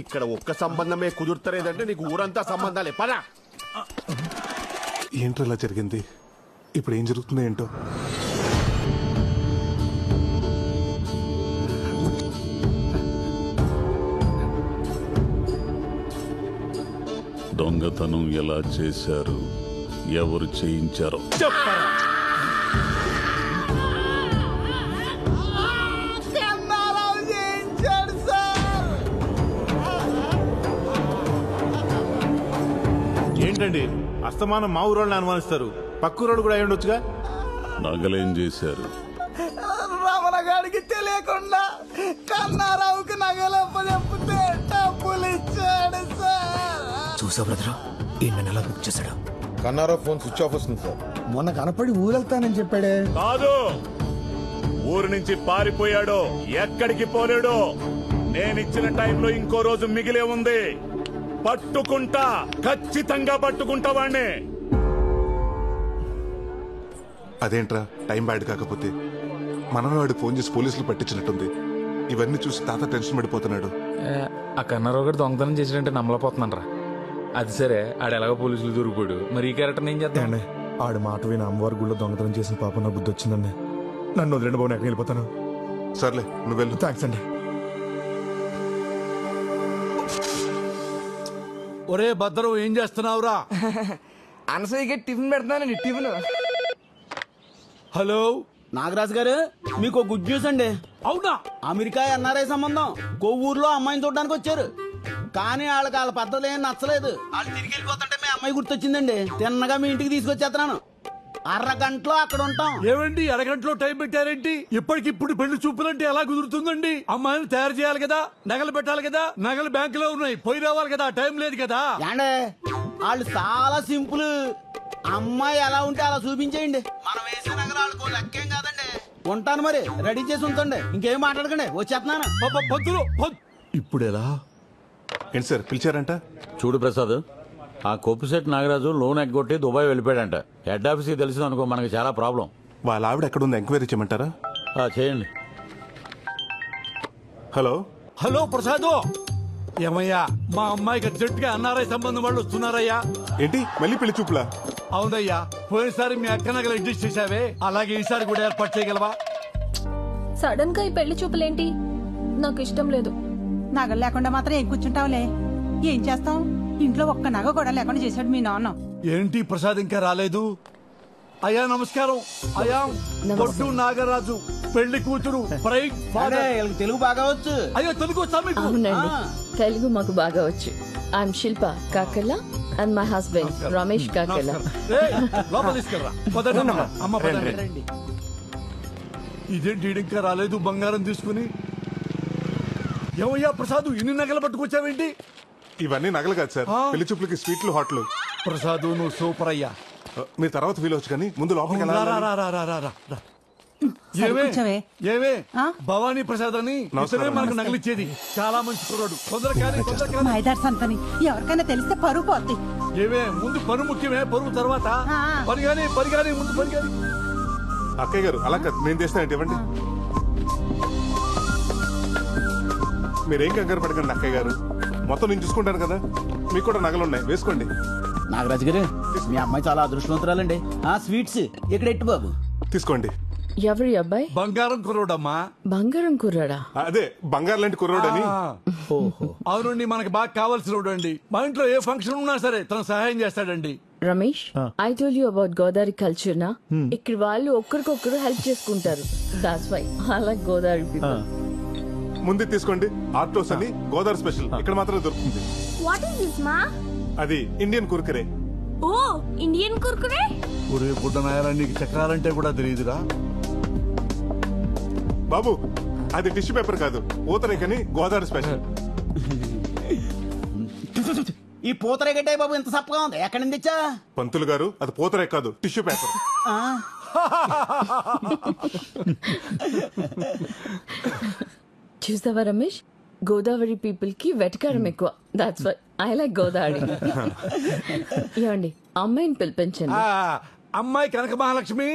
ఇక్కడ ఒక్క సంబంధమే కుదురుతలేదంటే నీకు ఊరంతా సంబంధాలే. పదా ఏంటో ఇలా జరిగింది, ఇప్పుడు ఏం జరుగుతుందో ఏంటో. దొంగతనం ఎలా చేశారు, ఎవరు చేయించారో చెప్పరా. ఏంటండి అస్తమానం మా ఊరోళ్ళని అనుమానిస్తారు, పక్కూరోళ్ళు కూడా అయి ఉండొచ్చుగా. నగలేం చేశారు? రమణ గారికి తెలియకుండా కన్నారావుకి నగలప్ప చెప్తే డబ్బులు ఇచ్చాడు సార్. చూసా బ్రదర్, ఈ నెల బుక్ చేశాడు. కన్నారావు ఫోన్ స్విచ్ ఆఫ్ వస్తుంది సార్. మొన్న కనపడి ఊరెళ్తానని చెప్పాడే. కాదు, ఊరు నుంచి పారిపోయాడు, ఎక్కడికి పోలేడు. నేనిచ్చిన టైంలో ఇంకో రోజు మిగిలే ఉంది. పట్టుకుంటా, ఖచ్చితంగా పట్టుకుంటా వాణ్ణి. అదేంట్రా టైం బ్యాడ్ కాకపోతే? మనమే వాడు ఫోన్ చేసి పోలీసులు పట్టించినట్టుంది. ఇవన్నీ చూసి తాత టెన్షన్ పడిపోతున్నాడు. ఆ కన్నారావు గారు దొంగతనం చేసినట్టే నమ్మలేకపోతున్నాను రా. అది సరే, ఆడు ఎలాగో పోలీసులు దొరికిపోయాడు, మరి ఈ క్యారెక్టర్ ఏం చేద్దాం? ఆడు మాట విని అమ్మవారి గుళ్ళో దొంగతనం చేసిన పాప నా బుద్ధి వచ్చిందండి. నన్ను వదిలేండి బాబు, ఎక్కడికి వెళ్ళిపోతాను. సర్లే నువ్వు వెళ్ళు. థ్యాంక్స్ అండి. ఒరే భద్రం, ఏం చేస్తున్నావురా? అనసూయకి టిఫిన్ పెడతానండి. టిఫిన్. హలో నాగరాజు గారు, మీకు గుడ్ న్యూస్ అండి. అవునా? అమెరికా ఎన్ఆర్ఐ సంబంధం కొవ్వూరులో అమ్మాయిని చూడడానికి వచ్చారు. కానీ వాళ్ళ పద్ధతులు ఏం నచ్చలేదు. వాళ్ళు తిరిగి వెళ్ళిపోతుంటే మీ అమ్మాయి గుర్తొచ్చిందండి. తిన్నగా మీ ఇంటికి తీసుకొచ్చేస్తున్నాను. అరగంటలో అక్కడ ఉంటాం. ఏమండి అరగంటలో టైం పెట్టారేంటి? ఇప్పటికిప్పుడు పెళ్లి చూపులంటే ఎలా కుదురుతుందండి? అమ్మాయిని తయారు చేయాలి కదా, నగలు పెట్టాలి కదా, నగలు బ్యాంకులో ఉన్నాయి, పోయి రావాలి కదా, టైం లేదు కదా. ఏండే వాళ్ళు చాలా సింపుల్. అమ్మాయి ఎలా ఉంటే అలా చూపించేయండి. మనం వేసే నగరాలకు లెక్కేం కాదండి. ఉంటాను మరి, రెడీ చేసి ఉంచండి. ఇంకేం మాట్లాడకండి, వచ్చేస్తున్నాను. ఇప్పుడు ఎలా? ఏంటి సార్ పిలిచారంట? చూడు ప్రసాద్, ఆ కొప్పుసెట్ నాగరాజు లోన్ ఎగ్గొట్టి దుబాయ్ వెళ్ళిపోయాడంట. హెడ్ ఆఫీస్కి తెలిసింది అనుకో, మనకి చాలా ప్రాబ్లం. వాళ్ళ ఆవిడ ఎక్కడుంది ఎంక్వైరీ చేయమంటారా? చేయండి. హలో హలో ప్రసాద్, ఏమయ్యా మా అమ్మాయికి అర్జెంట్ గా ఎన్ఆర్ఐ సంబంధం వాళ్ళు వస్తున్నారయ్యా. ఏంటి మళ్ళీ పెళ్లి చూపులా? అవునయ్యా, పోయినసారి మీ అక్క నగలు అడ్జస్ట్ చేసావే, అలాగే ఈసారి కూడా ఏర్పాటు చేయగలవా? సడన్ గా ఈ పెళ్లి చూపులేంటి? నాకు ఇష్టం లేదు. నగలు లేకుండా మాత్రం ఏం కూర్చుంటావులే. ఏం చేస్తాం, ఇంట్లో ఒక్క నగ కూడా లేకుండా చేశాడు మీ నాన్న. ఏంటి ప్రసాద్ ఇంకా రాలేదు? అయ్యా నమస్కారం. అయ్యా బొట్టు నాగరాజు, పెళ్లి కూతురు, ప్రైడ్ ఫాదర్. తెలుగు బాగా వచ్చు. అయ్యో తెలుగు వచ్చా మీకు? అవునండి, తెలుగు మాకు బాగా వచ్చు. I'm Shilpa Kakarla and my husband Ramesh Kakarla. లోపల తీసుకెళ్ళరా. అమ్మ పదండి. ఇదేంటి ఇంకా రాలేదు బంగారం తీసుకుని? ఏమయ్యా ప్రసాద్, ఇన్ని నగలు పట్టుకొచ్చావేంటి? ఇవన్నీ నగలు కాదు సార్, పెళ్లి చూపులకి స్వీట్లు హాట్లు. ప్రసాద్ నువ్వు సూపర్ అయ్యా. మీరు తర్వాత ఫీల్ అవచ్చు కానీ ముందు లోపలికి ఏమే భవానీ ప్రసాద్ అని ఇతనే మనకు నగలిచ్చేది. చాలా మంచి కుర్రాడు. మైదార్ సంతని ఎవరికైనా తెలిస్తే పరుగు పోద్ది. ఏమే ముందు పని ముఖ్యమే, పరుగు తర్వాత పరిగాని ముందు పరిగాని. అక్కయ్య గారు అలా కాదు, నేను చేస్తానంటే ఇవ్వండి. మీరేం కంగారు పడకండి అక్కయ్య గారు, మొత్తం నేను చూసుకుంటాను కదా. మీకు కూడా నగలు ఉన్నాయి, వేసుకోండి. నాగరాజు గారు, మీ అమ్మాయి చాలా అదృష్టవంతురాలండి. ఆ స్వీట్స్ ఇక్కడ ఎట్టు బాబు తీసుకోండి. ఎవరి అబ్బాయి? బంగారం కుర్రోడమ్మా. బంగారం కుర్రాడా? అదే బంగారు లాంటి కుర్రోడని. అవునండి, మనకి బాగా కావాల్సిన అండి. మా ఇంట్లో ఏ ఫంక్షన్ ఉన్నా సరే తను సహాయం చేస్తాడండి. Ramesh I told you about Godavari culture నా ఇక్కడ వాళ్ళు ఒక్కరికొక్కరు హెల్ప్ చేసుకుంటారు. That's why I like Godavari people. ముందు తీసుకోండి ఆర్టోస్ అని గోదావరి స్పెషల్ ఇక్కడ మాత్రమే దొరుకుతుంది. వాట్ ఇస్ దిస్ మా? అది ఇండియన్ కుర్కురే. ఓ ఇండియన్ కుర్కురే. ఒరే బుడ్డనాయాల నీకు చక్రాలంటే కూడా తెలియదురా బాబు. అది టిష్యూ పేపర్ కాదు, పూతరేకని గోదావరి స్పెషల్. ఈ పూతరేగట్టే బాబు ఇంత సప్పగా ఉంది, ఎక్కడి నుంచి తెచ్చా? పంతులు గారు అది పూతరేక కాదు, టిష్యూ పేపర్. చూసావా రమేష్, గోదావరి పీపుల్ కి వెటకారం ఎక్కువ. That's why I like Godavari. ఏమండి అమ్మాయిని పిలిపించండి. అమ్మాయి కనక Mahalakshmi.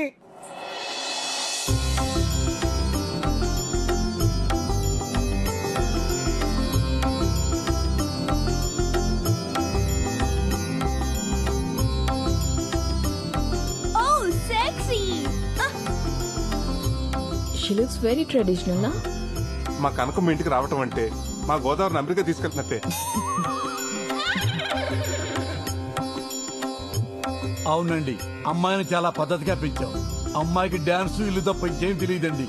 She looks very traditional, na? మా కనకమ్మ ఇంటికి రావటం అంటే మా గోదావరిని అమెరికా తీసుకెళ్తున్నట్టే. అవునండి, అమ్మాయిని చాలా పద్ధతిగా పెంచాం. అమ్మాయికి డాన్స్ ఇల్లు తప్ప ఇంకేం తెలియదండి.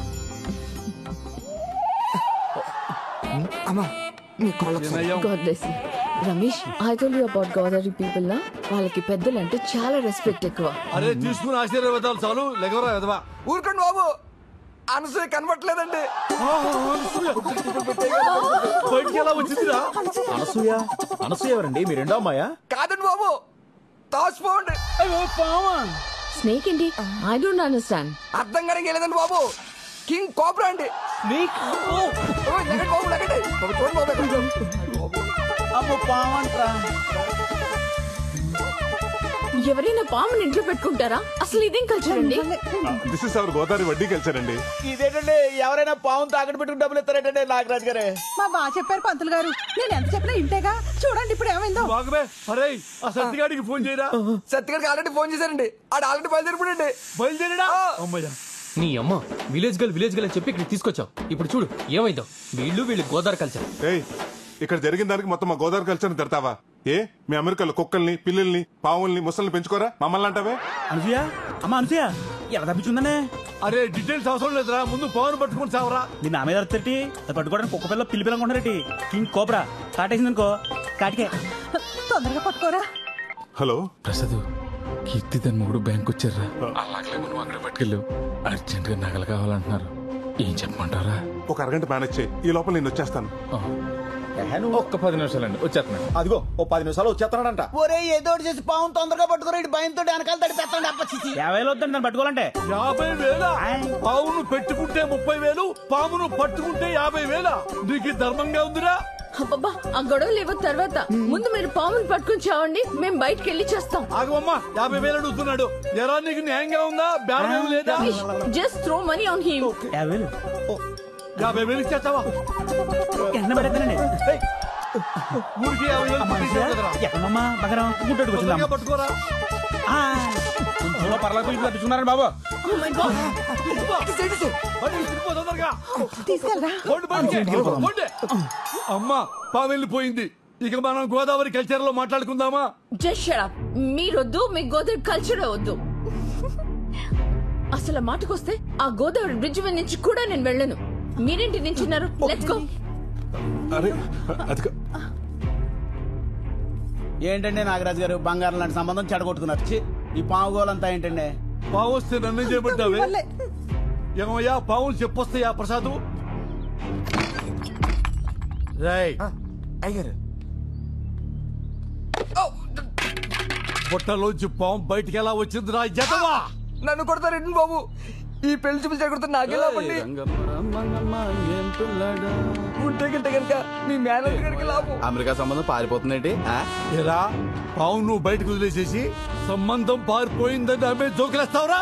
God bless you. Ramesh I told you about Godavari people నా వాళ్ళకి పెద్దలు అంటే చాలా రెస్పెక్ట్ ఎక్కువ. అరే తీసుకుని ఆశీర్వాదాలు చాలు, లేకవరా ఎదవా. ఊరుకోండి బాబు, అనసూయ కనబట్లేదండి. బయటికి ఎలా వచ్చిందిరా? అనసూయ ఎవరండి? మీ రెండో అమ్మాయా? కాదండి బాబు, తాసిపోండి. స్నేక్ ఏంటి? I don't understand. అర్థం కానీ లేదండి బాబు, కింగ్ కోబ్రా అండి. ఎవరైనా పాముని ఇంట్లో పెట్టుకుంటారా? అసలు ఇదేం కల్చర్ అండి? దిస్ ఇస్ అవర్ గోదావరి వడ్డీ కల్చర్ అండి. ఇదేంటండి, ఎవరైనా పాముని తాకట్టు పెట్టుకుని డబ్బులు ఇస్తారేంటండి నాగరాజు గారే? మా బాగా చెప్పారు పంతులు గారు, నేను ఎంత చెప్పినా ఇంటేగా. చూడండి ఇప్పుడు ఏమైందో. అరే ఆ సత్తిగాడికి ఫోన్ చేయరా. సత్తిగాడికి ఆల్రెడీ ఫోన్ చేశారండి, ఆడు ఆల్రెడీ బయలుదేరిపోయండి. బయలుదేరడా? అమ్మయ్యా, నీ అమ్మ విలేజ్ గర్ల్ అని చెప్పి ఇక్కడ తీసుకొచ్చావు. ఇప్పుడు చూడు ఏమైందో. వీళ్ళు గోదావరి కల్చర్. ఏయ్, ఇక్కడ జరిగిన దానికి మొత్తం మా గోదావరి కల్చర్ తిడతావా? ఏ మీ అమెరికాలో కుక్కల్ని, పిల్లల్ని, పావుల్ని, ముసల్ని పెంచుకోరా? మమ్మల్ని అంటావే? అనసూయ, అమ్మ అనసూయ ఎలా తప్పించుందనే? అరే డీటెయిల్స్ అవసరం లేదురా, ముందు పవన్ పట్టుకుని చావరా. నీ నా మీద అర్థటి అది పట్టుకోవడానికి కుక్క పిల్ల పిల్లి పిల్ల కొంటారటి. కింగ్ కోబ్రా కాటేసింది అనుకో, కాటికే. తొందరగా పట్టుకోరా. హలో ప్రసాద్, కీర్తి తన మూడు బ్యాంక్ వచ్చారా? అలాగే నువ్వు అక్కడ పట్టుకెళ్ళు. అర్జెంట్ గా నగలు కావాలంటున్నారు. ఏం చెప్పమంటారా? ఒక అరగంట మేనేజ్ చేయి, ఈ లోపల నేను వచ్చేస్తాను. ఒక్క 10 నిమిషాలండి, వచ్చేస్తున్నాడు. అదిగో ఓ 10 నిమిషాలు వచ్చేస్తున్నాడంట. ఒరే ఏదో చేసి పాము తొందరగా పట్టుకోరా, ఇటు భయంతో వెనకాల తడిపేస్తాడు. అప్ప 50,000 వద్దండి దాన్ని పట్టుకోవాలంటే. 50,000? పావును పెట్టుకుంటే 30,000, పామును పట్టుకుంటే 50,000. నీకు ధర్మంగా ఉందిరా? అబ్బబ్బా, ఆ గొడవ లేవు తర్వాత. ముందు మీరు పాముని పట్టుకుని చావండి, మేము బయటకు వెళ్ళి చేస్తాం. ఆగమ్మా, 50,000 అడుగుతున్నాడు. ఎరా నీకు న్యాయంగా ఉందా? బేరం లేదా? Just throw money on him. 50,000 ఇచ్చేస్తావా? ఎన్న పెడతానండి. ఊరికి 50,000 ఎక్కడమ్మా బగరం గుడ్డెట్టుకొచ్చిందా? పట్టుకోరా. పర్లేదు తప్పించుకున్నారండి బాబు. అమ్మా పాము వెళ్ళిపోయింది. ఇక మనం గోదావరి కల్చర్ లో మాట్లాడుకుందామా? Just shut up. మీరొద్దు, మీ గోదావరి కల్చర్ వద్దు. అసలు మాటకొస్తే ఆ గోదావరి బ్రిడ్జ్ మీద నుంచి కూడా నేను వెళ్ళను. మీరేంటి నించున్నారు? Let's go. అరే అది ఏంటండి నాగరాజు గారు, బంగారం లాంటి సంబంధం చెడగొట్టుకున్నారు. ఈ పావు గోలంతా ఏంటండి? పావు వస్తే నన్ను చేయబడ్డావే. ఏమయ్యా పావులు చెప్పొస్తాయా ప్రసాదు? అయ్యారు బుట్టలోంచి పాము బయటికి ఎలా వచ్చిందిరా జతవా? నన్ను కొడతారండి బాబు, ఈ పెళ్లి చూపించి చెడగొడతా నాకెలా పండి ఉంటే గింటే కనుక మీ మేనేజర్ గారికి లాభం. అమెరికా సంబంధం పారిపోతుందేంటి? ఎరా పావు నువ్వు బయటకు వదిలేసేసి సంబంధం పారిపోయిందని ఆమె జోకులేస్తావురా?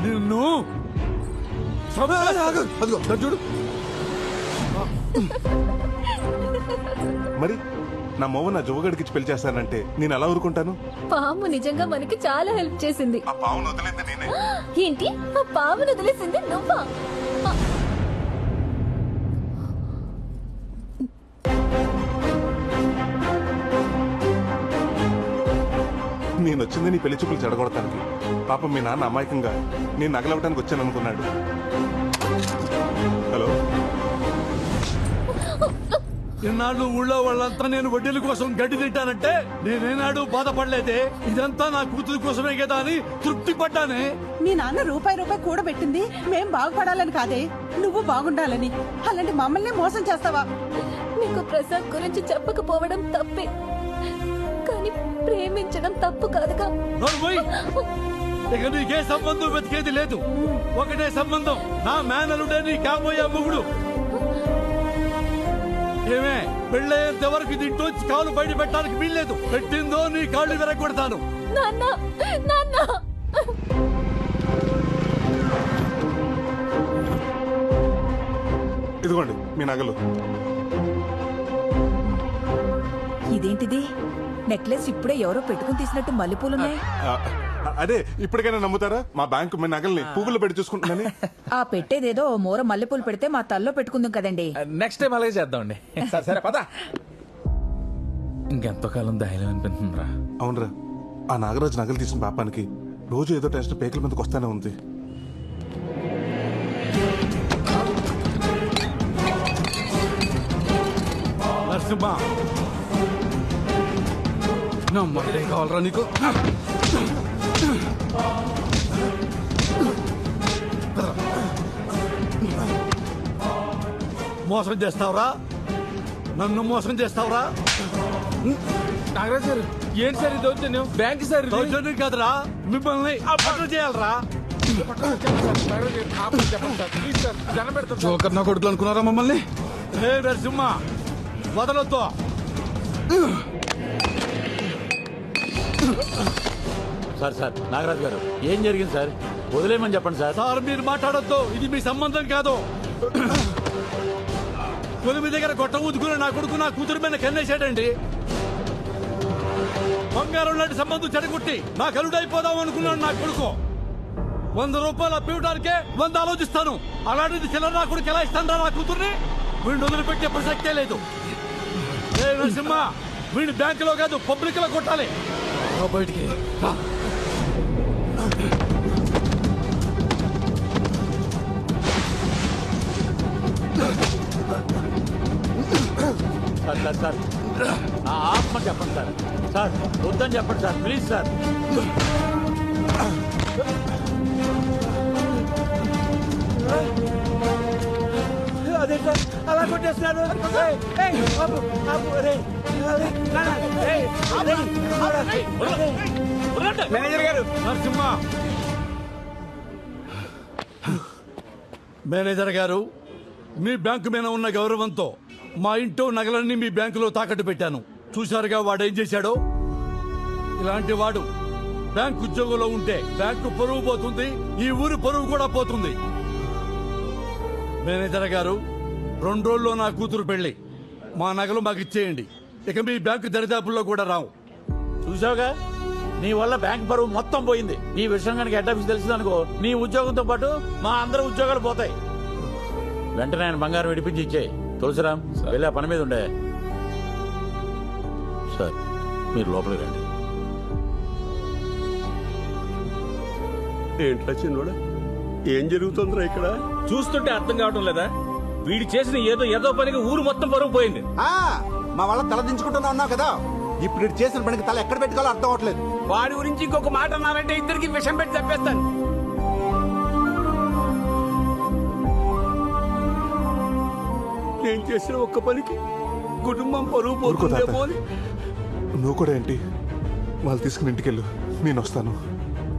నిన్ను చూడు. మరి నా మొవ్వ నా జోగడికి పెళ్లి చేస్తానంటే నేను ఎలా ఊరుకుంటాను? పాము నిజంగా మనకి చాలా హెల్ప్ చేసింది. ఆ పావును వదిలేంది నేనే. ఏంటి? ఆ పామును వదిలేసింది నువ్వా? నేను వచ్చింది నీ పెళ్లి చూపులు చెడగొడటానికి. పాపం మీ నాన్న అమాయకంగా నేను నగలవటానికి వచ్చాను అనుకున్నాడు. హలో, ఇన్నాళ్ళు ఊళ్ళో వాళ్ళంతా నేను వడ్డీల కోసం గడ్డి తింటానంటే నేనేనాడు బాధపడలేదే. ఇదంతా నా కూతురు కోసమే కదా అని తృప్తి పడ్డానే. మీ నాన్న రూపాయి కూడబెట్టింది మేం బాగుపడాలని కాదే, నువ్వు బాగుండాలని. అలాంటి మమ్మల్ని మోసం చేస్తావా? నీకు ప్రసాద్ గురించి చెప్పకపోవడం తప్పే, కానీ ప్రేమించడం తప్పు కాదుగా. ఇక నీకే సంబంధం వెతికేది లేదు. ఒకటే సంబంధం, నా మేనలుడే నీ కాబోయే మొగుడు. ఏమే పెళ్ళయ్యేంత వరకు దీంట్లోంచి కాలు బయట పెట్టడానికి వీల్లేదు. పెట్టిందో నీ కాళ్ళు విరగొడతాను. ఇదిగోండి మీ నగలు. ఇదేంటిది? నెక్లెస్ ఇప్పుడే ఎవరో పెట్టుకుని తీసినట్టు మల్లెపూలున్నాయి. అదే ఇప్పటికైనా నమ్ముతారా? మా బ్యాంకు మీ నగల్ని పువ్వులు పెట్టి చూసుకుంటున్నాను. ఆ పెట్టేదేదో మోర మల్లెపూలు పెడితే మా తల్లో పెట్టుకుందాం కదండి. నెక్స్ట్ టైం అలాగే చేద్దామండి. సరే పద. ఇంకెంతో కాలం ధైర్యం అనిపిస్తుందిరా. అవునరా, ఆ నాగరాజు నగలు తీసిన పాపానికి రోజు ఏదో టెన్షన్ పేకల మీదకి వస్తానే ఉంది. నరసింహ, నమ్మకం కావాలరా నీకు? మోసం చేస్తావురా? నన్ను మోసం చేస్తావురా? నాగరాజు గారు ఏంటి సార్ దౌర్జన్యం? బ్యాంక్ సార్ దౌర్జన్యం కాదురా, మిమ్మల్ని అప్పట్లో చేయాలరా. జోకర్ నా కొడుకులు అనుకున్నారా మమ్మల్ని? హే నరసింహ, వదలొద్దు. సార్ నాగరాజు గారు ఏం జరిగింది సార్? వదిలేమని చెప్పండి సార్. సార్ మీరు మాట్లాడొద్దు, ఇది మీ సంబంధం కాదు. కొలిమి దగ్గర గొట్ట ఊదుకుని నా కొడుకు నా కూతురు మీద కన్నేశాడండి. బంగారం లాంటి సంబంధం చెడగొట్టి నా కలుడైపోదాం అనుకున్నాడు నా కొడుకు. 100 రూపాయలు అప్పివడానికే 100 ఆలోచిస్తాను. అలాంటిది చిల్లర నా కొడుకు ఎలా ఇస్తాను నా కూతుర్ని? వీడిని వదిలిపెట్టే ప్రసక్తే లేదు. ఏ నరసింహ, వీడిని బ్యాంకులో కాదు పబ్లిక్ లో కొట్టాలి. బయటికి సార్ ఆత్మ చెప్పండి సార్. సార్ వద్దని చెప్పండి సార్, ప్లీజ్ సార్. అదే సార్ అలా కొట్టేస్తున్నాడు. మేనేజర్ గారు, నరసింహ మేనేజర్ గారు, మీ బ్యాంకు మీద ఉన్న గౌరవంతో మా ఇంట్లో నగలన్నీ మీ బ్యాంకులో తాకట్టు పెట్టాను. చూశారుగా వాడేం చేశాడో. ఇలాంటి వాడు బ్యాంకు ఉద్యోగంలో ఉంటే బ్యాంకు పరువు పోతుంది, ఈ ఊరు పరువు కూడా పోతుంది. మేనేజర్ గారు, 2 రోజుల్లో నా కూతురు పెళ్లి. మా నగలు మాకు ఇచ్చేయండి. ఇక మీ బ్యాంకు దరిదాపుల్లో కూడా రావు. చూసావుగా, నీ వల్ల బ్యాంక్ పరువు మొత్తం పోయింది. ఈ విషయం కనుక హెడ్ ఆఫీస్ తెలిసిందనుకో, నీ ఉద్యోగంతో పాటు మా అందరి ఉద్యోగాలు పోతాయి. వెంటనే ఆయన బంగారం విడిపించి ఇచ్చేయి. తులసిరామ్, వెళ్ళి ఆ పని మీద ఉండే. సార్ మీరు లోపలికి రండి. ఏంట్రా చిన్నోడా, ఏం జరుగుతుందిరా ఇక్కడ? చూస్తుంటే అర్థం కావటం లేదా? వీడు చేసిన ఏదో పనికి ఊరు మొత్తం పరువు పోయింది. మా వాళ్ళ తల దించుకుంటున్నా ఉన్నావు కదా, ఇప్పుడు ఇటు చేసిన పనికి తల ఎక్కడ పెట్టుకోవాలో అర్థం అవట్లేదు. వాడి గురించి ఇంకొక మాట అన్నారంటే ఇద్దరికి విషం పెట్టి చంపేస్తాను. నేను చేసిన ఒక్క పనికి కుటుంబం పరువు పోతుందేమో అని. నువ్వు కూడా ఏంటి? వాళ్ళు తీసుకుని ఇంటికెళ్ళు, నేను వస్తాను.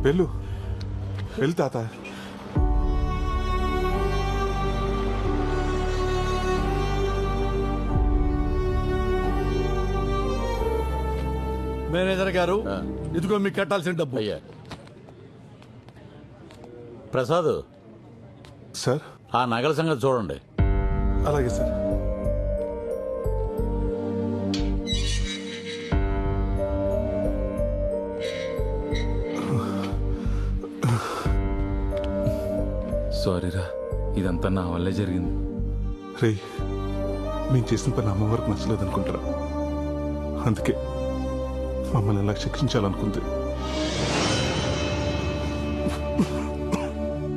వెళ్ళు తాత. మేనేజర్ గారు, ఇదిగో మీకు కట్టాల్సిన డబ్బు. అయ్యా ప్రసాద్ సార్, ఆ నగల సంగతి చూడండి. అలాగే సార్. సారీరా, ఇదంతా నా వల్లే జరిగింది. రే, మేము చేసిన పని అమ్మవారికి నచ్చలేదు అనుకుంటారా? అందుకే మమ్మల్ని ఎలా శిక్షించాలనుకుంది.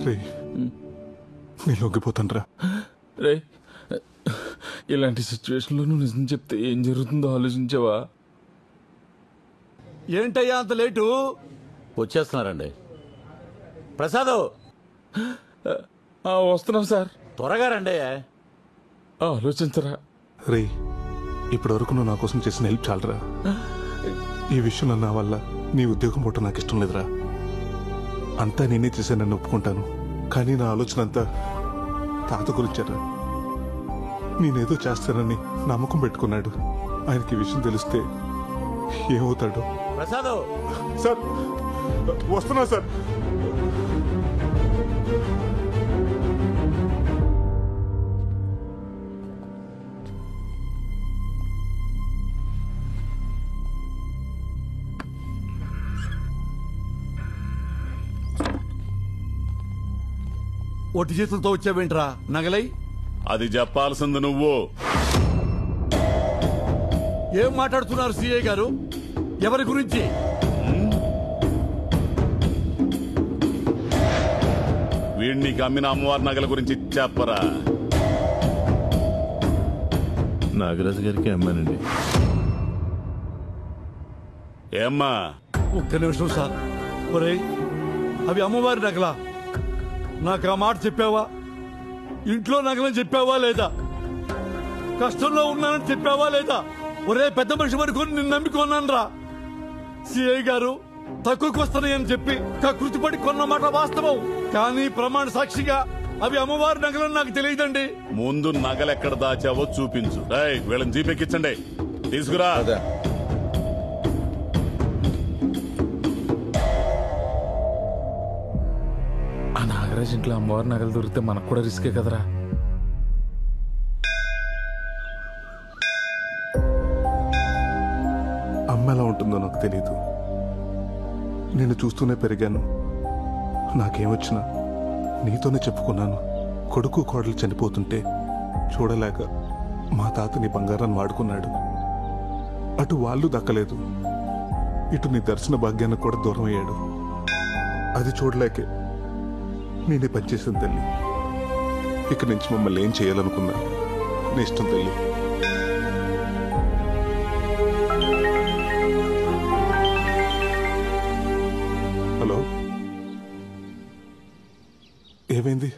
రే నేను లొంగిపోతాను రా. రే ఇలాంటి సిచ్యువేషన్లో నువ్వు నిజం చెప్తే ఏం జరుగుతుందో ఆలోచించావా? ఏంటయ్యా అంత లేటు? వచ్చేస్తున్నారండి. ప్రసాద్ వస్తున్నాం సార్. త్వరగా రండి. ఆలోచించరా. రే ఇప్పటి వరకు నువ్వు నా కోసం చేసిన హెల్ప్ చాలరా. ఈ విషయంలో నా వల్ల నీ ఉద్యోగం పోవటం నాకు ఇష్టం లేదురా. అంతా నేనే చేశానని ఒప్పుకుంటాను, కానీ నా ఆలోచన అంతా తాత గురించారా. నేనేదో చేస్తానని నమ్మకం పెట్టుకున్నాడు. ఆయనకి ఈ విషయం తెలిస్తే ఏమవుతాడు? ప్రసాద్ సార్ వస్తున్నా సార్. ఒట్టి చేతులతో వచ్చావేంట్రా నగలై? అది చెప్పాల్సింది నువ్వు. ఏం మాట్లాడుతున్నారు సిఐ గారు? ఎవరి గురించి? వీడిని అమ్మిన అమ్మవారి నగల గురించి చెప్పరా. నాగరాజు గారికి అమ్మానండి. ఏమ్మా? ఒక్క నిమిషం సార్. ఒరేయ్ అవి అమ్మవారి నగలా? నాకు ఆ మాట చెప్పావా? ఇంట్లో నగలని చెప్పావా లేదా? కష్టంలో ఉన్నానని చెప్పావా లేదా? ఒరే పెద్ద మనిషి వరకు నిన్ను నమ్మికొన్నాను రా. సిఐ గారు తక్కువకి వస్తున్నాయని చెప్పి కృతిపడి కొన్న మాట వాస్తవం, కానీ ప్రమాణ సాక్షిగా అవి అమ్మవారి నగలని నాకు తెలియదండి. ముందు నగలెక్కడ దాచావో చూపించు. వీళ్ళని జీపెక్కించండి, తీసుకురా. ఆ నాగరాజ్ ఇంట్లో అమ్మవారి నగలు దొరికితే మనకు కూడా రిస్కే కదరా. అమ్మ ఎలా ఉంటుందో నాకు తెలియదు. నేను చూస్తూనే పెరిగాను. నాకేమొచ్చినా నీతోనే చెప్పుకున్నాను. కొడుకు కోడలు చనిపోతుంటే చూడలేక మా తాత నీ బంగారాన్ని వాడుకున్నాడు. అటు వాళ్ళు దక్కలేదు, ఇటు నీ దర్శన భాగ్యానికి కూడా దూరం అయ్యాడు. అది చూడలేకే నేనే పనిచేసిన తల్లి. ఇక నుంచి మమ్మల్ని ఏం చేయాలనుకున్నా నీ ఇష్టం తల్లి. హలో, ఏమైంది?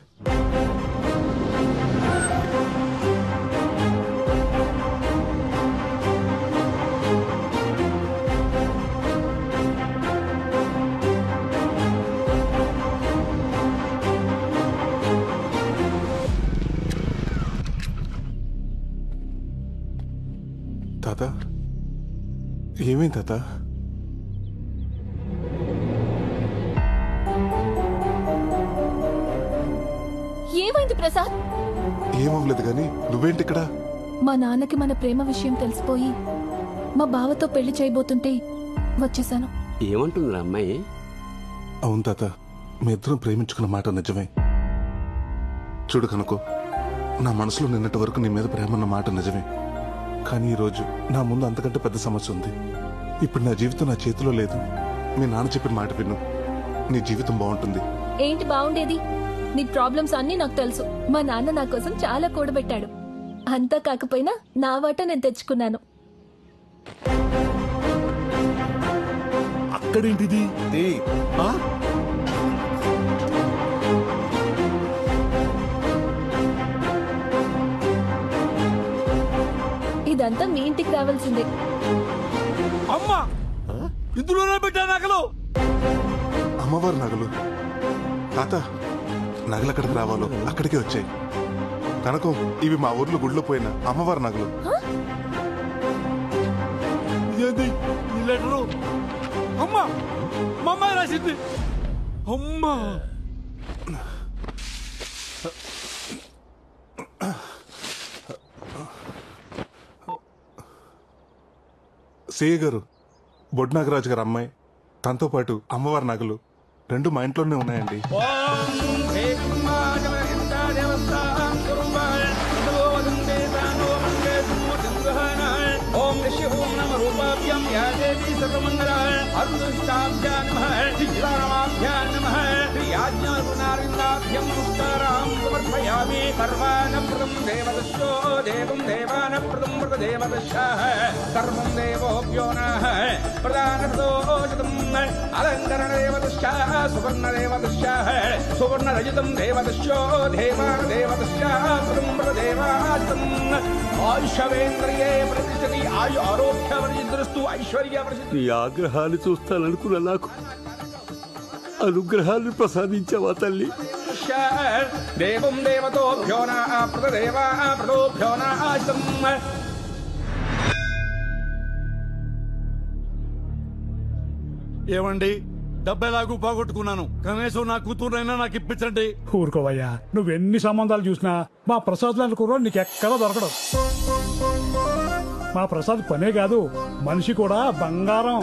తాత ఏమైంది తాత? ఏమైంది ప్రసాద్? ఏమవ్వలేదు కానీ నువ్వేంటి ఇక్కడ? మా నాన్నకి మన ప్రేమ విషయం తెలిసిపోయి మా బావతో పెళ్లి చేయబోతుంటే వచ్చేసాను. ఏమంటుందిరా అమ్మాయి? అవును తాత, మీ ఇద్దరం ప్రేమించుకున్న మాట నిజమే. చూడు కనుకో, నా మనసులో నిన్నటి వరకు నీ మీద ప్రేమ అన్న మాట నిజమే, కానీ ఈరోజు నా ముందు అంతకంటే పెద్ద సమస్య ఉంది. ఇప్పుడు నా జీవితం నా చేతిలో లేదు. మీ నాన్న చెప్పిన మాట విను, నీ జీవితం బాగుంటుంది. ఏంటి బాగుండేది? నీ ప్రాబ్లమ్స్ అన్నీ నాకు తెలుసు. మా నాన్న నా కోసం చాలా కూడబెట్టాడు. అంతా కాకపోయినా నా వాట నేను తెచ్చుకున్నాను. అక్కడేంటిది? ఇదంతా మీ ఇంటికి రావాల్సిందే. అమ్మా, ఇందులోనే పెట్టా నగలు. అమ్మవారి నగలు? తాత, నగలు ఎక్కడికి రావాలో అక్కడికే వచ్చాయి. కనకం, ఇవి మా ఊర్లో గుడిలో పోయిన అమ్మవారి నగలు. ఇదేంటి ఈ లెటరు? అమ్మా, మా అమ్మాయి రాసింది. అమ్మా, సేయ గారు, బొడ్ నాగరాజు గారు అమ్మాయి, తనతో పాటు అమ్మవారి నగలు రెండు మా ఇంట్లోనే ఉన్నాయండి. ఓం ఋషి ఓం నమ రూపాభ్యాం యా దేవీ సర్వమంగళ అరుణుష్టాభ్యాం నమః దివ్యానామాభ్యాం నమః యా కన్యాకుమారిభ్యం నమస్కారం సమర్పయామి సర్వానప్రదం దేవదస్యో దేవం దేవానప్రదం మృత దేవదస్య కర్మం దేవోభ్యో నః ప్రధానప్రదోషితం అలంకరణ దేవదస్య సువర్ణ దేవదస్య సువర్ణరజితం దేవదస్యో దేవాన దేవదస్య పదం మృత దేవాజితం ఆయుషవేంద్రియే ప్రతిష్టతి ఆయు ఆరోగ్యవర్జిద్రస్తు ఐశ్వర్య ప్రసిద్ధి. నీ ఆగ్రహాన్ని చూస్తాననుకున్న నాకు అనుగ్రహాన్ని ప్రసాదించావా తల్లి? దేవం దేవతోభ్యో ప్రదేవా ప్రదోభ్యో నాశితం. ఏమండి, డబ్బెలాగూ పోగొట్టుకున్నాను, కనీసం నా కూతురునైనా నాకు ఇప్పించండి. ఊరుకోవయ్యా, నువ్వెన్ని సంబంధాలు చూసినా మా ప్రసాద్ లాంటి కుర్రోడు నీకు ఎక్కడా దొరకడు. మా ప్రసాద్ పనే కాదు, మనిషి కూడా బంగారం.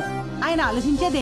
ఆయన ఆలోచించేది